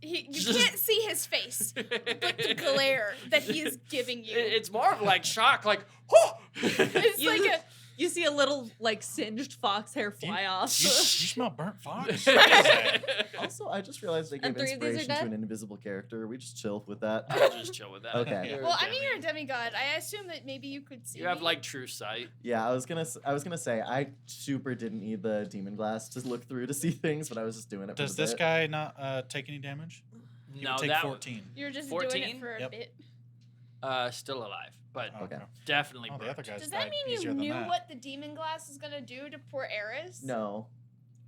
you Just- can't see his face, but the glare that he is giving you. It's more of like shock, like, whoo! It's You- like a You see a little like singed fox hair fly off. You smell burnt fox? What is that? Also, I just realized I And gave 3 of these are inspiration to dead? an invisible character. We just chill with that. I'll just chill with that. Okay. You're a well, I mean, demi. you're a demigod. I assume that maybe you could see. You have me. like true sight. Yeah, I was gonna say I super didn't need the demon glass to look through to see things, but I was just doing it. Does for the this bit. guy not take any damage? He No, would take that 14. You're just doing 14? it for a Yep. bit. Still alive, but Oh, Okay. definitely. Oh, the burnt. other guys Does that died mean you easier than knew that. what the demon glass is gonna do to poor Eris? No.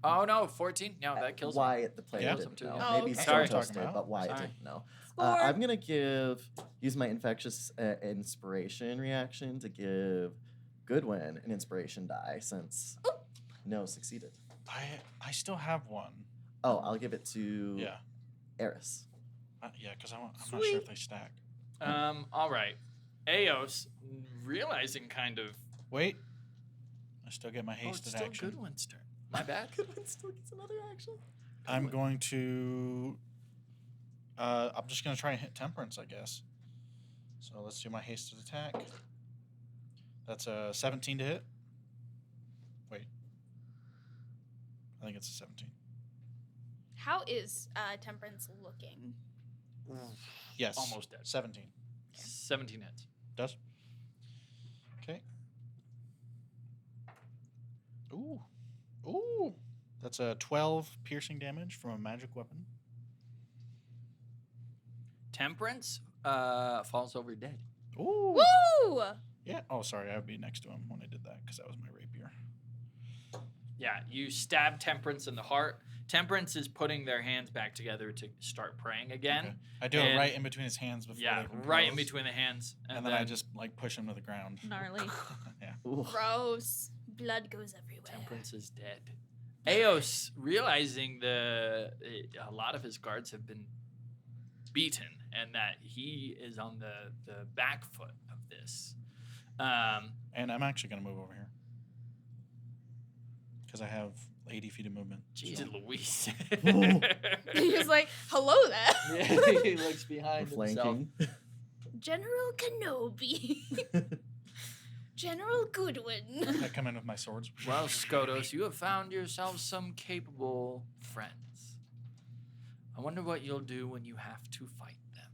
Oh no, 14. No, that kills me. Wyatt, the player, Yeah. didn't know. Oh, Maybe okay. Sorry. Santos Talking did, about. but Wyatt Sorry. didn't know. Score. I'm gonna use my infectious inspiration reaction to give Goodwin an inspiration die since no succeeded. I still have one. Oh, I'll give it to Yeah. Eris. Yeah, because I'm not sure if they stack. All right. Eos, realizing kind of. Wait. I still get my Oh, it's hasted still action. Goodwin's turn. My bad. Goodwin still gets another action. I'm going to. I'm just going to try and hit Temperance, I guess. So let's do my hasted attack. That's a 17 to hit. Wait. I think it's a 17. How is Temperance looking? Yes. Almost dead. 17. 17 hits. Does? Okay. Ooh. Ooh. That's a 12 piercing damage from a magic weapon. Temperance falls over dead. Ooh. Woo! Yeah. Oh, sorry. I would be next to him when I did that because that was my rapier. Yeah, you stab Temperance in the heart. Temperance is putting their hands back together to start praying again. Okay. I do it And- right in between his hands before Yeah, they can right in close, between the hands. And then I just like push him to the ground. Gnarly. Yeah. Ooh. Gross. Blood goes everywhere. Temperance is dead. Eos, realizing a lot of his guards have been beaten and that he is on the back foot of this. And I'm actually going to move over here. Because I have 80 feet of movement. Jesus Louise. He's like, hello there. Yeah, he looks behind himself. Flanking. General Kenobi. General Goodwin. I come in with my swords. Well, Skotos, you have found yourselves some capable friends. I wonder what you'll do when you have to fight them.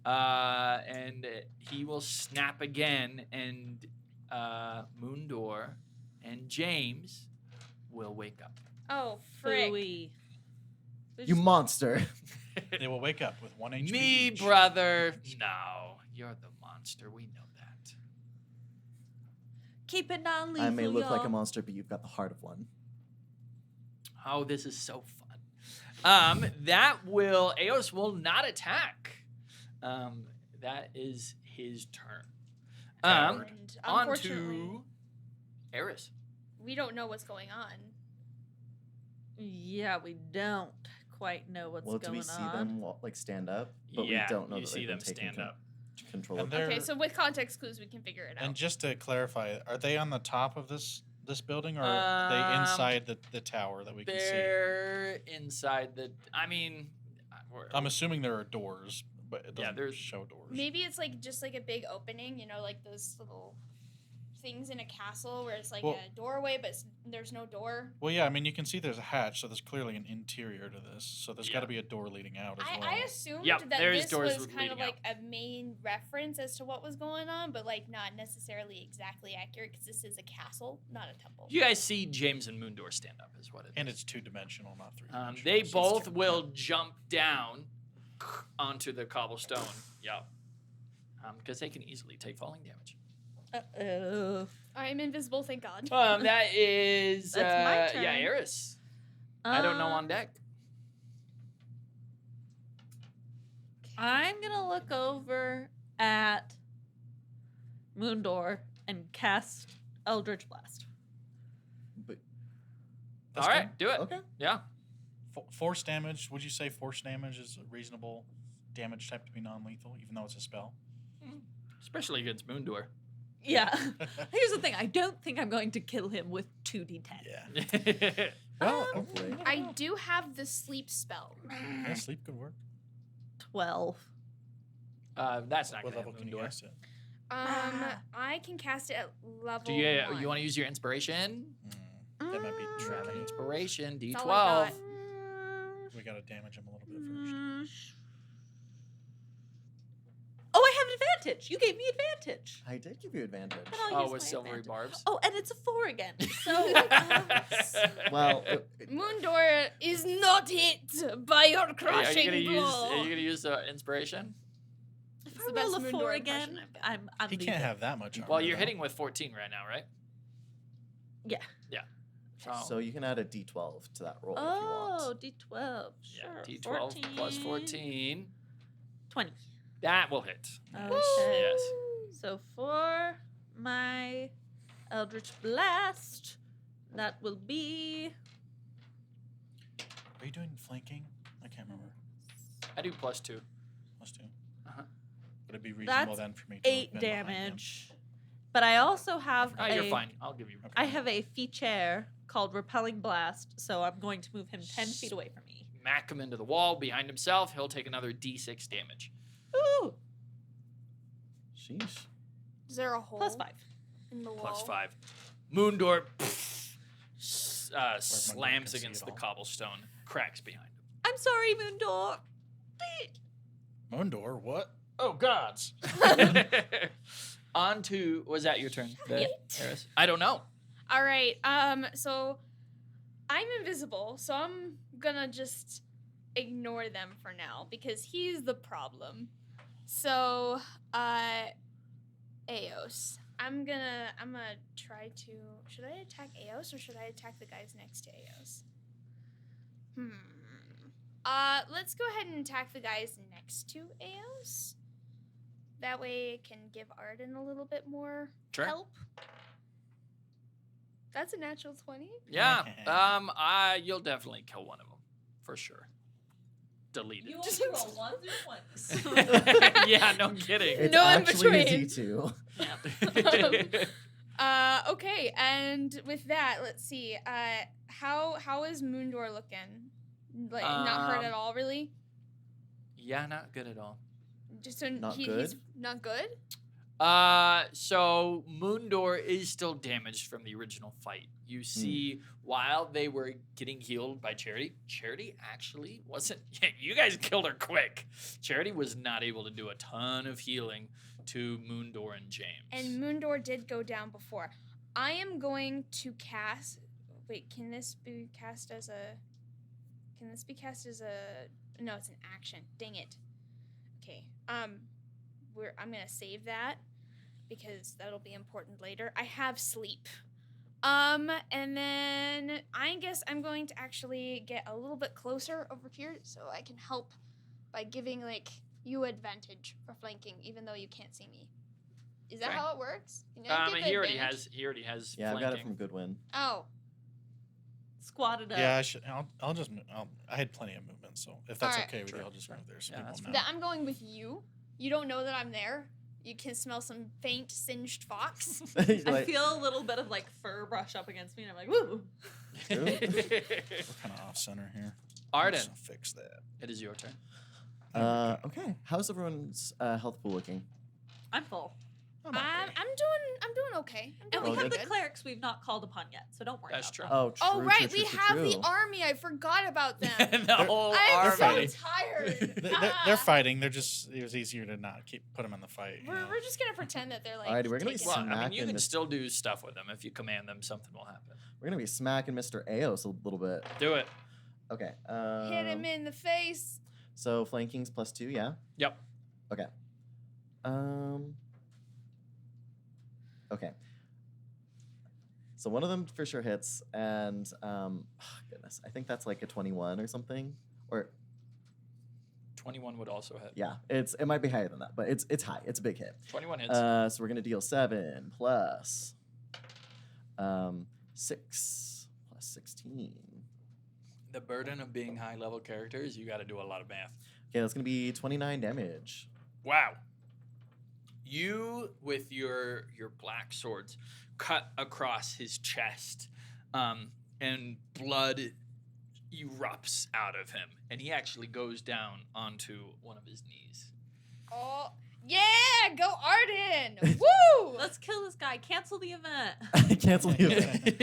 And he will snap again, and Moondor and James will wake up. Oh, frick. Phooey. You monster. They will wake up with 1 HP. Me, each. brother. No, you're the monster. We know that. Keep it non-lethal, I may look like a y'all. monster, but you've got the heart of one. Oh, this is so fun. Eos will not attack. That is his turn. And On unfortunately, to Eris. we don't know what's going on. Yeah, we don't quite know what's Well, going do we see on. them like stand up? But Yeah, we don't know you that see they've them been taking stand up. control And of. they're- Okay, so with context clues, we can figure it out. And just to clarify, are they on the top of this building, or are they inside the tower that we can see? They're inside the. I mean, I'm assuming there are doors, but it doesn't there's- show doors. Maybe it's like just like a big opening, like those little things in a castle where it's like Well- a doorway, but there's no door. Well, yeah, I mean, you can see there's a hatch, so there's clearly an interior to this. So there's got Yeah. to be a door leading out as well. I assumed Yep, that there's this doors was kind of leading like a main reference as to what was going on, but like not necessarily exactly accurate because this is a castle, not a temple. You guys see James and Moondor stand up, is what it is. And it's 2-dimensional, not 3-dimensional. They so- both will jump down onto the cobblestone. Yep. Because they can easily take falling damage. Uh-oh. I'm invisible, thank God. That is. That's my Yeah, turn. Eris. I don't know on deck. I'm gonna look over at Moondor and cast Eldritch Blast. But That's All good. right, do it. okay. Yeah. Force damage. Would you say force damage is a reasonable damage type to be non-lethal, even though it's a spell? Especially against Moondor. Yeah. Here's the thing. I don't think I'm going to kill him with 2d10. Yeah. Well, hopefully. I do have the sleep spell. Yeah, sleep could work. 12. That's not What going to level hit can you Moondor. cast it? I can cast it at level Do you 1. want to use your inspiration? That might be Grab an tricky. inspiration, That's all I D12. got. We gotta damage him a little bit first. Oh, I have an advantage. You gave me advantage. I did give you advantage. Then I'll Oh, use with my silvery advantage. barbs. Oh, and it's a 4 again. So, Well, Moondor is not hit by your Are crushing you gonna use? blow. Are you gonna use inspiration? if It's I the best roll a 4 Moondor again, impression I've got. I'm He leaving. can't have that much armor. Well, you're though. hitting with 14 right now, right? Yeah. Yeah. so you can add a d12 to that roll if you Oh, want. D12. Yeah, Sure. D12 plus 14. 20. That will hit. Okay. Yes. So for my Eldritch Blast, that will be Are you doing flanking? I can't remember. I do plus 2. Plus 2. Uh-huh. Would it be reasonable That's then for me to 8 have been behind him? damage. But I also have Oh, you're fine. I'll give you. I have a feature called Repelling Blast, so I'm going to move him 10 feet away from me. Smack him into the wall behind himself. He'll take another D6 damage. Ooh, Sheesh. Is there a hole +5. in the wall? Plus 5. Moondor can slams see against it the all. cobblestone, cracks behind him. I'm sorry, Moondor. Moondor, what? Oh, gods. On to, was that your turn, Right. Eris? I don't know. All right. So I'm invisible, so I'm gonna just ignore them for now because he's the problem. So, Eos. I'm gonna try to. Should I attack Eos or should I attack the guys next to Eos? Let's go ahead and attack the guys next to Eos. That way it can give Arden a little bit more Sure. help. That's a natural 20. Yeah. You'll definitely kill one of them, for sure. Delete it. only roll 1 through 20s. Yeah, no kidding. It's No in actually a between. d2. Okay, and with that, let's see. How is Moondor looking? Like not hurt at all, really? Yeah, not good at all. Just so Not he's good? not good. So Moondor is still damaged from the original fight. You see, while they were getting healed by Charity, Charity actually wasn't. You guys killed her quick. Charity was not able to do a ton of healing to Moondor and James. And Moondor did go down before. I am going to cast. Wait, can this be cast as a? No, it's an action. Dang it. Okay. I'm gonna save that because that'll be important later. I have sleep. And then I guess I'm going to actually get a little bit closer over here so I can help by giving you advantage for flanking, even though you can't see me. Is that Okay. how it works? Can I give He already advantage? has. Yeah, I got it flanking. from Goodwin. Oh, Squatted up. Yeah, I should. I'll just. I had plenty of movement, so if that's Alright. okay with Sure, you, I'll just sure. move there so Yeah, people that's know. that I'm going with you. You don't know that I'm there. You can smell some faint singed fox. He's I like, feel a little bit of fur brush up against me, and I'm like, woo. We're kind of off center here. Arden, Let's fix that. it is your turn. okay. How's everyone's health pool looking? I'm full. I'm okay. I'm doing okay. I'm And doing we Oh, have pretty the good. clerics we've not called upon yet, so don't worry That's about true. that. Oh, true. Oh right, true, we true, have true. the army. I forgot about them. the whole I'm so army. tired. They're fighting. They're just. It was easier to not put them in the fight. you know? We're just gonna pretend that they're Alrighty, we're gonna be taking Well, out. I mean, you Smacking can this- still do stuff with them if you command them. Something will happen. We're gonna be smacking Mr. Eos a little bit. Do it. Okay. Hit him in the face. So flanking's +2, yeah. Yep. Okay. Okay. So one of them for sure hits, and goodness, I think that's like a 21 or something, or 21 would also hit. yeah, it might be higher than that, but it's high. It's a big hit. 21 hits. So we're gonna deal 7 plus 6 plus 16. The burden of being high level characters, you got to do a lot of math. Okay, that's gonna be 29 damage. Wow. You, with your black swords, cut across his chest, and blood erupts out of him, and he actually goes down onto one of his knees. Oh yeah, go Arden! Woo! Let's kill this guy. Cancel the event. Cancel the event.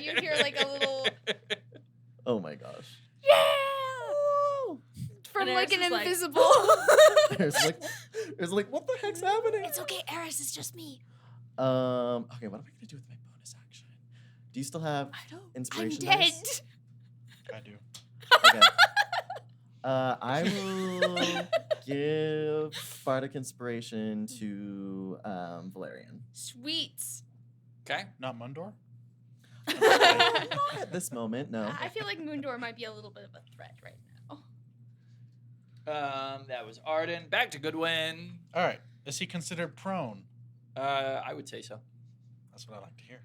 You hear like a little Oh my gosh. yeah from And like Eris an is like, invisible. There's like, what the heck's happening? It's okay, Eris. It's just me. Okay, what am I gonna do with my bonus action? Do you still have I don't. I'm inspiration? dead. dice? I do. Okay. I will give Bardic Inspiration to Valerian. Sweet. Okay. Not Mundor. Not at this moment, no. I feel like Moondor might be a little bit of a threat right now. That was Arden. Back to Goodwin. All right. Is he considered prone? I would say so. That's what I like to hear.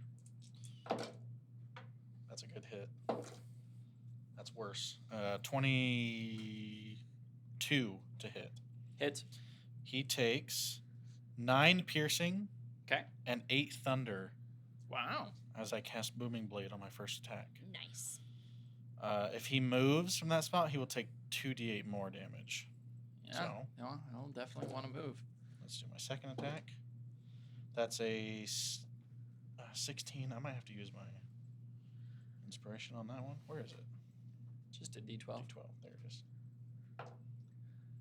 That's a good hit. That's worse. 22 to hit. Hits. He takes 9 piercing Okay. and 8 thunder Wow. as I cast Booming Blade on my first attack. Nice. If he moves from that spot, he will take 2d8 more damage. Yeah. So- No, I'll definitely want to move. Let's do my second attack. That's a 16. I might have to use my inspiration on that one. Where is it? Just a D12. D12. There it is.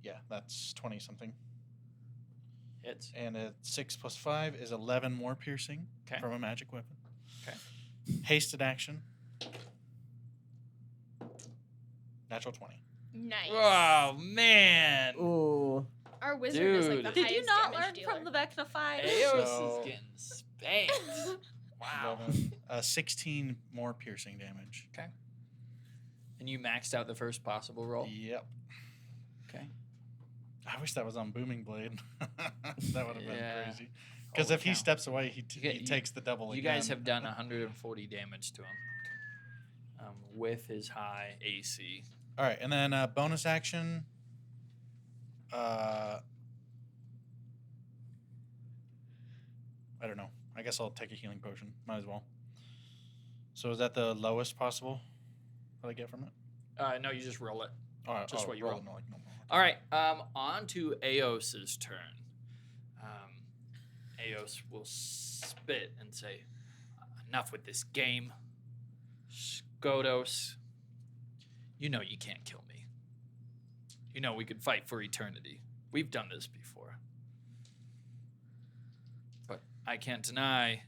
Yeah, that's 20 something. Hits. And a 6 plus 5 is 11 more piercing 'Kay. from a magic weapon. Okay. Hasted action. Natural 20. Nice. Oh man. Ooh. Our wizard is like the Dude. Did you highest not damage learn dealer. from the Vecna fight? Eos So- is getting spanked. Wow. 16 more piercing damage. And you maxed out the first possible roll. Yep. Okay. I wish that was on Booming Blade. That would have been Yeah. crazy. Because Holy if he cow. steps away, he You takes the double You again. guys have done 140 damage to him with his high AC. All right, and then bonus action. I don't know. I guess I'll take a healing potion. Might as well. So is that the lowest possible that I get from it? No, you just roll it. All right, Just what you roll. No, like normal. All right. On to Eos's turn. Eos will spit and say, enough with this game. Skodos, you know you can't kill me. You know we could fight for eternity. We've done this before. But I can't deny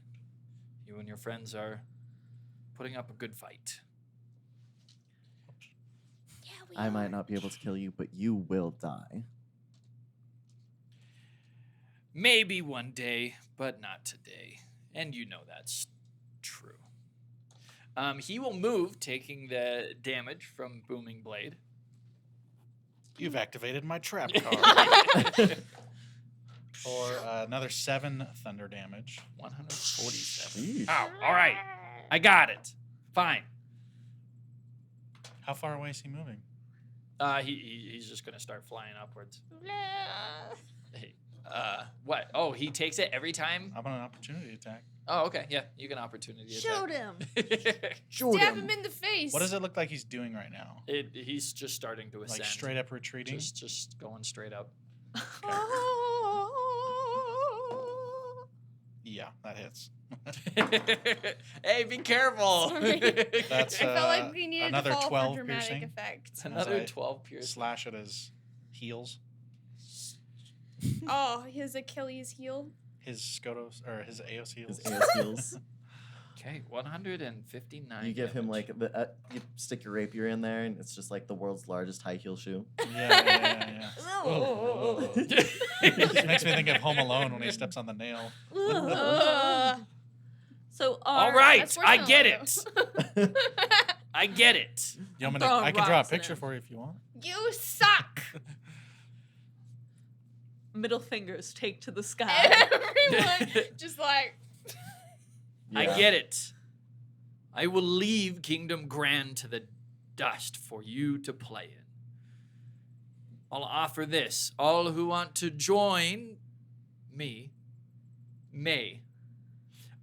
you and your friends are putting up a good fight. Yeah, we I might are. not be able to kill you, but you will die. Maybe one day, but not today. And you know that's true. He will move, taking the damage from Booming Blade. You've activated my trap card. For another 7 thunder damage. 147. Yeesh. Ow, all right. I got it. Fine. How far away is he moving? He's just going to start flying upwards. Hey, what? Oh, he takes it every time? How about an opportunity attack? Oh, okay. Yeah, you can opportunity Shoot him. attack. Stab him in the face. What does it look like he's doing right now? He's just starting to ascend. Like straight up retreating? Just going straight up. Yeah, that hits. Hey, be careful. Sorry. That's I felt like we needed another to fall 12 for dramatic piercing. effect. Another I 12 piercing. Slash at his heels. Oh, his Achilles heel. His Skodos, or his Eos heels. His AS heals. Okay, 159. You give him damage. like you stick your rapier in there, and it's just like the world's largest high heel shoe. Yeah. Oh. It makes me think of Home Alone when he steps on the nail. So All right, That's worse I than get Lego. it. I get it. You want me to, Throwing I can draw a rocks at picture him. for you if you want. You suck. middle fingers take to the sky. Everyone just like. I Yeah. get it. I will leave Kingdom Grand to the dust for you to play in. I'll offer this. All who want to join me may.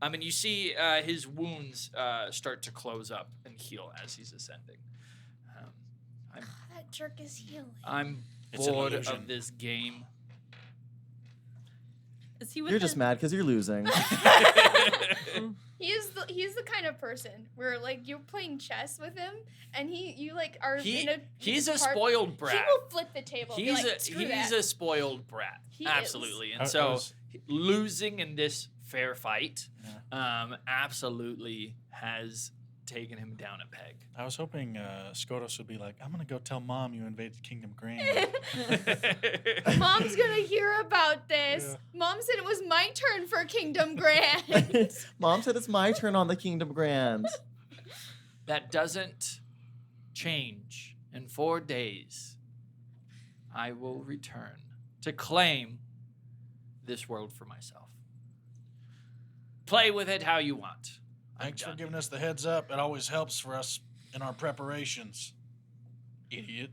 I mean, you see his wounds start to close up and heal as he's ascending. That jerk is healing. I'm It's an bored illusion. of this game. Is he with You're just him? mad because you're losing. He's the kind of person where like you're playing chess with him and you like are in a He's a part- spoiled He brat. will flip the table. He's be like, Screw he's that. a spoiled brat. He Absolutely. I And so was- losing in this fair fight absolutely has taken him down a peg. I was hoping Skodos would be like, I'm going to go tell Mom you invaded Kingdom Grand. Mom's gonna hear about this. Yeah. Mom said it was my turn for Kingdom Grand. Mom said it's my turn on the Kingdom Grand. That doesn't change. In 4 days, I will return to claim this world for myself. Play with it how you want. I'm Thanks for done. giving us the heads up. It always helps for us in our preparations. Idiot.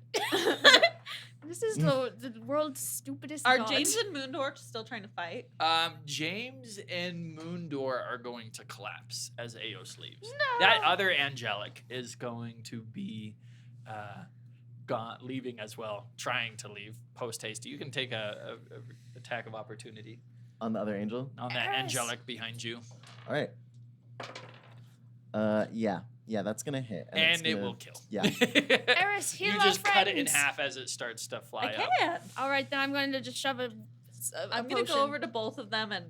This is the world's stupidest Are god. James and Moondor still trying to fight? James and Moondor are going to collapse as Eos leaves. No. That other angelic is going to be gone, leaving as well, trying to leave post haste. You can take a attack of opportunity On the other angel. on that Yes. angelic behind you, All right. Yeah, that's gonna hit. it's and it gonna- will kill. Yeah. Eris, heal You our just cut it in friends. half as it starts to fly I up. can't. All right, then I'm going to just shove a I'm gonna go over to both of them, and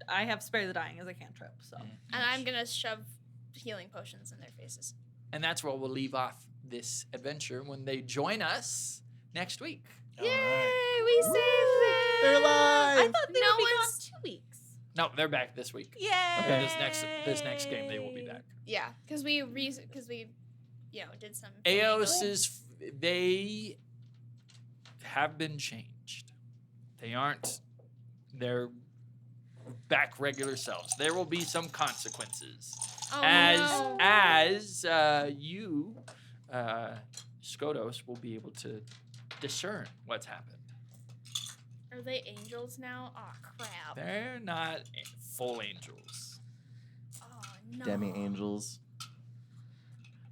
I have spare the dying as a cantrip. So and I'm gonna shove healing potions in their faces. And that's where we'll leave off this adventure when they join us next week. All Yay, right. we saved them. They're alive. I thought they No would be one's- gone 2 weeks. No, they're back this week. Yay! Okay. This next game they will be back. Yeah, because we did some. Eos is they have been changed. They aren't their back regular selves. There will be some consequences Oh, as no. you Skodos will be able to discern what's happened. Are they angels now? Oh crap. They're not full angels. Oh no. Demi angels.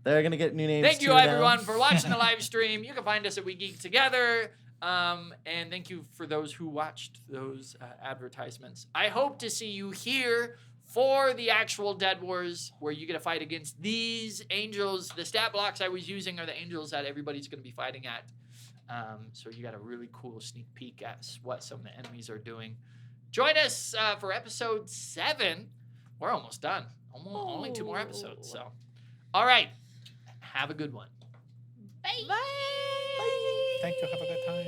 They're gonna get new names. Thank you too now. everyone for watching the live stream. You can find us at We Geek Together. And thank you for those who watched those advertisements. I hope to see you here for the actual Dead Wars, where you get to fight against these angels. The stat blocks I was using are the angels that everybody's going to be fighting at. So you got a really cool sneak peek at what some of the enemies are doing. Join us for episode 7. We're almost done. Only 2 more episodes. So, all right. Have a good one. Bye. Bye. Thank you. Have a good time.